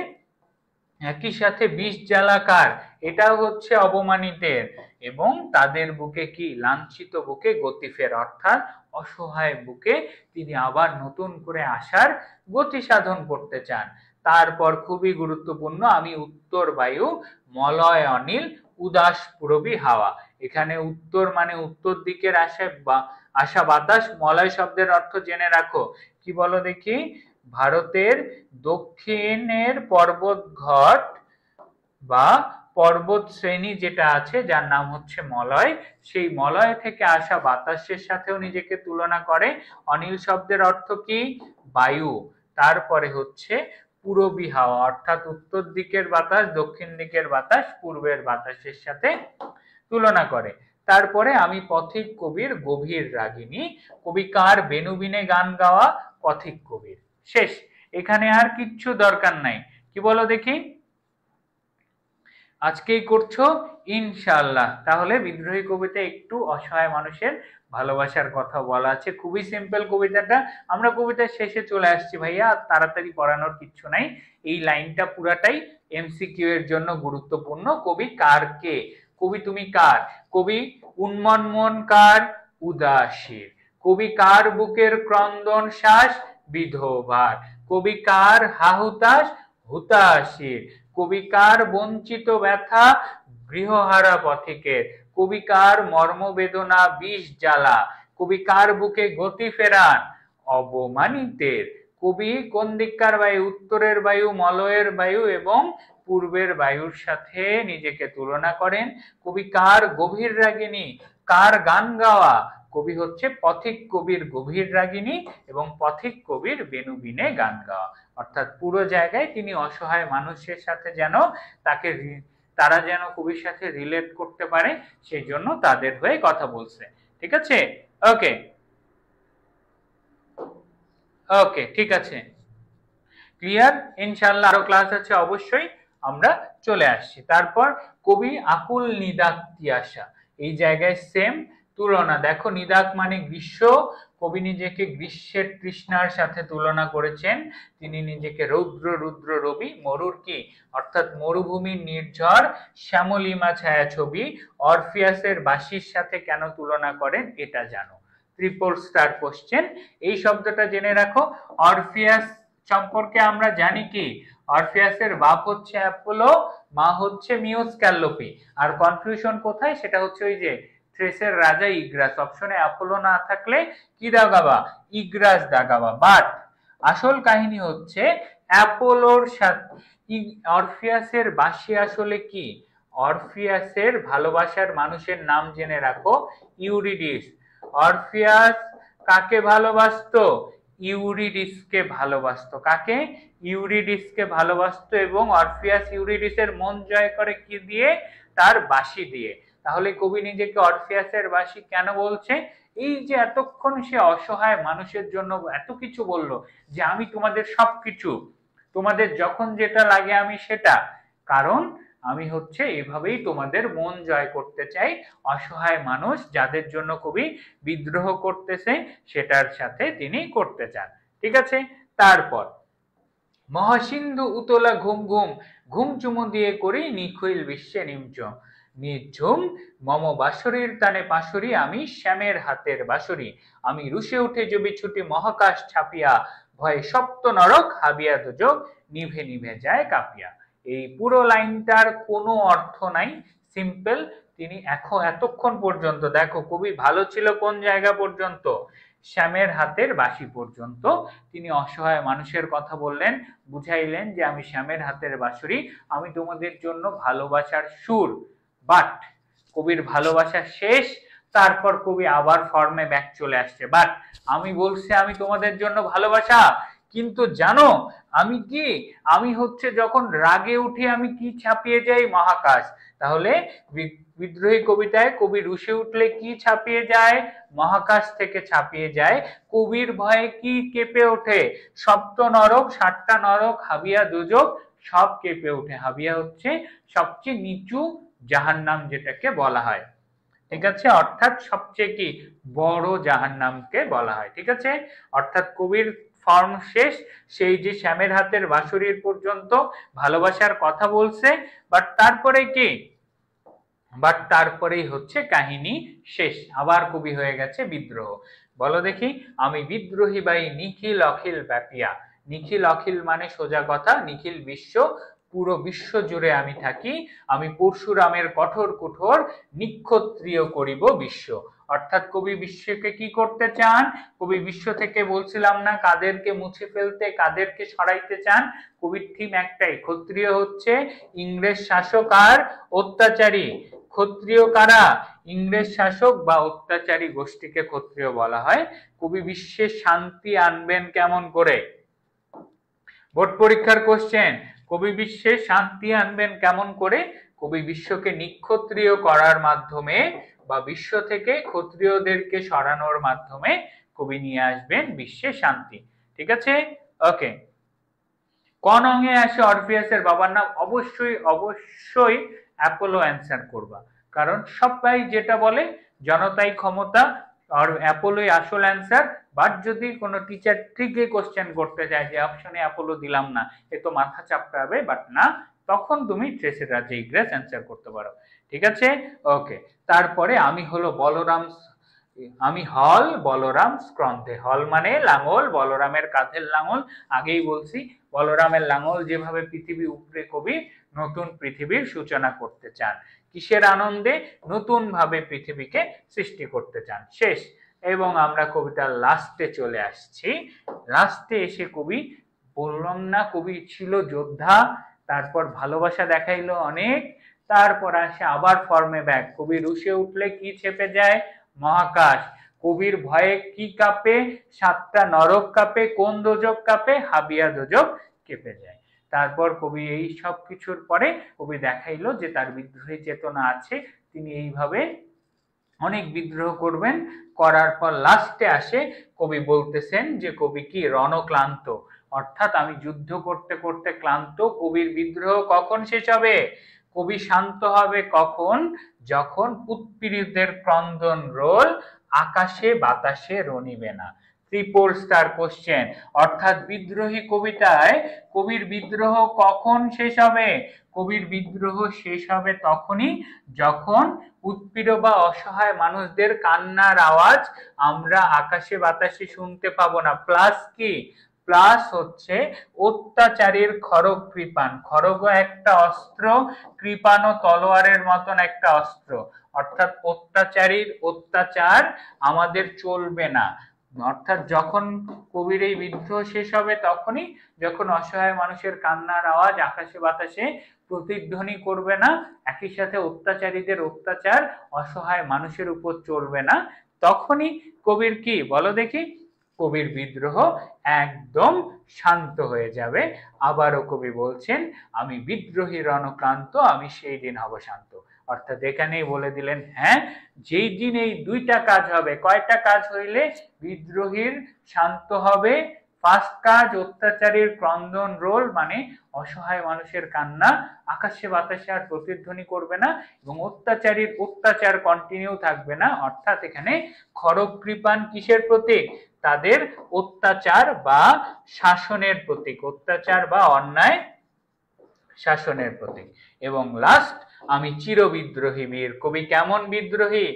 একই সাথে বিষ জ্বালাকার, এটাও হচ্ছে অবমানিতের, এবং তাদের বুকে কি, লাঞ্ছিত বুকে গতি ফের, অর্থাৎ অসহায় বুকে তিনি আবার নতুন করে আসার গতি সাধন করতে চান। তারপর খুবই গুরুত্বপূর্ণ, আমি উত্তর বায়ু, মলয় অনিল, উদাস পূরবী হাওয়া। এখানে উত্তর মানে উত্তর দিকের আসা বাতাস। মলয় শব্দের অর্থ জেনে রাখো, কি বলো দেখি, ভারতের দক্ষিণের পর্বত ঘট বা পর্বত শ্রেণী যেটা আছে যার নাম হচ্ছে মলয়, সেই মলয় থেকে আসা বাতাসের সাথেও নিজেকে তুলনা করে। অনিল শব্দের অর্থ কি, বায়ু। তারপরে হচ্ছে পূরবী হাওয়া, অর্থাৎ উত্তর দিকের বাতাস, দক্ষিণ দিকের বাতাস, পূর্বের বাতাসের সাথে তুলনা করে। তারপরে আমি পথিক কবির গভীর রাগিনী। কবি কার বেনুবিনে গান গাওয়া, পথিক কবির। শেষ, এখানে আর কিচ্ছু দরকার নাই, কি বলো দেখি, আজকেই করছো ইনশাআল্লাহ। তাহলে বিদ্রোহী কবিতা একটু অসহায় মানুষের ভালোবাসার কথা বলা আছে, খুবই সিম্পল কবিতাটা। আমরা কবিতার শেষে চলে আসছি ভাইয়া, তাড়াতাড়ি পড়ানোর কিচ্ছু নাই, এই লাইনটা পুরাটাই এমসিকিউ এর জন্য গুরুত্বপূর্ণ। কবি কার কে, কবি তুমি কার, কবি উন্মন্মন কার, উদাসীর। কবি কার বুকের ক্রন্দন শ্বাস, বিধবার। কবি কার হাহুতাশ, হুতাশীর। কবি কার বঞ্চিত ব্যথা, গৃহহারা পথিকের। কবি কার মর্মবেদনা, বিষ জ্বালা। কবি কার বুকে গতি ফেরান, অবমানিতের। কবি কোন দিককার বায়ু, উত্তরের বায়ু, মলয়ের বায়ু এবং পূর্বের বায়ুর সাথে নিজেকে তুলনা করেন। কবি কার গভীর রাগিনী, কার গান গাওয়া, কবি হচ্ছে পথিক কবির গভীর রাগিনী এবং পথিক কবির বেনুবিনে গান গাওয়া। অর্থাৎ পুরো জায়গায় তিনি অসহায় মানুষের সাথে যেন তারা যেন কবির সাথে রিলেট করতে পারে, সেই জন্য তাদের হয়ে কথা বলছে, ঠিক আছে, ওকে, ওকে, ঠিক আছে, ক্লিয়ার। ইনশাআল্লাহ আরো ক্লাস আছে অবশ্যই, আমরা চলে আসছি। তারপর কবি আকুল নিদাক তিয়াসা, এই জায়গায় সেম তুলনা দেখো, নিদাক মানে গ্রীষ্ম, কবি নিজেকে গ্রীষ্মের তৃষ্ণার সাথে তুলনা করেছেন। তিনি নিজেকে রৌদ্র রুদ্র রবি মরুর কি অর্থাৎ মরুভূমির নির্ঝর শ্যামলিমা ছায়া ছবি অরফিয়াসের বাঁশির সাথে কেন তুলনা করেন এটা জানো। Triple star question. এই শব্দটা জেনে রাখো। অরফিয়াস সম্পর্কে আমরা জানি কি, অরফিয়াসের বাপ হচ্ছে অ্যাপোলো, মা হচ্ছে মিউস ক্যালোপি। আর কনফিউশন কোথায়, সেটা হচ্ছে ওই যে থ্রেসের রাজা ইগ্রাস, অপশনে অ্যাপোলো না থাকলে কি দাগাবা, ইগ্রাস দাগাবা। বাট আসল কাহিনী হচ্ছে অ্যাপোলোর সাথে অরফিয়াসের বাঁশি আসলে কি, অরফিয়াসের ভালোবাসার মানুষের নাম জেনে রাখো, ইউরিডিস। অরফিয়াস কাকে ভালোবাসতো, ইউরিডিসকে ভালোবাসতো। কাকে, ইউরিডিসকে ভালোবাসতো। এবং অরফিয়াস ইউরিডিসের মন জয় করে কি দিয়ে, তার বাঁশি দিয়ে। তাহলে কবি নিজেকে অরফিয়াসের বাঁশি কেন বলছে, এই যে এতক্ষণ সে অসহায় মানুষের জন্য এত কিছু বলল, যে আমি তোমাদের সবকিছু, তোমাদের যখন যেটা লাগে আমি সেটা, কারণ আমি হচ্ছে এভাবেই তোমাদের মন জয় করতে চাই। অসহায় মানুষ যাদের জন্য কবি বিদ্রোহ করতেছে সেটার সাথে তিনি করতে চান। ঠিক আছে। তারপর মহাসিন্ধু উতলা ঘুম ঘুম, ঘুম চুমু দিয়ে করি নিখিল বিশ্বে নিমচম, নিঝুম মম বাঁশরীর তানে পাশরি, আমি শ্যামের হাতের বাঁশরি, আমি রুশে উঠে জবি ছুটি মহাকাশ ছাপিয়া, ভয়ে সপ্ত নরক হাবিয়া দুজক, নিভে নিভে যায় কাঁপিয়া। এই পুরো লাইনটার কোনো অর্থ নাই, সিম্পল। তিনি এতক্ষণ পর্যন্ত দেখো কবি ভালো ছিল কোন জায়গা পর্যন্ত, শ্যামের হাতের বাঁশি পর্যন্ত। তিনি অসহায় মানুষের কথা বললেন, বুঝাইলেন যে আমি শ্যামের হাতের বাঁশরি, আমি তোমাদের জন্য ভালোবাসার সুর। বাট কবির ভালোবাসা শেষ, তারপর কবি আবার ফর্মে ব্যাক চলে আসছে। বাট আমি বলছি আমি তোমাদের জন্য ভালোবাসা, কিন্তু জানো আমি কি, আমি হচ্ছে যখন রাগে উঠি আমি কি ছাপিয়ে যাই, মহাকাশ। তাহলে বিদ্রোহী কবিতায় কবি রুশে উঠলে কি ছাপিয়ে যায়, মহাকাশ থেকে ছাপিয়ে যায়। কবির ভয়ে কি কেঁপে ওঠে, সপ্ত নরক, সাতটা নরক, হাবিয়া দুজক সব কেঁপে ওঠে। হাবিয়া হচ্ছে সবচেয়ে নিচু জাহান্নাম যেটাকে বলা হয়। ঠিক আছে, অর্থাৎ সবচেয়ে কি বড় জাহান্নামকে বলা হয়। ঠিক আছে, অর্থাৎ কবির ফর্ম শেষ, সেই যে শ্যামের হাতের বাঁশরীর পর্যন্ত ভালোবাসার কথা বলছে, বাট তারপরে কি, বাট তারপরেই হচ্ছে কাহিনী শেষ, আবার কবি হয়ে গেছে বিদ্রোহ। বলো দেখি, আমি বিদ্রোহী বাই নিখিল অখিল ব্যাপিয়া। নিখিল অখিল মানে সোজা কথা, নিখিল বিশ্ব, পুরো বিশ্ব জুড়ে আমি থাকি, আমি পরশুরামের কঠোর কঠোর নিক্ষত্রিয় করিব বিশ্ব। অর্থাৎ কবি বিশ্বকে কি করতে চান, কবি বিশ্ব থেকে বলছিলাম না কাদেরকে মুছে ফেলতে, কাদেরকে সরাইতে চান, কবির থিম একটাই, ক্ষত্রিয় হচ্ছে ইংরেজ শাসক আর অত্যাচারী। ক্ষত্রিয় কারা, ইংরেজ শাসক বা অত্যাচারী গোষ্ঠীকে ক্ষত্রিয় বলা হয়। কবি বিশ্বে শান্তি আনবেন কেমন করে, বোর্ড পরীক্ষার কোশ্চেন, কবি বিশ্বে শান্তি আনবেন কেমন করে, কবি বিশ্বকে নিক্ষত্রিয় করার মাধ্যমে বা বিশ্ব থেকে ক্ষত্রিয়দেরকে সরানোর মাধ্যমে কবি নিয়ে আসবেন বিশ্বে শান্তি। ঠিক আছে, ওকে। কোন অঙ্গে আসে অরফিয়াসের বাবার নাম, অবশ্যই অবশ্যই অ্যাপোলো অ্যান্সার করবা, কারণ সবাই যেটা বলে জনতাই ক্ষমতা, আর অ্যাপোলোই আসল অ্যান্সার। বাট যদি কোনো টিচার ট্রিকে কোশ্চেন করতে চায় যে অপশনে অ্যাপোলো দিলাম না, এ তো মাথা চাপড়াবে, বাট না, তখন তুমি ট্রেসের রাজ্যে ইগ্রেস অ্যান্সার করতে পারো। ঠিক আছে, ওকে। তারপরে আমি হলো বলরাম, আমি হল বলরাম স্কন্ধে, হল মানে লাঙল, বলরামের কাঁধের লাঙল। আগেই বলছি বলরামের লাঙল যেভাবে পৃথিবী উপরে, কবি নতুন পৃথিবীর সূচনা করতে চান। কিসের আনন্দে, নতুন ভাবে পৃথিবীকে সৃষ্টি করতে চান। শেষ। এবং আমরা কবিতার লাস্টে চলে আসছি। লাস্টে এসে কবি, বললাম না কবি ছিল যোদ্ধা, তারপর ভালোবাসা দেখাইলো অনেক, তারপর আসে আবার ফর্মে ব্যাক। কবি রুশে উঠলে কি চেপে যায়, মহাকাশ। কবির ভয়ে কি কাঁপে, সাতটা নরক কাঁপে, কোন দোজক কাঁপে, হাবিয়া দোজক কেঁপে যায়। তারপর কবি এই সব কিছুর পরে কবি দেখাইলো যে তার বিদ্রোহী চেতনা আছে, তিনি এইভাবে অনেক বিদ্রোহ করবেন। করার পর লাস্টে আসে কবি বলতেছেন যে কবি কি রণক্লান্ত, অর্থাৎ আমি যুদ্ধ করতে করতে ক্লান্ত, কবির বিদ্রোহ কখন শেষ হবে? কবি শান্ত হবে কখন? যখন উৎপীড়িতের ক্রন্দন রোল আকাশে বাতাসে রনিবে না। 3-4 স্টার কোশ্চেন। অর্থাৎ বিদ্রোহী কবিতায় কবির বিদ্রোহ কখন শেষ হবে? কবির বিদ্রোহ শেষ হবে তখনই যখন উৎপীড় বা অসহায় মানুষদের কান্নার আওয়াজ আমরা আকাশে বাতাসে শুনতে পাবো না। প্লাস কি? প্লাস হচ্ছে অত্যাচারীর খড়গ কৃপান। খড়গ একটা অস্ত্র, কৃপানও তলোয়ারের মতন একটা অস্ত্র। অর্থাৎ অত্যাচারীর অত্যাচার আমাদের চলবে না। অর্থাৎ যখন কবির এই বিদ্রোহ শেষ হবে তখনই যখন অসহায় মানুষের কান্নার আওয়াজ আকাশে বাতাসে প্রতিধ্বনি করবে না, একই সাথে অত্যাচারীদের অত্যাচার অসহায় মানুষের উপর চলবে না, তখনই কবির কি বলো দেখি? কবির বিদ্রোহ একদম শান্ত হয়ে যাবে। আবারও কবি বলছেন, আমি বিদ্রোহী রণক্রান্ত, আমি সেই দিন হব শান্ত। অর্থাৎ এখানেই বলে দিলেন, হ্যাঁ, যেই দিন এই দুইটা কাজ হবে, কয়টা কাজ হইলে বিদ্রোহীর শান্ত হবে? ফার্স্ট কাজ, অত্যাচারীর ক্রন্দন রোল মানে অসহায় মানুষের কান্না আকাশে বাতাসে আর প্রতিধ্বনি করবে না, এবং অত্যাচারীর অত্যাচার কন্টিনিউ থাকবে না। অর্থাৎ এখানে খড়গ কৃপান কিসের প্রতীক? তাদের অত্যাচার বা শাসনের প্রতীক, অত্যাচার বা অন্যায় শাসনের প্রতীক। এবং লাস্ট, আমি চিরবিদ্রোহী বীর। কবি কেমন বিদ্রোহী?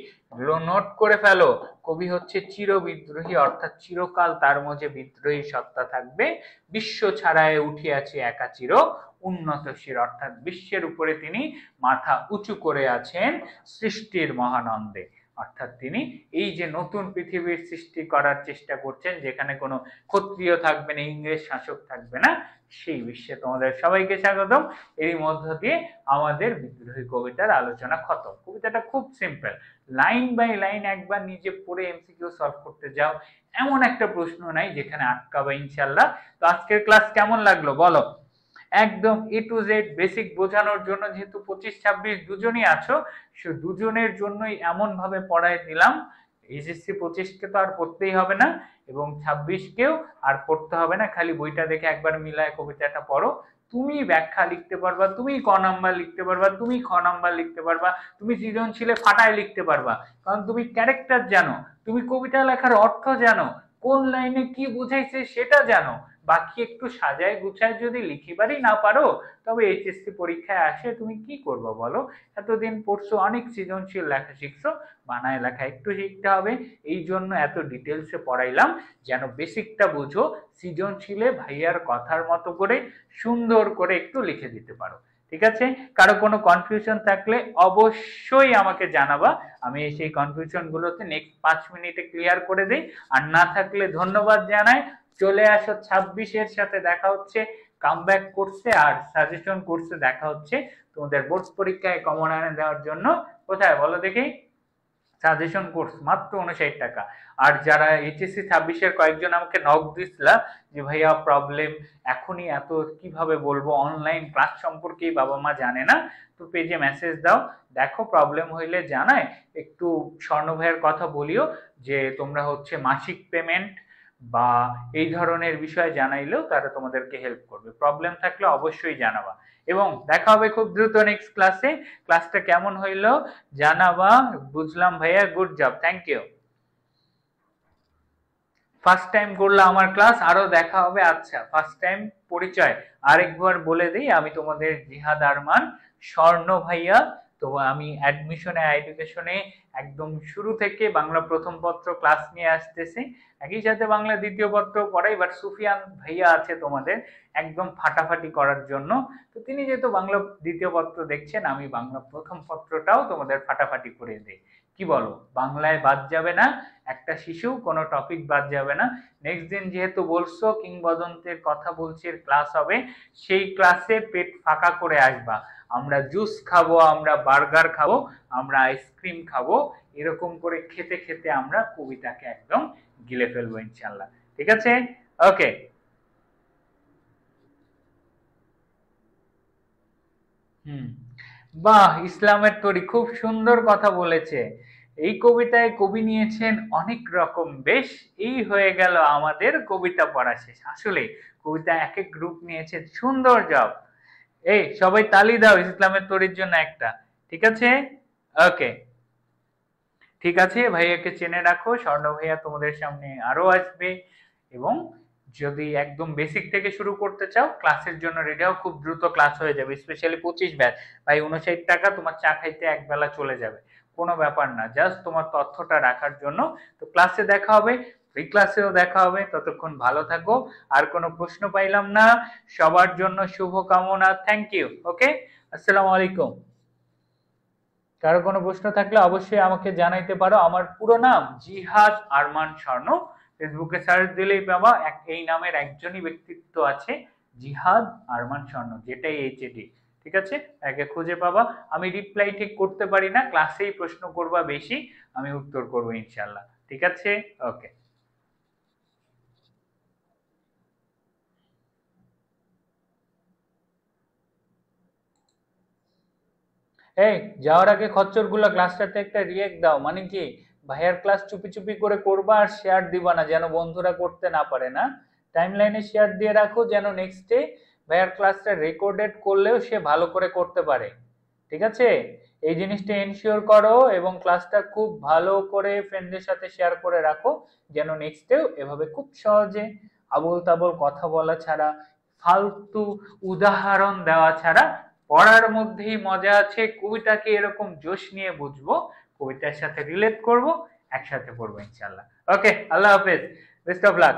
নোট করে ফেলো, কবি হচ্ছে চিরবিদ্রোহী, অর্থাৎ চিরকাল তার মধ্যে বিদ্রোহী সত্তা থাকবে। বিশ্ব ছাড়ায় উঠিয়াছে একা চির উন্নতশীর, অর্থাৎ বিশ্বের উপরে তিনি মাথা উঁচু করে আছেন সৃষ্টির মহানন্দে। অর্থাৎ তিনি এই যে নতুন পৃথিবীর সৃষ্টি করার চেষ্টা করছেন, যেখানে কোনো ক্ষত্রিয় থাকবে না, ইংরেজ শাসক থাকবে না, সেই বিশ্বে তোমাদের সবাইকে স্বাগতম। এরই মধ্য দিয়ে আমাদের বিদ্রোহী কবিতার আলোচনা খতম। কবিতাটা খুব সিম্পল, লাইন বাই লাইন একবার নিজে পড়ে এমসিকিউ সলভ করতে যাও, এমন একটা প্রশ্ন নাই যেখানে আটকাবে ইনশাল্লাহ। তো আজকের ক্লাস কেমন লাগলো বলো? একদম এ টু জেড বেসিক বোঝানোর জন্য, যেহেতু 25-26 দুজনই আছো, সে দুজনের জন্যই এমন ভাবে পড়াই দিলাম। এইচএসসি 25কে তো আর পড়তেই হবে না, এবং 26কেও আর পড়তে হবে না, খালি বইটা দেখে একবার মিলায় কবিতাটা পড়ো। তুমি ব্যাখ্যা লিখতে পারবা, তুমি ক নাম্বার লিখতে পারবা, তুমি খ নাম্বার লিখতে পারবা, তুমি সৃজনশীলে ফাটায় লিখতে পারবা, কারণ তুমি ক্যারেক্টার জানো, তুমি কবিতা লেখার অর্থ জানো, কোন লাইনে কি বুঝাইছে সেটা জানো। বাকি একটু সাজায় গুছায় যদি লিখিবারই না পারো, তবে এইচএসসি পরীক্ষায় আসে তুমি কি করবো বলো? এতদিন পড়ছো, অনেক সৃজনশীল লেখা শিখছো, বানায় লেখা একটু শিখতে হবে। এই জন্য এত ডিটেলসে পড়াইলাম, যেন বেসিকটা বুঝো, সৃজনশীলে ভাইয়ার কথার মতো করে সুন্দর করে একটু লিখে দিতে পারো। ঠিক আছে? কারো কোনো কনফিউশন থাকলে অবশ্যই আমাকে জানাবা, আমি সেই কনফিউশন গুলোতে নেক্সট 5 মিনিটে ক্লিয়ার করে দিই। আর না থাকলে ধন্যবাদ জানাই। চলে আসো 26-এর সাথে দেখা হচ্ছে কামব্যাক কোর্সে, আর সাজেশন কোর্সে দেখা হচ্ছে তোমাদের বোর্ড পরীক্ষায় কমন আনে দেওয়ার জন্য। কোথায় বলো দেখি? সাজেশন কোর্স মাত্র 59 টাকা। আর যারা এইচএসসি 26-এর কয়েকজন আমাকে নক দিছিলা যে ভাইয়া প্রবলেম এখনই এত কিভাবে বলবো, অনলাইন ক্লাস সম্পর্কেই বাবা মা জানে না, তো পেজে মেসেজ দাও, দেখো প্রবলেম হইলে জানায়, একটু স্বর্ণ ভাইয়ের কথা বলিও যে তোমরা হচ্ছে মাসিক পেমেন্ট বা এই ধরনের বিষয়ে জানাইলেও তারা তোমাদেরকে হেল্প করবে। প্রবলেম থাকলে অবশ্যই জানাবা, এবং দেখা হবে খুব দ্রুত নেক্সট ক্লাসে। ক্লাসটা কেমন হইলো জানাবা। বুঝলাম ভাইয়া, good job, thank you. First time করলাম আমার ক্লাস, আরো দেখা হবে। আচ্ছা, ফার্স্ট টাইম পরিচয় আরেকবার বলে দিই, আমি তোমাদের জিহাদ আরমান, স্বর্ণ ভাইয়া। তো আমি অ্যাডমিশনে এডুকেশনে একদম শুরু থেকে বাংলা প্রথম পত্র ক্লাস নিয়ে আসতেছি, একই সাথে বাংলা দ্বিতীয় পত্র পড়াই। বাট সুফিয়ান ভাইয়া আছে তোমাদের একদম ফাটাফাটি করার জন্য, তো তিনি যেহেতু বাংলা দ্বিতীয় পত্র দেখছেন, আমি বাংলা প্রথম পত্রটাও তোমাদের ফাটাফাটি করে দিই। কি বলো? বাংলায় বাদ যাবে না একটা শিশু, কোনো টপিক বাদ যাবে না। নেক্সট দিন যেহেতু বলছো কিংবদন্তের কথা বলছি ক্লাস হবে, সেই ক্লাসে পেট ফাঁকা করে আসবা। আমরা জুস খাবো, আমরা বার্গার খাবো, আমরা আইসক্রিম খাবো, এরকম করে খেতে খেতে আমরা কবিতাকে একদম গিলে ফেলবো ইনশাল্লাহ। ঠিক আছে? ওকে। বাহ, ইসলামের তরি খুব সুন্দর কথা বলেছে। এই কবিতায় কবি নিয়েছেন অনেক রকম বেশ। এই হয়ে গেল আমাদের কবিতা পড়া শেষ। আসলে কবিতা এক এক গ্রুপ নিয়েছে, সুন্দর জব। এই সবাই তালি দাও ইসলামের তরির জন্য একটা। ঠিক আছে, ওকে, ঠিক আছে, ভাইয়াকে চেনে রাখো, স্বর্ণ ভাইয়া তোমাদের সামনে আরো আসবে। এবং যদি একদম বেসিক থেকে শুরু করতে চাও, ক্লাসের জন্য রেডি হও, খুব দ্রুত ক্লাস হয়ে যাবে, স্পেশালি 25 ব্যাচ। ভাই 59 টাকা তোমার চা খাইতে এক বেলা চলে যাবে, কোনো ব্যাপার না, জাস্ট তোমার তথ্যটা রাখার জন্য। তো ক্লাসে দেখা হবে, ফ্রি ক্লাসেও দেখা হবে, ততক্ষণ ভালো থাকো। আর কোনো প্রশ্ন পাইলাম না, সবার জন্য শুভ কামনা, থ্যাংক ইউ, ওকে, আসসালামু আলাইকুম। কারো কোনো প্রশ্ন থাকলে অবশ্যই আমাকে জানাইতে পারো। আমার পুরো নাম জিহাদ আরমান স্বর্ণ, ফেসবুকে সার্চ দিলেই পাবা। এই নামের একজনই ব্যক্তিত্ব আছে, জিহাদ আরমান স্বর্ণ, যেটাই এইচএডি। ঠিক আছে, একে খুঁজে পাবা। আমি রিপ্লাই ঠিক করতে পারি না, ক্লাসেই প্রশ্ন করবা বেশি, আমি উত্তর করবো ইনশাল্লাহ। ঠিক আছে, ওকে। এই যাওয়ার আগে খচ্চর গুলা ক্লাসটাতে একটা রিয়েক্ট দাও, মানে কি ভাইয়ার ক্লাস চুপি চুপি করে করবা আর শেয়ার দিবা না, যেন বন্ধুরা করতে না পারে। না, টাইম লাইনে শেয়ার দিয়ে রাখো, যেন নেক্সট ডে ভাইয়ার ক্লাসটা রেকর্ডেড করলেও সে ভালো করে করতে পারে। ঠিক আছে, এই জিনিসটা এনশিওর করো এবং ক্লাসটা খুব ভালো করে ফ্রেন্ডদের সাথে শেয়ার করে রাখো, যেন নেক্সট ডেও এভাবে খুব সহজে আবোল তাবোল কথা বলা ছাড়া, ফালতু উদাহরণ দেওয়া ছাড়া, পড়ার মধ্যেই মজা আছে। কবিতাকে এরকম জোশ নিয়ে বুঝবো, কবিতার সাথে রিলেট করব, একসাথে পড়বো ইনশাল্লাহ। ওকে, আল্লাহ হাফেজ, বেস্ট অফ লাক।